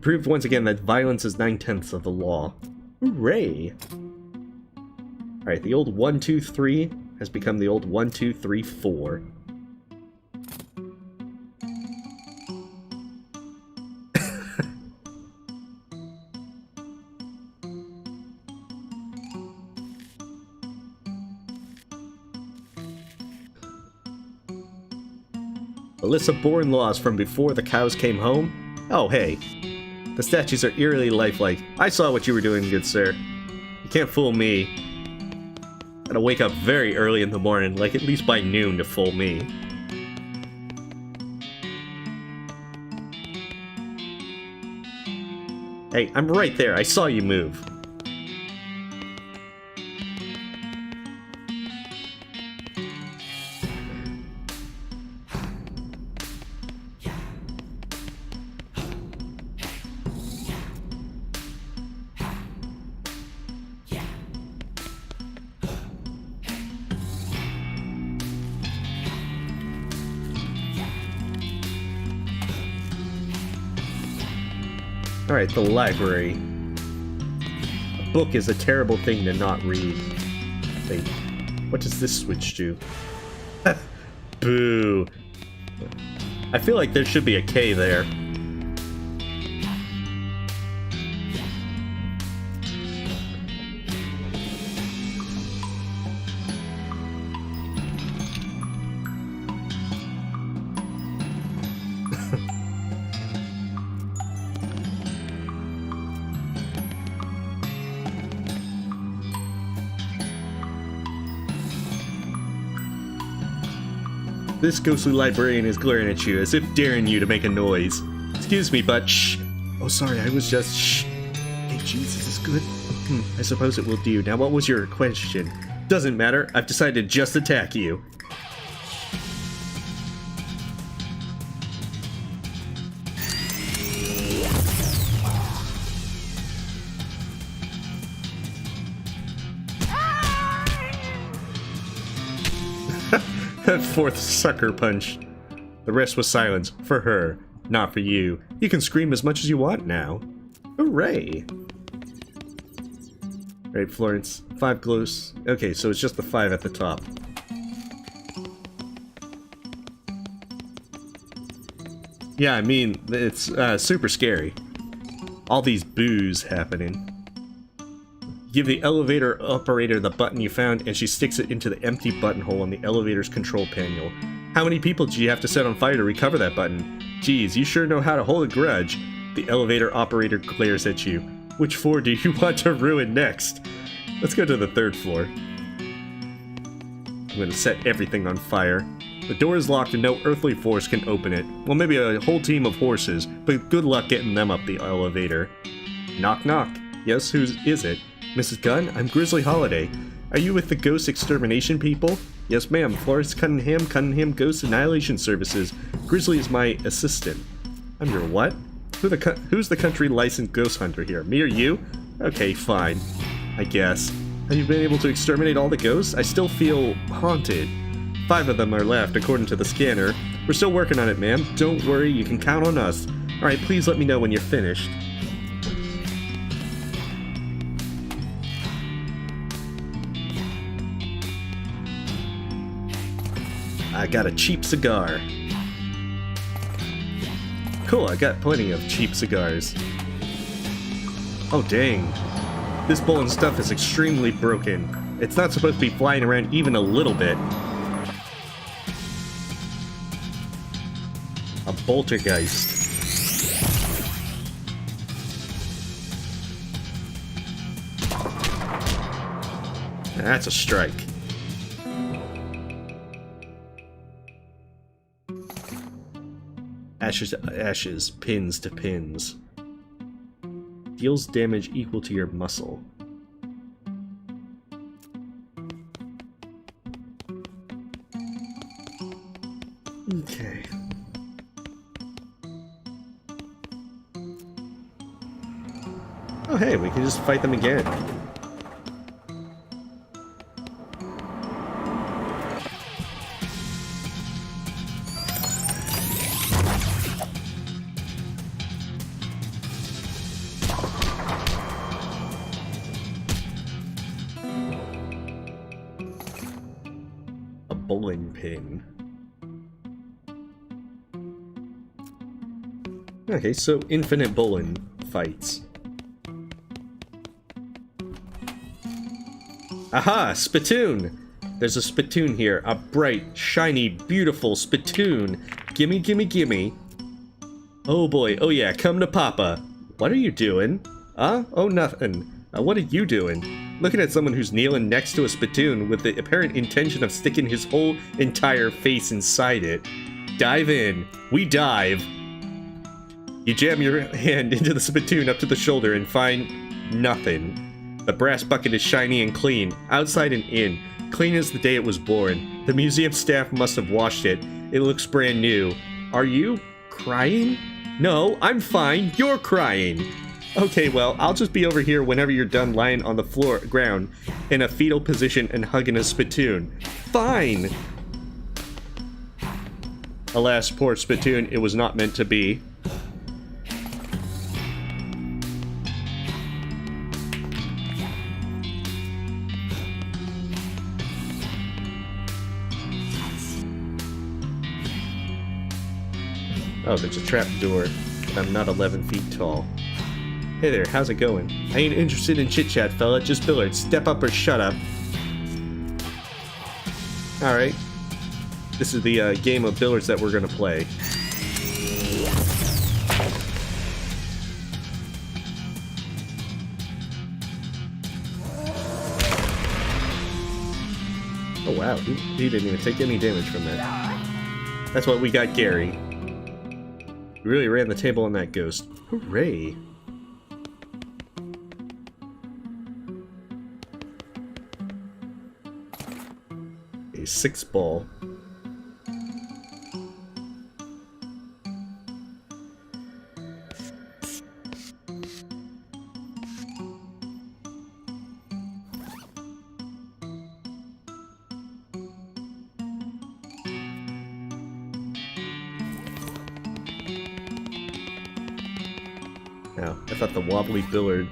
Proved once again that violence is 9/10 of the law. Hooray! Alright, the old 1, 2, 3 has become the old 1, 2, 3, 4. Alyssa Bourne laws from before the cows came home? Oh, hey. The statues are eerily lifelike. I saw what you were doing, good sir. You can't fool me. Gotta wake up very early in the morning, like at least by noon to fool me. Hey, I'm right there. I saw you move. Alright, the library. A book is a terrible thing to not read. Wait, what does this switch do? Boo. I feel like there should be a K there. This ghostly librarian is glaring at you, as if daring you to make a noise. Excuse me, but shh. Oh, sorry, I was just shh. Hey, jeez, is this good? I suppose it will do. Now, what was your question? Doesn't matter. I've decided to just attack you. That fourth sucker punch. The rest was silence. For her, not for you. You can scream as much as you want now. Hooray! Alright, Florence. 5 glows. Okay, so it's just the 5 at the top. Yeah, I mean, it's super scary. All these boos happening. Give the elevator operator the button you found, and she sticks it into the empty buttonhole on the elevator's control panel. How many people do you have to set on fire to recover that button? Geez, you sure know how to hold a grudge. The elevator operator glares at you. Which floor do you want to ruin next? Let's go to the 3rd floor. I'm gonna set everything on fire. The door is locked and no earthly force can open it. Well, maybe a whole team of horses, but good luck getting them up the elevator. Knock knock. Yes, who is it? Mrs. Gunn, I'm Grizzly Holiday. Are you with the Ghost Extermination people? Yes, ma'am. Florence Cunningham Ghost Annihilation Services. Grizzly is my assistant. I'm your what? Who's the country licensed ghost hunter here? Me or you? Okay, fine. I guess. Have you been able to exterminate all the ghosts? I still feel haunted. 5 of them are left, according to the scanner. We're still working on it, ma'am. Don't worry, you can count on us. Alright, please let me know when you're finished. I got a cheap cigar. Cool, I got plenty of cheap cigars. Oh dang. This bowl and stuff is extremely broken. It's not supposed to be flying around even a little bit. A poltergeist. That's a strike. Ashes to ashes, pins to pins. Deals damage equal to your muscle. Okay. Oh hey, we can just fight them again. A bowling pin. Okay, so infinite bowling fights. Aha! Spittoon! There's a spittoon here. A bright, shiny, beautiful spittoon. Gimme, gimme, gimme. Oh boy, oh yeah, come to Papa. What are you doing? Huh? Oh, nothing. What are you doing? Looking at someone who's kneeling next to a spittoon with the apparent intention of sticking his whole entire face inside it. Dive in. We dive. You jam your hand into the spittoon up to the shoulder and find nothing. The brass bucket is shiny and clean, outside and in, clean as the day it was born. The museum staff must have washed it. It looks brand new. Are you crying? No, I'm fine. You're crying. Okay, well, I'll just be over here whenever you're done lying on the ground in a fetal position and hugging a spittoon. Fine. Alas, poor spittoon, it was not meant to be. Oh, there's a trap door, and I'm not 11 feet tall. Hey there, how's it going? I ain't interested in chit-chat, fella, just billiards. Step up or shut up. Alright. This is the game of billiards that we're gonna play. Oh wow, he didn't even take any damage from that. That's what we got, Gary. We really ran the table on that ghost. Hooray! A 6-ball. Now, I thought the wobbly billard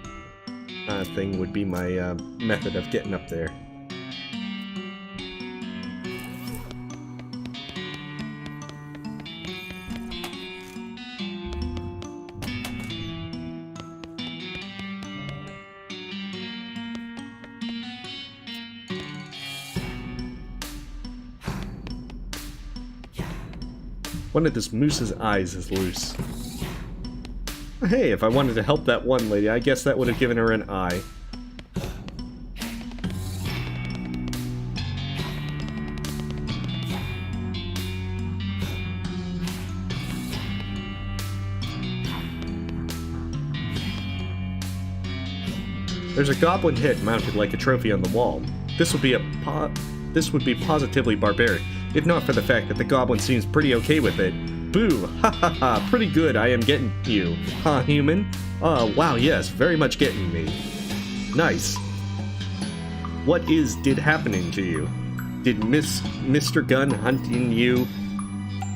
thing would be my method of getting up there. One of this moose's eyes is loose. Hey, if I wanted to help that one lady, I guess that would have given her an eye. There's a goblin head mounted like a trophy on the wall. This would be positively barbaric, if not for the fact that the goblin seems pretty okay with it. Boo! Ha ha ha! Pretty good, I am getting you. Huh, human? Wow, yes, very much getting me. Nice. What did happening to you? Did Mr. Gunn hunting you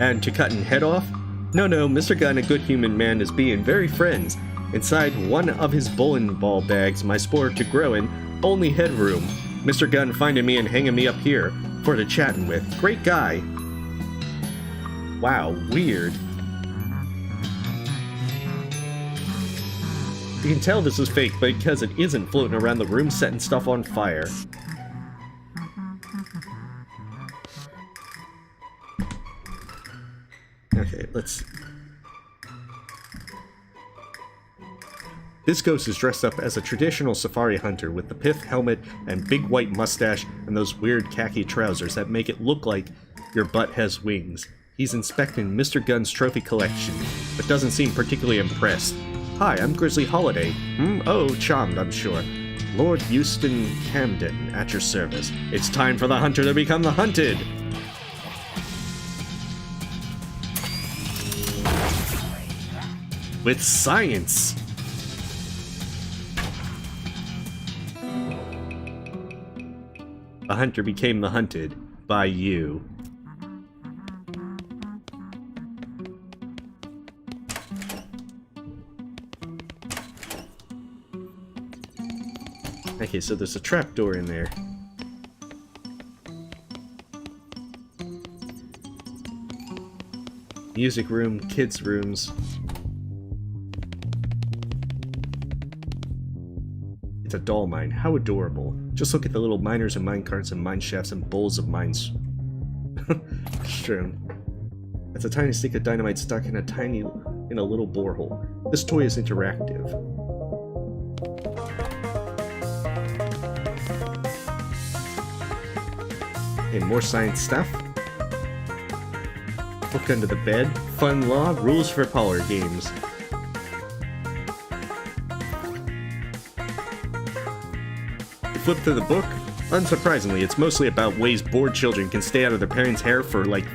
and to cutting head off? No, Mr. Gunn, a good human man, is being very friends. Inside one of his bowling ball bags, my spore to grow in, only headroom. Mr. Gunn finding me and hanging me up here for the chatting with. Great guy. Wow, weird. You can tell this is fake because it isn't floating around the room setting stuff on fire. Okay, let's... This ghost is dressed up as a traditional safari hunter with the pith helmet and big white mustache and those weird khaki trousers that make it look like your butt has wings. He's inspecting Mr. Gunn's trophy collection, but doesn't seem particularly impressed. Hi, I'm Grizzly Holiday. Oh, charmed, I'm sure. Lord Euston Camden, at your service. It's time for the hunter to become the hunted! With science! A hunter became the hunted by you. Okay, so there's a trapdoor in there. Music room, kids' rooms. It's a doll mine. How adorable. Just look at the little miners and mine carts and mine shafts and bowls of mines strewn. That's a tiny stick of dynamite stuck in a little borehole. This toy is interactive. Okay, more science stuff. Book under the bed. Fun law. Rules for parlor games. You flip through the book. Unsurprisingly, it's mostly about ways bored children can stay out of their parents' hair for, like,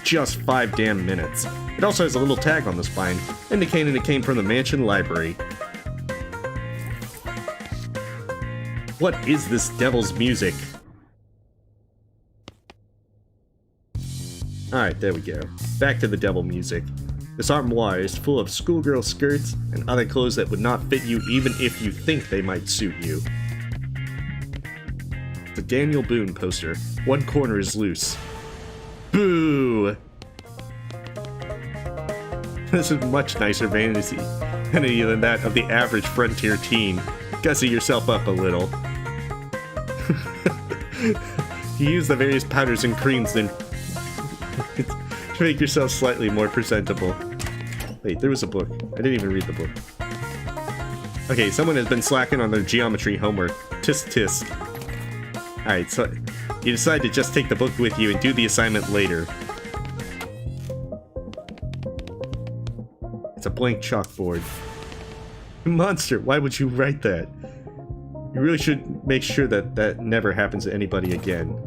just 5 damn minutes. It also has a little tag on the spine, indicating it came from the mansion library. What is this devil's music? Alright, there we go. Back to the devil music. This armoire is full of schoolgirl skirts and other clothes that would not fit you even if you think they might suit you. It's a Daniel Boone poster. One corner is loose. Boo! This is much nicer vanity than that of the average frontier teen. Gussy yourself up a little. You use the various powders and creams then to make yourself slightly more presentable. Wait, there was a book. I didn't even read the book. Okay, someone has been slacking on their geometry homework. Tisk tisk. Alright, so you decide to just take the book with you and do the assignment later. It's a blank chalkboard. Monster, why would you write that? You really should make sure that that never happens to anybody again.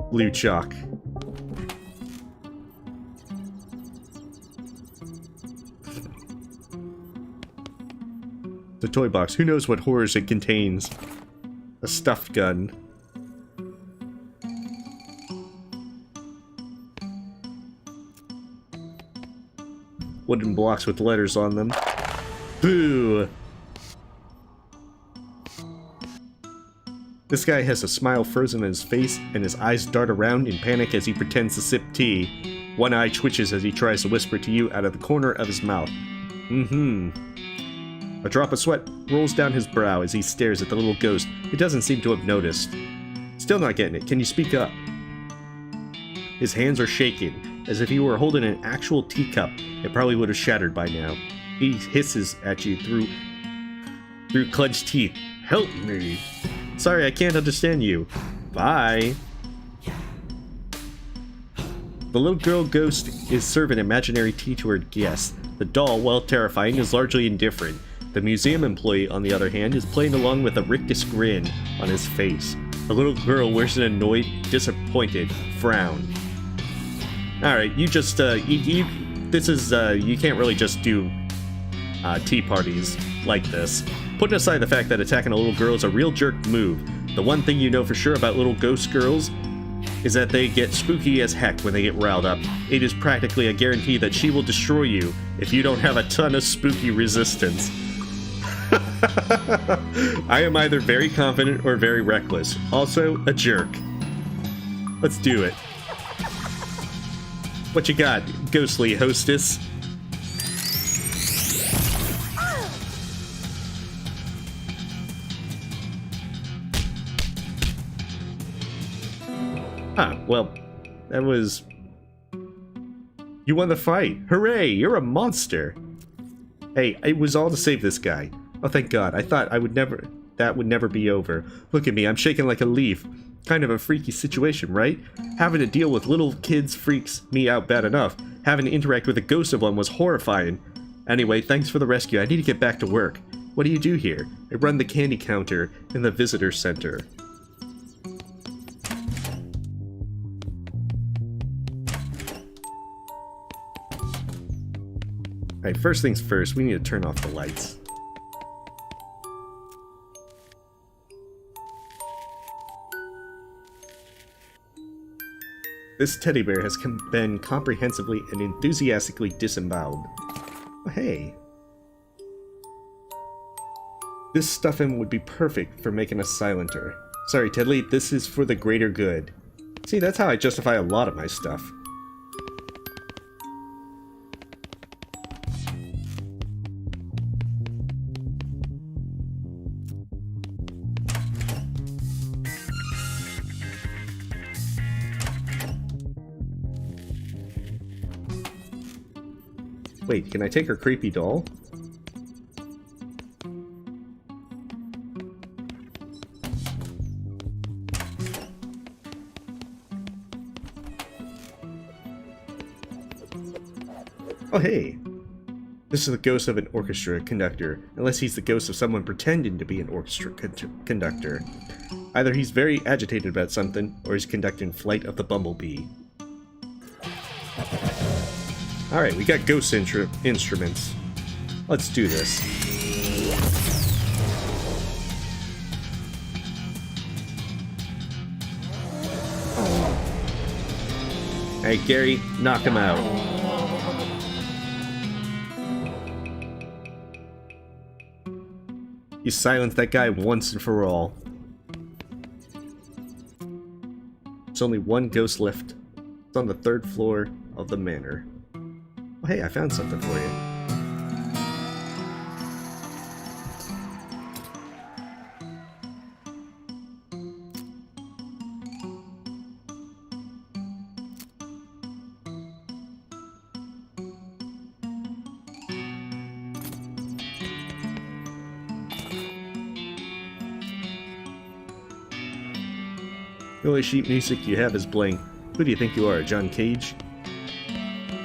Blue chalk. The toy box. Who knows what horrors it contains? A stuffed gun. Wooden blocks with letters on them. Boo! This guy has a smile frozen on his face, and his eyes dart around in panic as he pretends to sip tea. One eye twitches as he tries to whisper to you out of the corner of his mouth. A drop of sweat rolls down his brow as he stares at the little ghost. It doesn't seem to have noticed. Still not getting it. Can you speak up? His hands are shaking, as if he were holding an actual teacup. It probably would have shattered by now. He hisses at you through clenched teeth. Help me! Sorry, I can't understand you. Bye. The little girl ghost is serving imaginary tea to her guests. The doll, while terrifying, is largely indifferent. The museum employee, on the other hand, is playing along with a rictus grin on his face. The little girl wears an annoyed, disappointed frown. Alright, you just, you can't really just do tea parties like this. Putting aside the fact that attacking a little girl is a real jerk move, the one thing you know for sure about little ghost girls is that they get spooky as heck when they get riled up. It is practically a guarantee that she will destroy you if you don't have a ton of spooky resistance. I am either very confident or very reckless. Also, a jerk. Let's do it. What you got, ghostly hostess? Huh, well, that was... You won the fight! Hooray! You're a monster! Hey, it was all to save this guy. Oh, thank God. I thought that would never be over. Look at me, I'm shaking like a leaf. Kind of a freaky situation, right? Having to deal with little kids freaks me out bad enough. Having to interact with a ghost of one was horrifying. Anyway, thanks for the rescue. I need to get back to work. What do you do here? I run the candy counter in the visitor center. Alright, first things first, we need to turn off the lights. This teddy bear has been comprehensively and enthusiastically disemboweled. Oh, hey. This stuffing would be perfect for making us silenter. Sorry, Tedley, this is for the greater good. See, that's how I justify a lot of my stuff. Wait, can I take her creepy doll? Oh, hey! This is the ghost of an orchestra conductor, unless he's the ghost of someone pretending to be an orchestra conductor. Either he's very agitated about something, or he's conducting Flight of the Bumblebee. Alright, we got ghost instruments. Let's do this. Hey, Gary, knock him out. You silence that guy once and for all. There's only one ghost left. It's on the 3rd floor of the manor. Oh, hey, I found something for you. The only sheet music you have is blank. Who do you think you are, John Cage?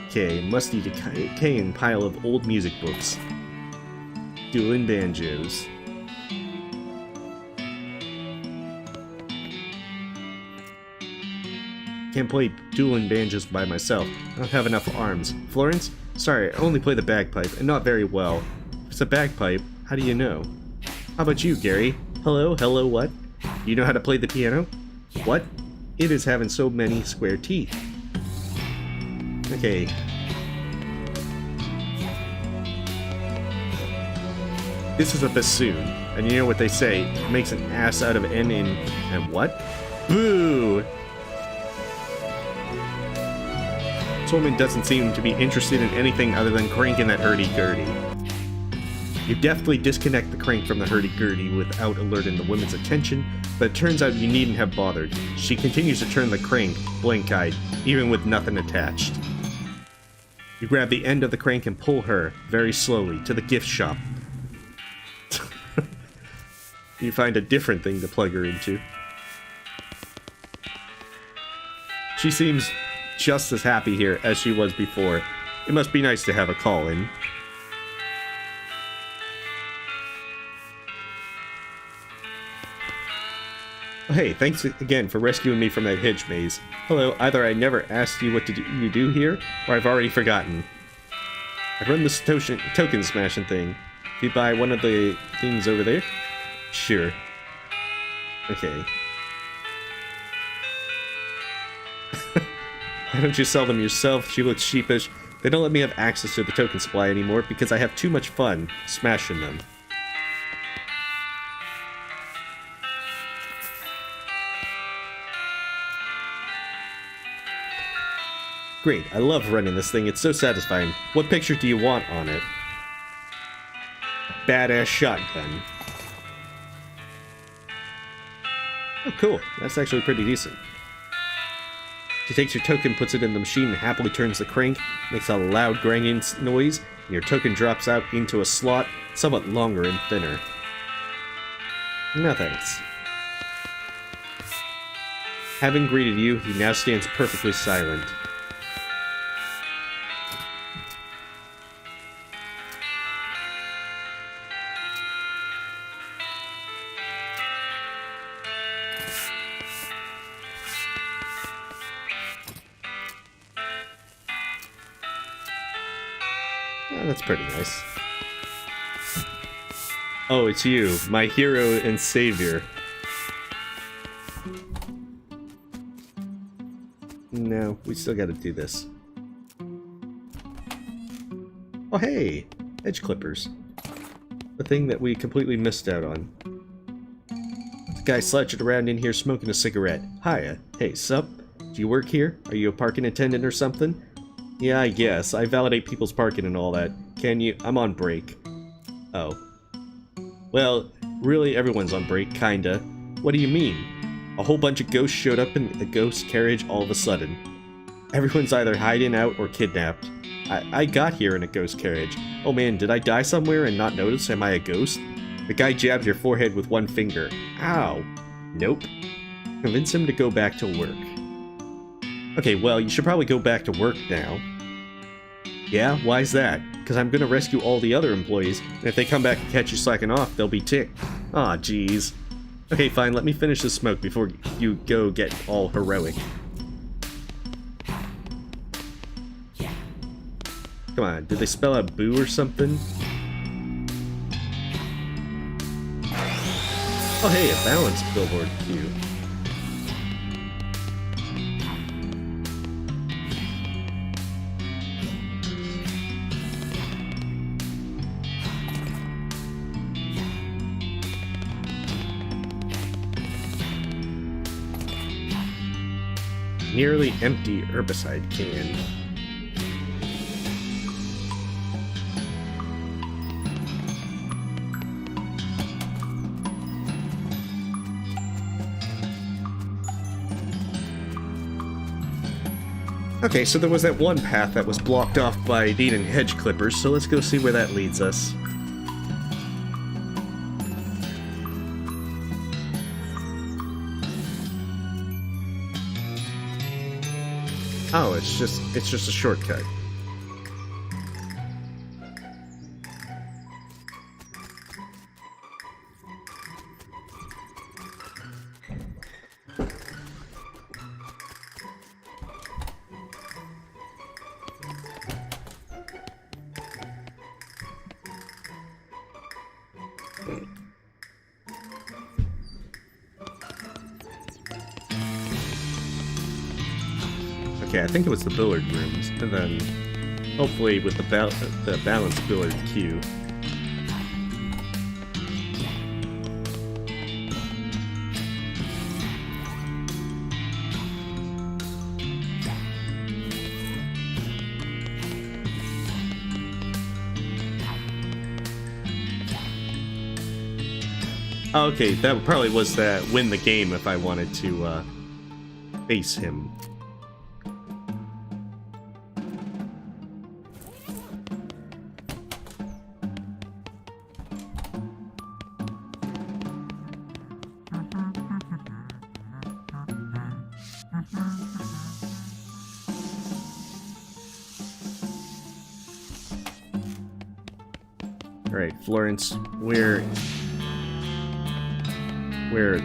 Okay, musty decaying pile of old music books. Dueling banjos. Can't play dueling banjos by myself. I don't have enough arms. Florence? Sorry, I only play the bagpipe, and not very well. If it's a bagpipe, how do you know? How about you, Gary? Hello, what? You know how to play the piano? What? It is having so many square teeth. Okay. This is a bassoon, and you know what they say, it makes an ass out of and what? Boo! This woman doesn't seem to be interested in anything other than cranking that hurdy-gurdy. You deftly disconnect the crank from the hurdy-gurdy without alerting the woman's attention, but it turns out you needn't have bothered. She continues to turn the crank, blank-eyed, even with nothing attached. You grab the end of the crank and pull her, very slowly, to the gift shop. You find a different thing to plug her into. She seems just as happy here as she was before. It must be nice to have a call-in. Oh, hey, thanks again for rescuing me from that hedge maze. Hello, either I never asked you what you do here, or I've already forgotten. I run this token smashing thing. If you buy one of the things over there? Sure. Okay. Why don't you sell them yourself? She looks sheepish. They don't let me have access to the token supply anymore because I have too much fun smashing them. Great, I love running this thing, it's so satisfying. What picture do you want on it? Badass shotgun. Oh, cool. That's actually pretty decent. She takes your token, puts it in the machine, and happily turns the crank, makes a loud granging noise, and your token drops out into a slot, somewhat longer and thinner. No thanks. Having greeted you, he now stands perfectly silent. Oh, that's pretty nice. Oh, it's you, my hero and savior. No, we still gotta do this. Oh hey! Edge clippers. The thing that we completely missed out on. The guy slouching around in here smoking a cigarette. Hiya. Hey, sup? Do you work here? Are you a parking attendant or something? Yeah, I guess. I validate people's parking and all that. Can you? I'm on break. Oh. Well, really everyone's on break, kinda. What do you mean? A whole bunch of ghosts showed up in a ghost carriage all of a sudden. Everyone's either hiding out or kidnapped. I got here in a ghost carriage. Oh man, did I die somewhere and not notice? Am I a ghost? The guy jabbed your forehead with one finger. Ow. Nope. Convince him to go back to work. Okay, well, you should probably go back to work now. Yeah? Why's that? Because I'm gonna rescue all the other employees, and if they come back and catch you slacking off, they'll be ticked. Aw, jeez. Okay, fine, let me finish this smoke before you go get all heroic. Come on, did they spell out boo or something? Oh hey, a balanced billboard cue. Nearly empty herbicide can. Okay, so there was that one path that was blocked off by needing hedge clippers, so let's go see where that leads us. Oh, it's just a shortcut. Okay, I think it was the billiard rooms, and then hopefully with the balanced billiard cue. Okay, that probably was that win the game if I wanted to face him. Alright, Florence, where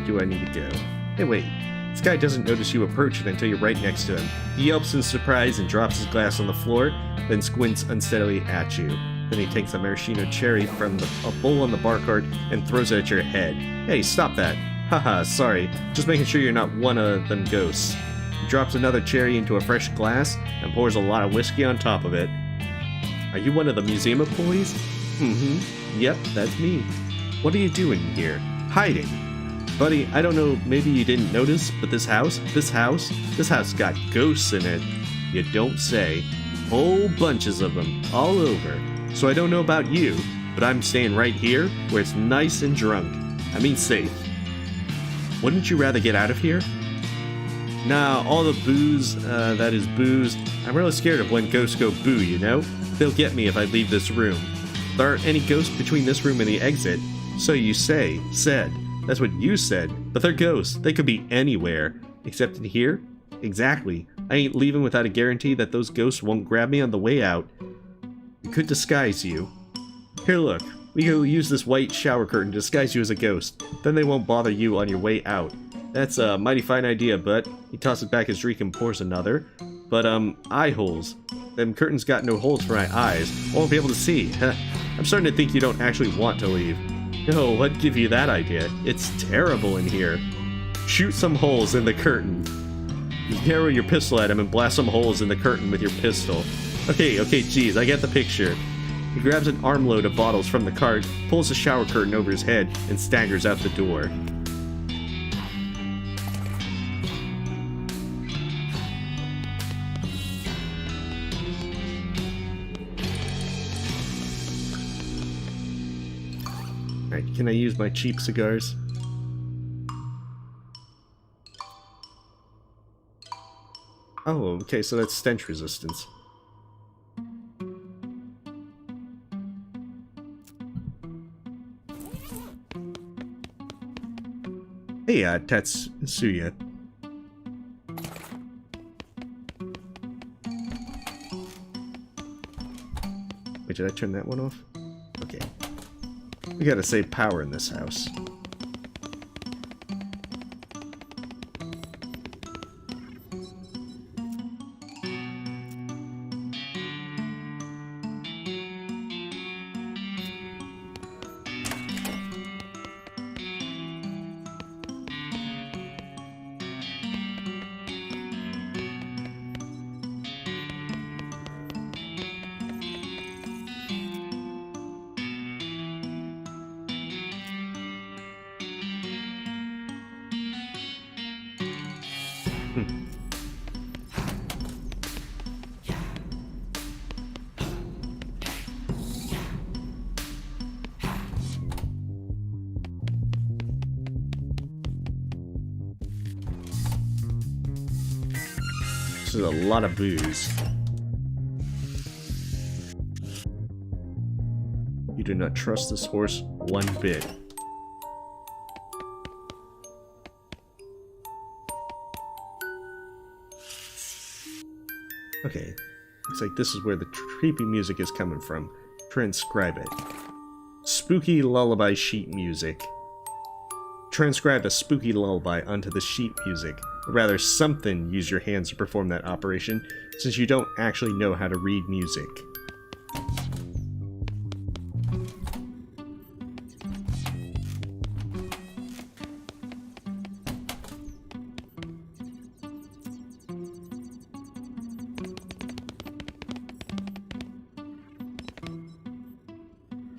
do I need to go? Hey, wait. This guy doesn't notice you approaching until you're right next to him. He yelps in surprise and drops his glass on the floor, then squints unsteadily at you. Then he takes a maraschino cherry from a bowl on the bar cart and throws it at your head. Hey, stop that. Haha, sorry. Just making sure you're not one of them ghosts. He drops another cherry into a fresh glass and pours a lot of whiskey on top of it. Are you one of the museum employees? Mm-hmm. Yep, that's me. What are you doing here? Hiding. Buddy, I don't know, maybe you didn't notice, but this house got ghosts in it. You don't say. Whole bunches of them, all over. So I don't know about you, but I'm staying right here, where it's nice and drunk. I mean safe. Wouldn't you rather get out of here? Nah, all the booze, that is booze. I'm really scared of when ghosts go boo, you know? They'll get me if I leave this room. There aren't any ghosts between this room and the exit. So you said. That's what you said. But they're ghosts. They could be anywhere. Except in here? Exactly. I ain't leaving without a guarantee that those ghosts won't grab me on the way out. We could disguise you. Here, look. We could use this white shower curtain to disguise you as a ghost. Then they won't bother you on your way out. That's a mighty fine idea, but he tosses back his drink and pours another. But, eye holes. Them curtains got no holes for my eyes. I won't be able to see. I'm starting to think you don't actually want to leave. No, what give you that idea? It's terrible in here. Shoot some holes in the curtain. You narrow your pistol at him and blast some holes in the curtain with your pistol. Okay, geez, I get the picture. He grabs an armload of bottles from the cart, pulls the shower curtain over his head, and staggers out the door. Alright, can I use my cheap cigars? Oh, okay, so that's stench resistance. Hey, Tetsuya. Wait, did I turn that one off? Okay. We gotta save power in this house. This is a lot of booze. You do not trust this horse one bit. Okay, looks like this is where the creepy music is coming from. Transcribe it. Spooky lullaby sheet music. Transcribe a spooky lullaby onto the sheet music. Or rather, something use your hands to perform that operation, since you don't actually know how to read music.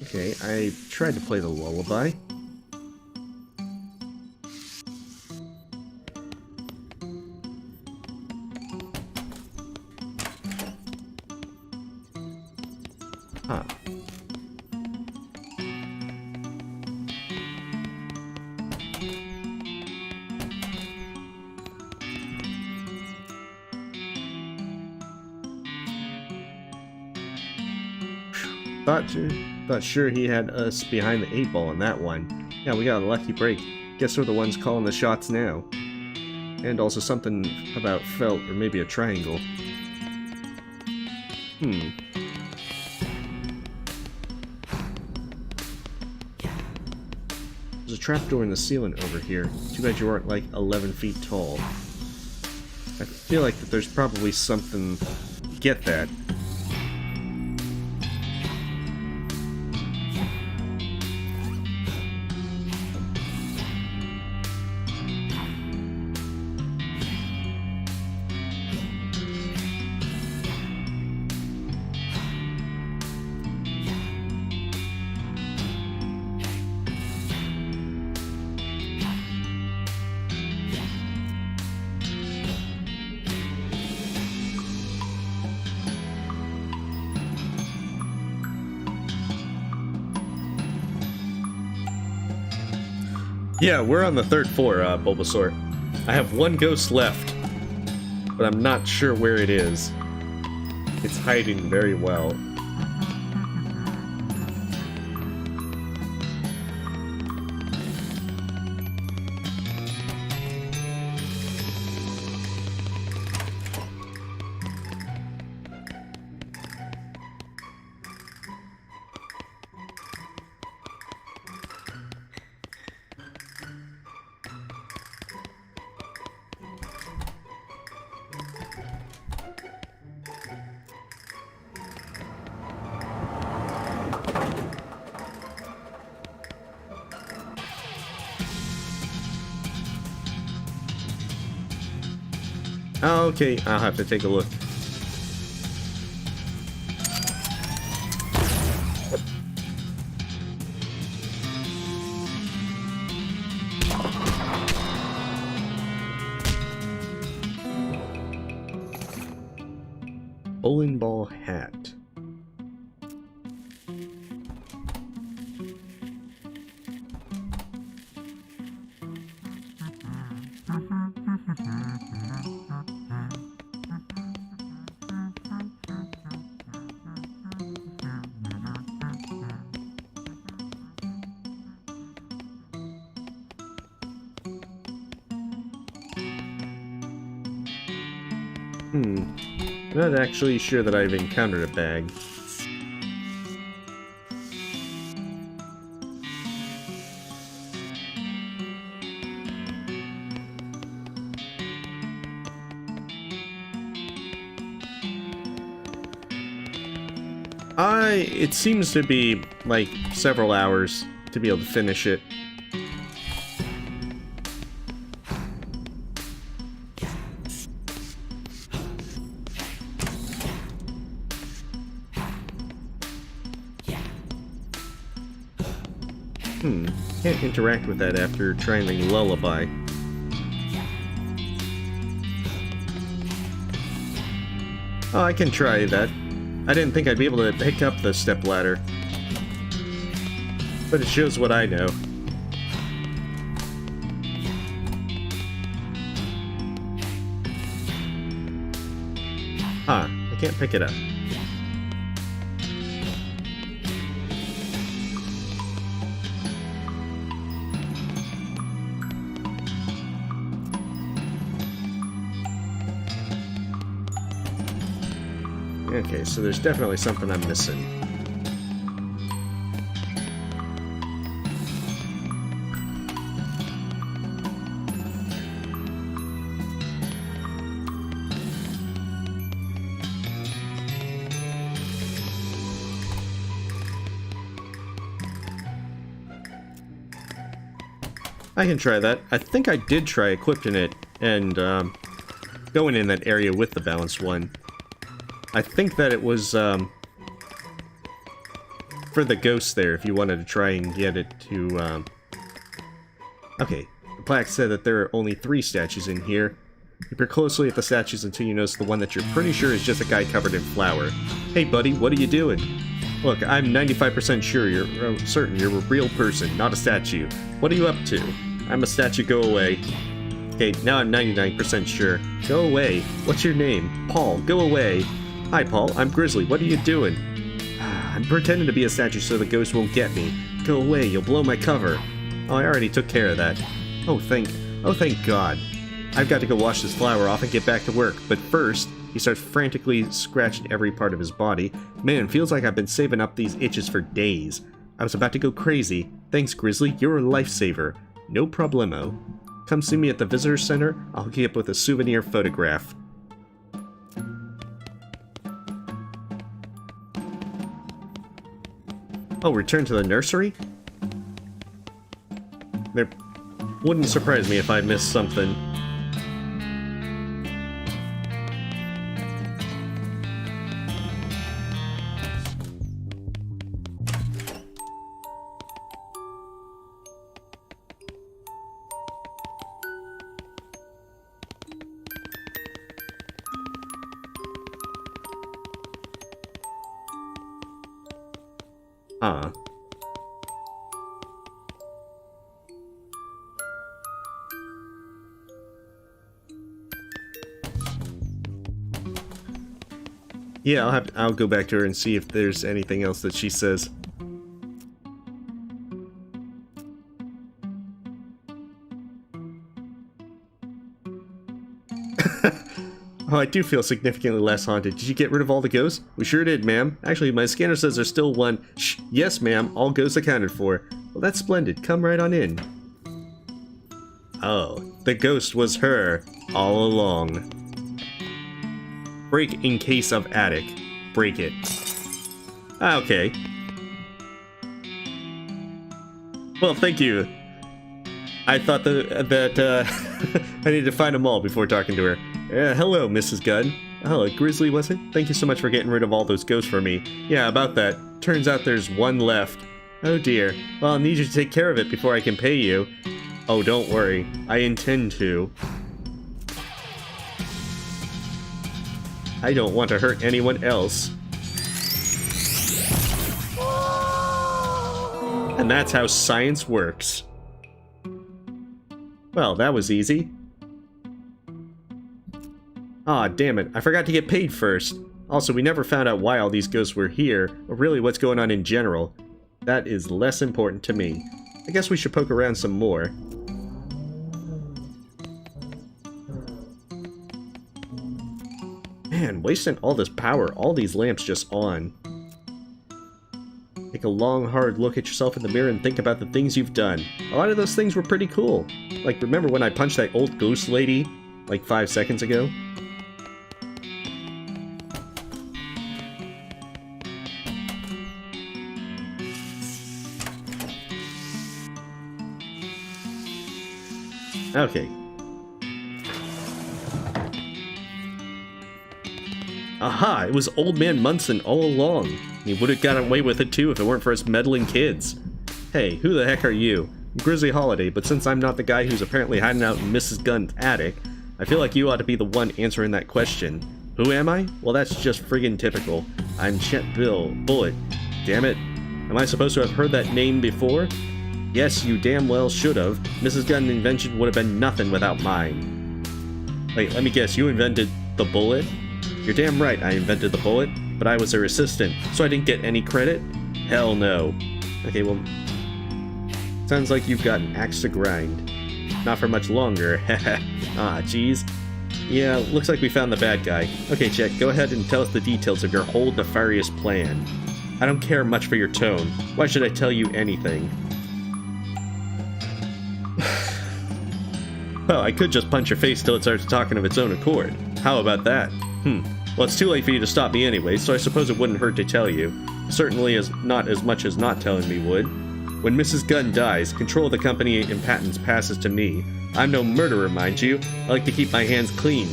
Okay, I tried to play the lullaby. Huh. Thought sure he had us behind the 8 ball on that one. Yeah, we got a lucky break. Guess we're the ones calling the shots now. And also something about felt, or maybe a triangle. There's a trapdoor in the ceiling over here. Too bad you aren't like 11 feet tall. I feel like that there's probably something... Get that. Yeah, we're on the 3rd floor, Bulbasaur. I have one ghost left, but I'm not sure where it is. It's hiding very well. Oh, okay, I'll have to take a look. Bowling ball hat. I'm not actually sure that I've encountered a bag. It seems to be like several hours to be able to finish it. Can't interact with that after trying the lullaby. Oh, I can try that. I didn't think I'd be able to pick up the stepladder. But it shows what I know. Huh, I can't pick it up. Okay, so there's definitely something I'm missing. I can try that. I think I did try equipping it and going in that area with the balanced one. I think that it was, for the ghost there, if you wanted to try and get it to, Okay, the plaque said that there are only 3 statues in here. You peer closely at the statues until you notice the one that you're pretty sure is just a guy covered in flour. Hey buddy, what are you doing? Look, I'm 95% sure you're certain you're a real person, not a statue. What are you up to? I'm a statue, go away. Okay, now I'm 99% sure. Go away. What's your name? Paul, go away. Hi, Paul. I'm Grizzly. What are you doing? I'm pretending to be a statue so the ghost won't get me. Go away. You'll blow my cover. Oh, I already took care of that. Oh, thank God. I've got to go wash this flour off and get back to work. But first, he starts frantically scratching every part of his body. Man, feels like I've been saving up these itches for days. I was about to go crazy. Thanks, Grizzly. You're a lifesaver. No problemo. Come see me at the visitor center. I'll hook you up with a souvenir photograph. Oh, return to the nursery? There wouldn't surprise me if I missed something. Yeah, I'll go back to her and see if there's anything else that she says. Oh, I do feel significantly less haunted. Did you get rid of all the ghosts? We sure did, ma'am. Actually, my scanner says there's still one. Shh, yes, ma'am. All ghosts accounted for. Well, that's splendid. Come right on in. Oh, the ghost was her all along. Break in case of attic. Break it. Ah, okay. Well, thank you. I thought that I needed to find them all before talking to her. Hello, Mrs. Gunn. Oh, Grizzly, was it? Thank you so much for getting rid of all those ghosts for me. Yeah, about that. Turns out there's one left. Oh dear. Well, I'll need you to take care of it before I can pay you. Oh, don't worry. I intend to. I don't want to hurt anyone else. And that's how science works. Well, that was easy. Aw, damn it. I forgot to get paid first. Also, we never found out why all these ghosts were here, or really what's going on in general. That is less important to me. I guess we should poke around some more. Man, wasting all this power, all these lamps just on. Take a long, hard look at yourself in the mirror and think about the things you've done. A lot of those things were pretty cool. Like, remember when I punched that old ghost lady, like 5 seconds ago? Okay. Aha! It was Old Man Munson all along. He would have gotten away with it too if it weren't for his meddling kids. Hey, who the heck are you? I'm Grizzly Holiday, but since I'm not the guy who's apparently hiding out in Mrs. Gunn's attic, I feel like you ought to be the one answering that question. Who am I? Well, that's just friggin' typical. I'm Chet Bullet. Damn it. Am I supposed to have heard that name before? Yes, you damn well should have. Mrs. Gunn's invention would have been nothing without mine. Wait, let me guess, you invented the bullet? You're damn right I invented the bullet, but I was her assistant, so I didn't get any credit? Hell no. Okay, well... sounds like you've got an axe to grind. Not for much longer. Ah, jeez. Yeah, looks like we found the bad guy. Okay, Chet, go ahead and tell us the details of your whole nefarious plan. I don't care much for your tone. Why should I tell you anything? Well, I could just punch your face till it starts talking of its own accord. How about that? Well, it's too late for you to stop me anyway, so I suppose it wouldn't hurt to tell you. Certainly not as much as not telling me would. When Mrs. Gunn dies, control of the company and patents passes to me. I'm no murderer, mind you. I like to keep my hands clean,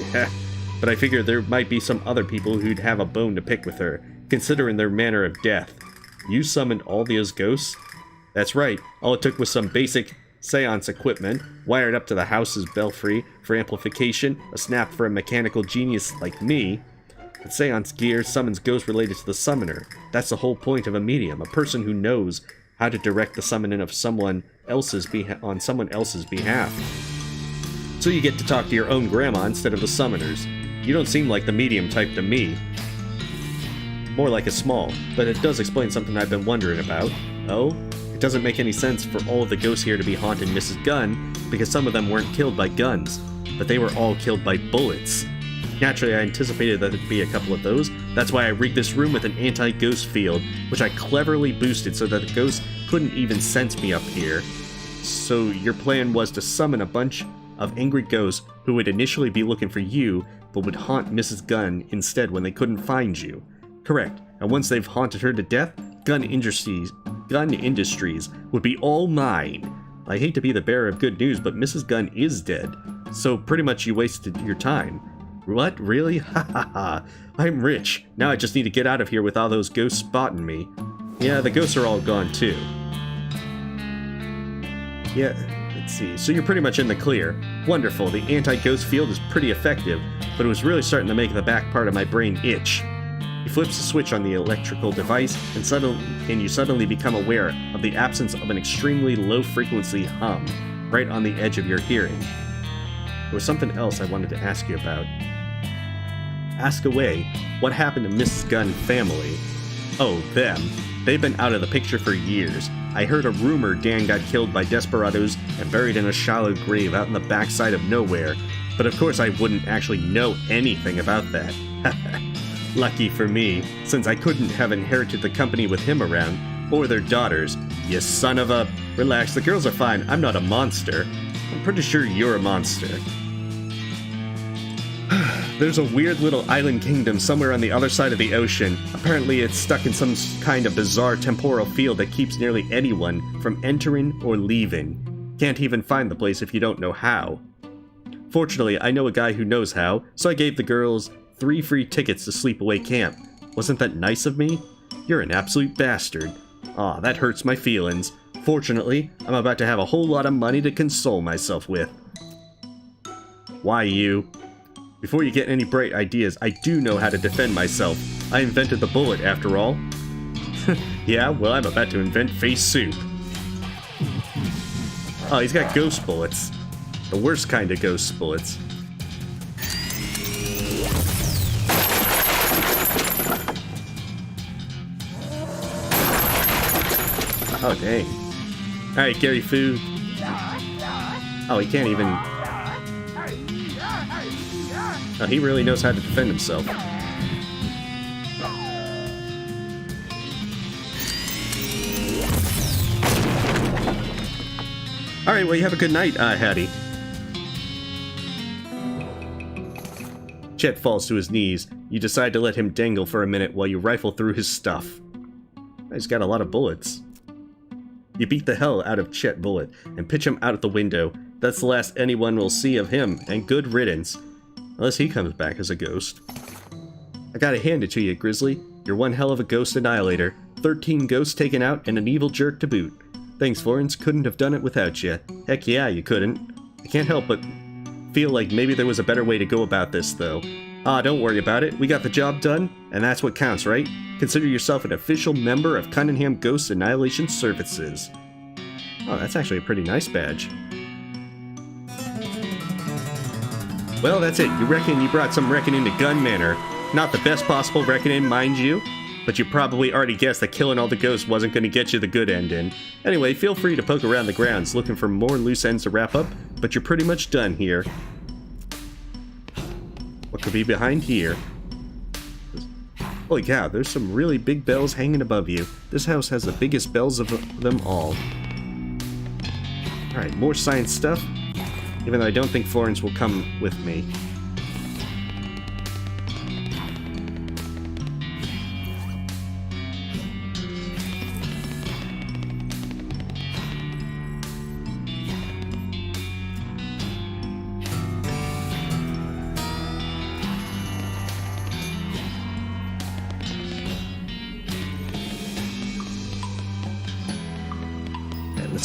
but I figure there might be some other people who'd have a bone to pick with her, considering their manner of death. You summoned all those ghosts? That's right, all it took was some basic seance equipment, wired up to the house's belfry for amplification, a snap for a mechanical genius like me. The seance gear summons ghosts related to the summoner. That's the whole point of a medium, a person who knows how to direct the summoning of someone else's on someone else's behalf. So you get to talk to your own grandma instead of the summoners. You don't seem like the medium type to me. More like a small, but it does explain something I've been wondering about. Oh? It doesn't make any sense for all of the ghosts here to be haunting Mrs. Gunn, because some of them weren't killed by guns, but they were all killed by bullets. Naturally, I anticipated that there'd be a couple of those. That's why I rigged this room with an anti-ghost field, which I cleverly boosted so that the ghosts couldn't even sense me up here. So your plan was to summon a bunch of angry ghosts who would initially be looking for you, but would haunt Mrs. Gunn instead when they couldn't find you. Correct. And once they've haunted her to death, Gun Industries would be all mine. I hate to be the bearer of good news, but Mrs. Gunn is dead. So pretty much you wasted your time. What? Really? Ha ha ha. I'm rich. Now I just need to get out of here with all those ghosts spotting me. Yeah, the ghosts are all gone too. Yeah, let's see. So you're pretty much in the clear. Wonderful. The anti-ghost field is pretty effective, but it was really starting to make the back part of my brain itch. He flips the switch on the electrical device, and you suddenly become aware of the absence of an extremely low-frequency hum right on the edge of your hearing. There was something else I wanted to ask you about. Ask away. What happened to Mrs. Gunn's family? Oh, them. They've been out of the picture for years. I heard a rumor Dan got killed by desperados and buried in a shallow grave out in the backside of nowhere, but of course I wouldn't actually know anything about that. Lucky for me, since I couldn't have inherited the company with him around, or their daughters. You son of a... Relax, the girls are fine. I'm not a monster. I'm pretty sure you're a monster. There's a weird little island kingdom somewhere on the other side of the ocean. Apparently it's stuck in some kind of bizarre temporal field that keeps nearly anyone from entering or leaving. Can't even find the place if you don't know how. Fortunately, I know a guy who knows how, so I gave the girls 3 free tickets to Sleepaway Camp. Wasn't that nice of me? You're an absolute bastard. Aw, that hurts my feelings. Fortunately, I'm about to have a whole lot of money to console myself with. Why you? Before you get any bright ideas, I do know how to defend myself. I invented the bullet, after all. Yeah, well, I'm about to invent face soup. Oh, he's got ghost bullets. The worst kind of ghost bullets. Oh, dang. Alright, Gary Fu. Oh, he can't even... Oh, he really knows how to defend himself. Alright, well, you have a good night, Hattie. Chet falls to his knees. You decide to let him dangle for a minute while you rifle through his stuff. He's got a lot of bullets. You beat the hell out of Chet Bullet and pitch him out of the window. That's the last anyone will see of him, and good riddance. Unless he comes back as a ghost. I gotta hand it to you, Grizzly. You're one hell of a ghost annihilator. 13 ghosts taken out and an evil jerk to boot. Thanks, Florence. Couldn't have done it without you. Heck yeah, you couldn't. I can't help but feel like maybe there was a better way to go about this, though. Ah, don't worry about it. We got the job done, and that's what counts, right? Consider yourself an official member of Cunningham Ghost Annihilation Services. Oh, that's actually a pretty nice badge. Well, that's it. You reckon you brought some reckoning to Gun Manor. Not the best possible reckoning, mind you. But you probably already guessed that killing all the ghosts wasn't going to get you the good ending. Anyway, feel free to poke around the grounds looking for more loose ends to wrap up, but you're pretty much done here. What could be behind here? Holy cow, there's some really big bells hanging above you. This house has the biggest bells of them all. Alright, more science stuff. Even though I don't think Florence will come with me.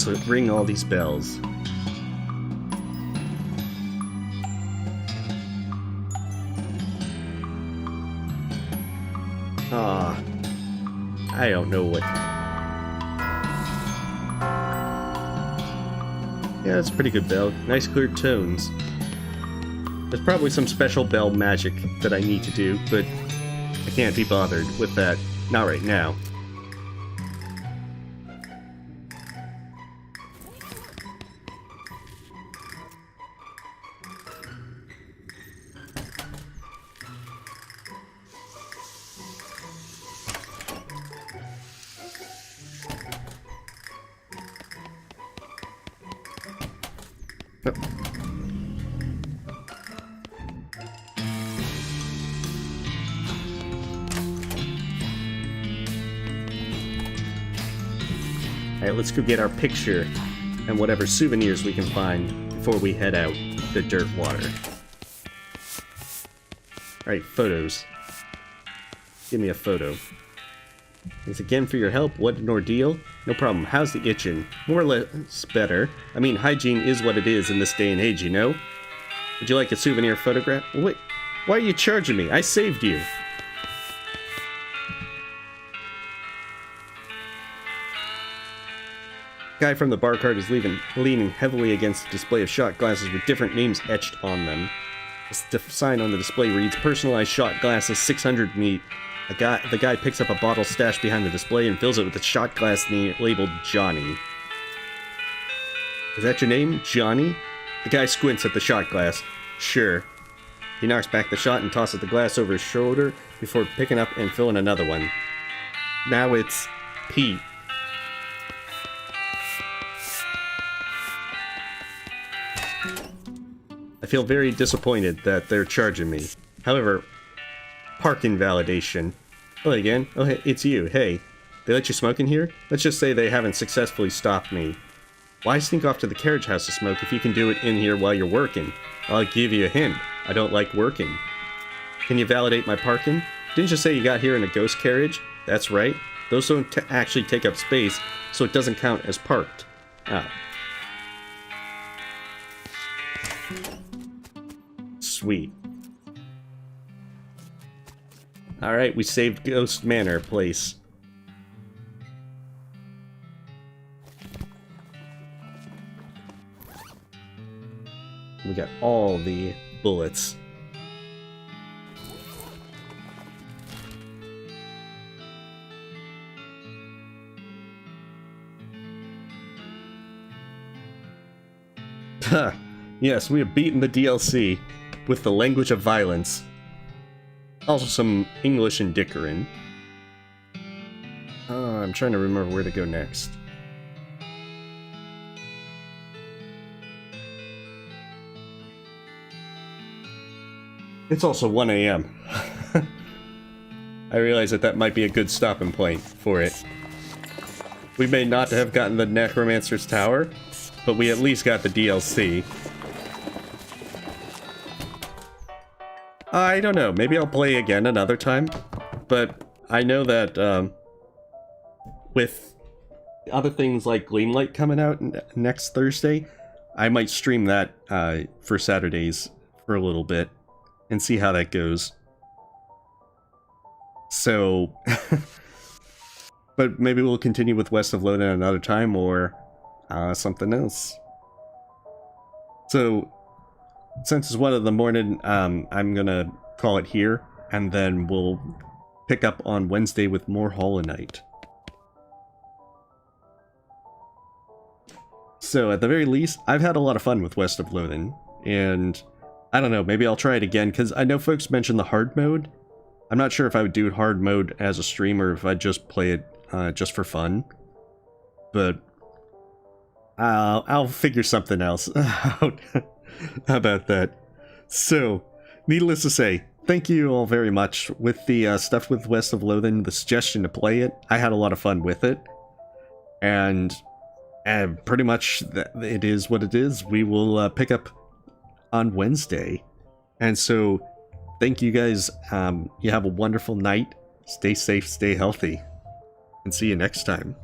Let's ring all these bells. Ah, I don't know what. Yeah, that's a pretty good bell. Nice clear tones. There's probably some special bell magic that I need to do, but I can't be bothered with that. Not right now. Alright, let's go get our picture and whatever souvenirs we can find before we head out to Dirtwater. Alright, photos. Give me a photo. Thanks again for your help. What an ordeal. No problem. How's the itching? More or less better. I mean, hygiene is what it is in this day and age, you know? Would you like a souvenir photograph? Wait, why are you charging me? I saved you. Guy from the bar cart is leaning heavily against a display of shot glasses with different names etched on them. The sign on the display reads, "Personalized shot glasses, 600 neat." The guy picks up a bottle stashed behind the display and fills it with a shot glass labeled Johnny. Is that your name, Johnny? The guy squints at the shot glass. Sure. He knocks back the shot and tosses the glass over his shoulder before picking up and filling another one. Now it's Pete. I feel very disappointed that they're charging me. However, park invalidation. Hello again. Oh, hey, it's you. Hey, they let you smoke in here? Let's just say they haven't successfully stopped me. Why sneak off to the carriage house to smoke if you can do it in here while you're working? I'll give you a hint. I don't like working. Can you validate my parking? Didn't you say you got here in a ghost carriage? That's right. Those don't actually take up space, so it doesn't count as parked. Ah. Sweet. Alright, we saved Ghost Manor Place. We got all the bullets. Huh. Yes, we have beaten the DLC with the language of violence. Also some English and Dickerin. I'm trying to remember where to go next. It's also 1 a.m. I realize that might be a good stopping point for it. We may not have gotten the Necromancer's Tower, but we at least got the DLC. I don't know, maybe I'll play again another time, but I know that with other things like Gleamlight coming out next Thursday, I might stream that for Saturdays for a little bit and see how that goes. So, but maybe we'll continue with West of Loathing another time, or something else. So, since it's 1 in the morning, I'm gonna call it here, and then we'll pick up on Wednesday with more Hollow Knight. So, at the very least, I've had a lot of fun with West of Loathing, and I don't know, maybe I'll try it again, because I know folks mentioned the hard mode. I'm not sure if I would do hard mode as a stream, or if I'd just play it just for fun. But I'll figure something else out. How about that? So, needless to say, thank you all very much with the stuff with West of Loathing, the suggestion to play it. I had a lot of fun with it. And pretty much it is what it is. We will pick up on Wednesday. And so, thank you guys. You have a wonderful night. Stay safe, stay healthy. And see you next time.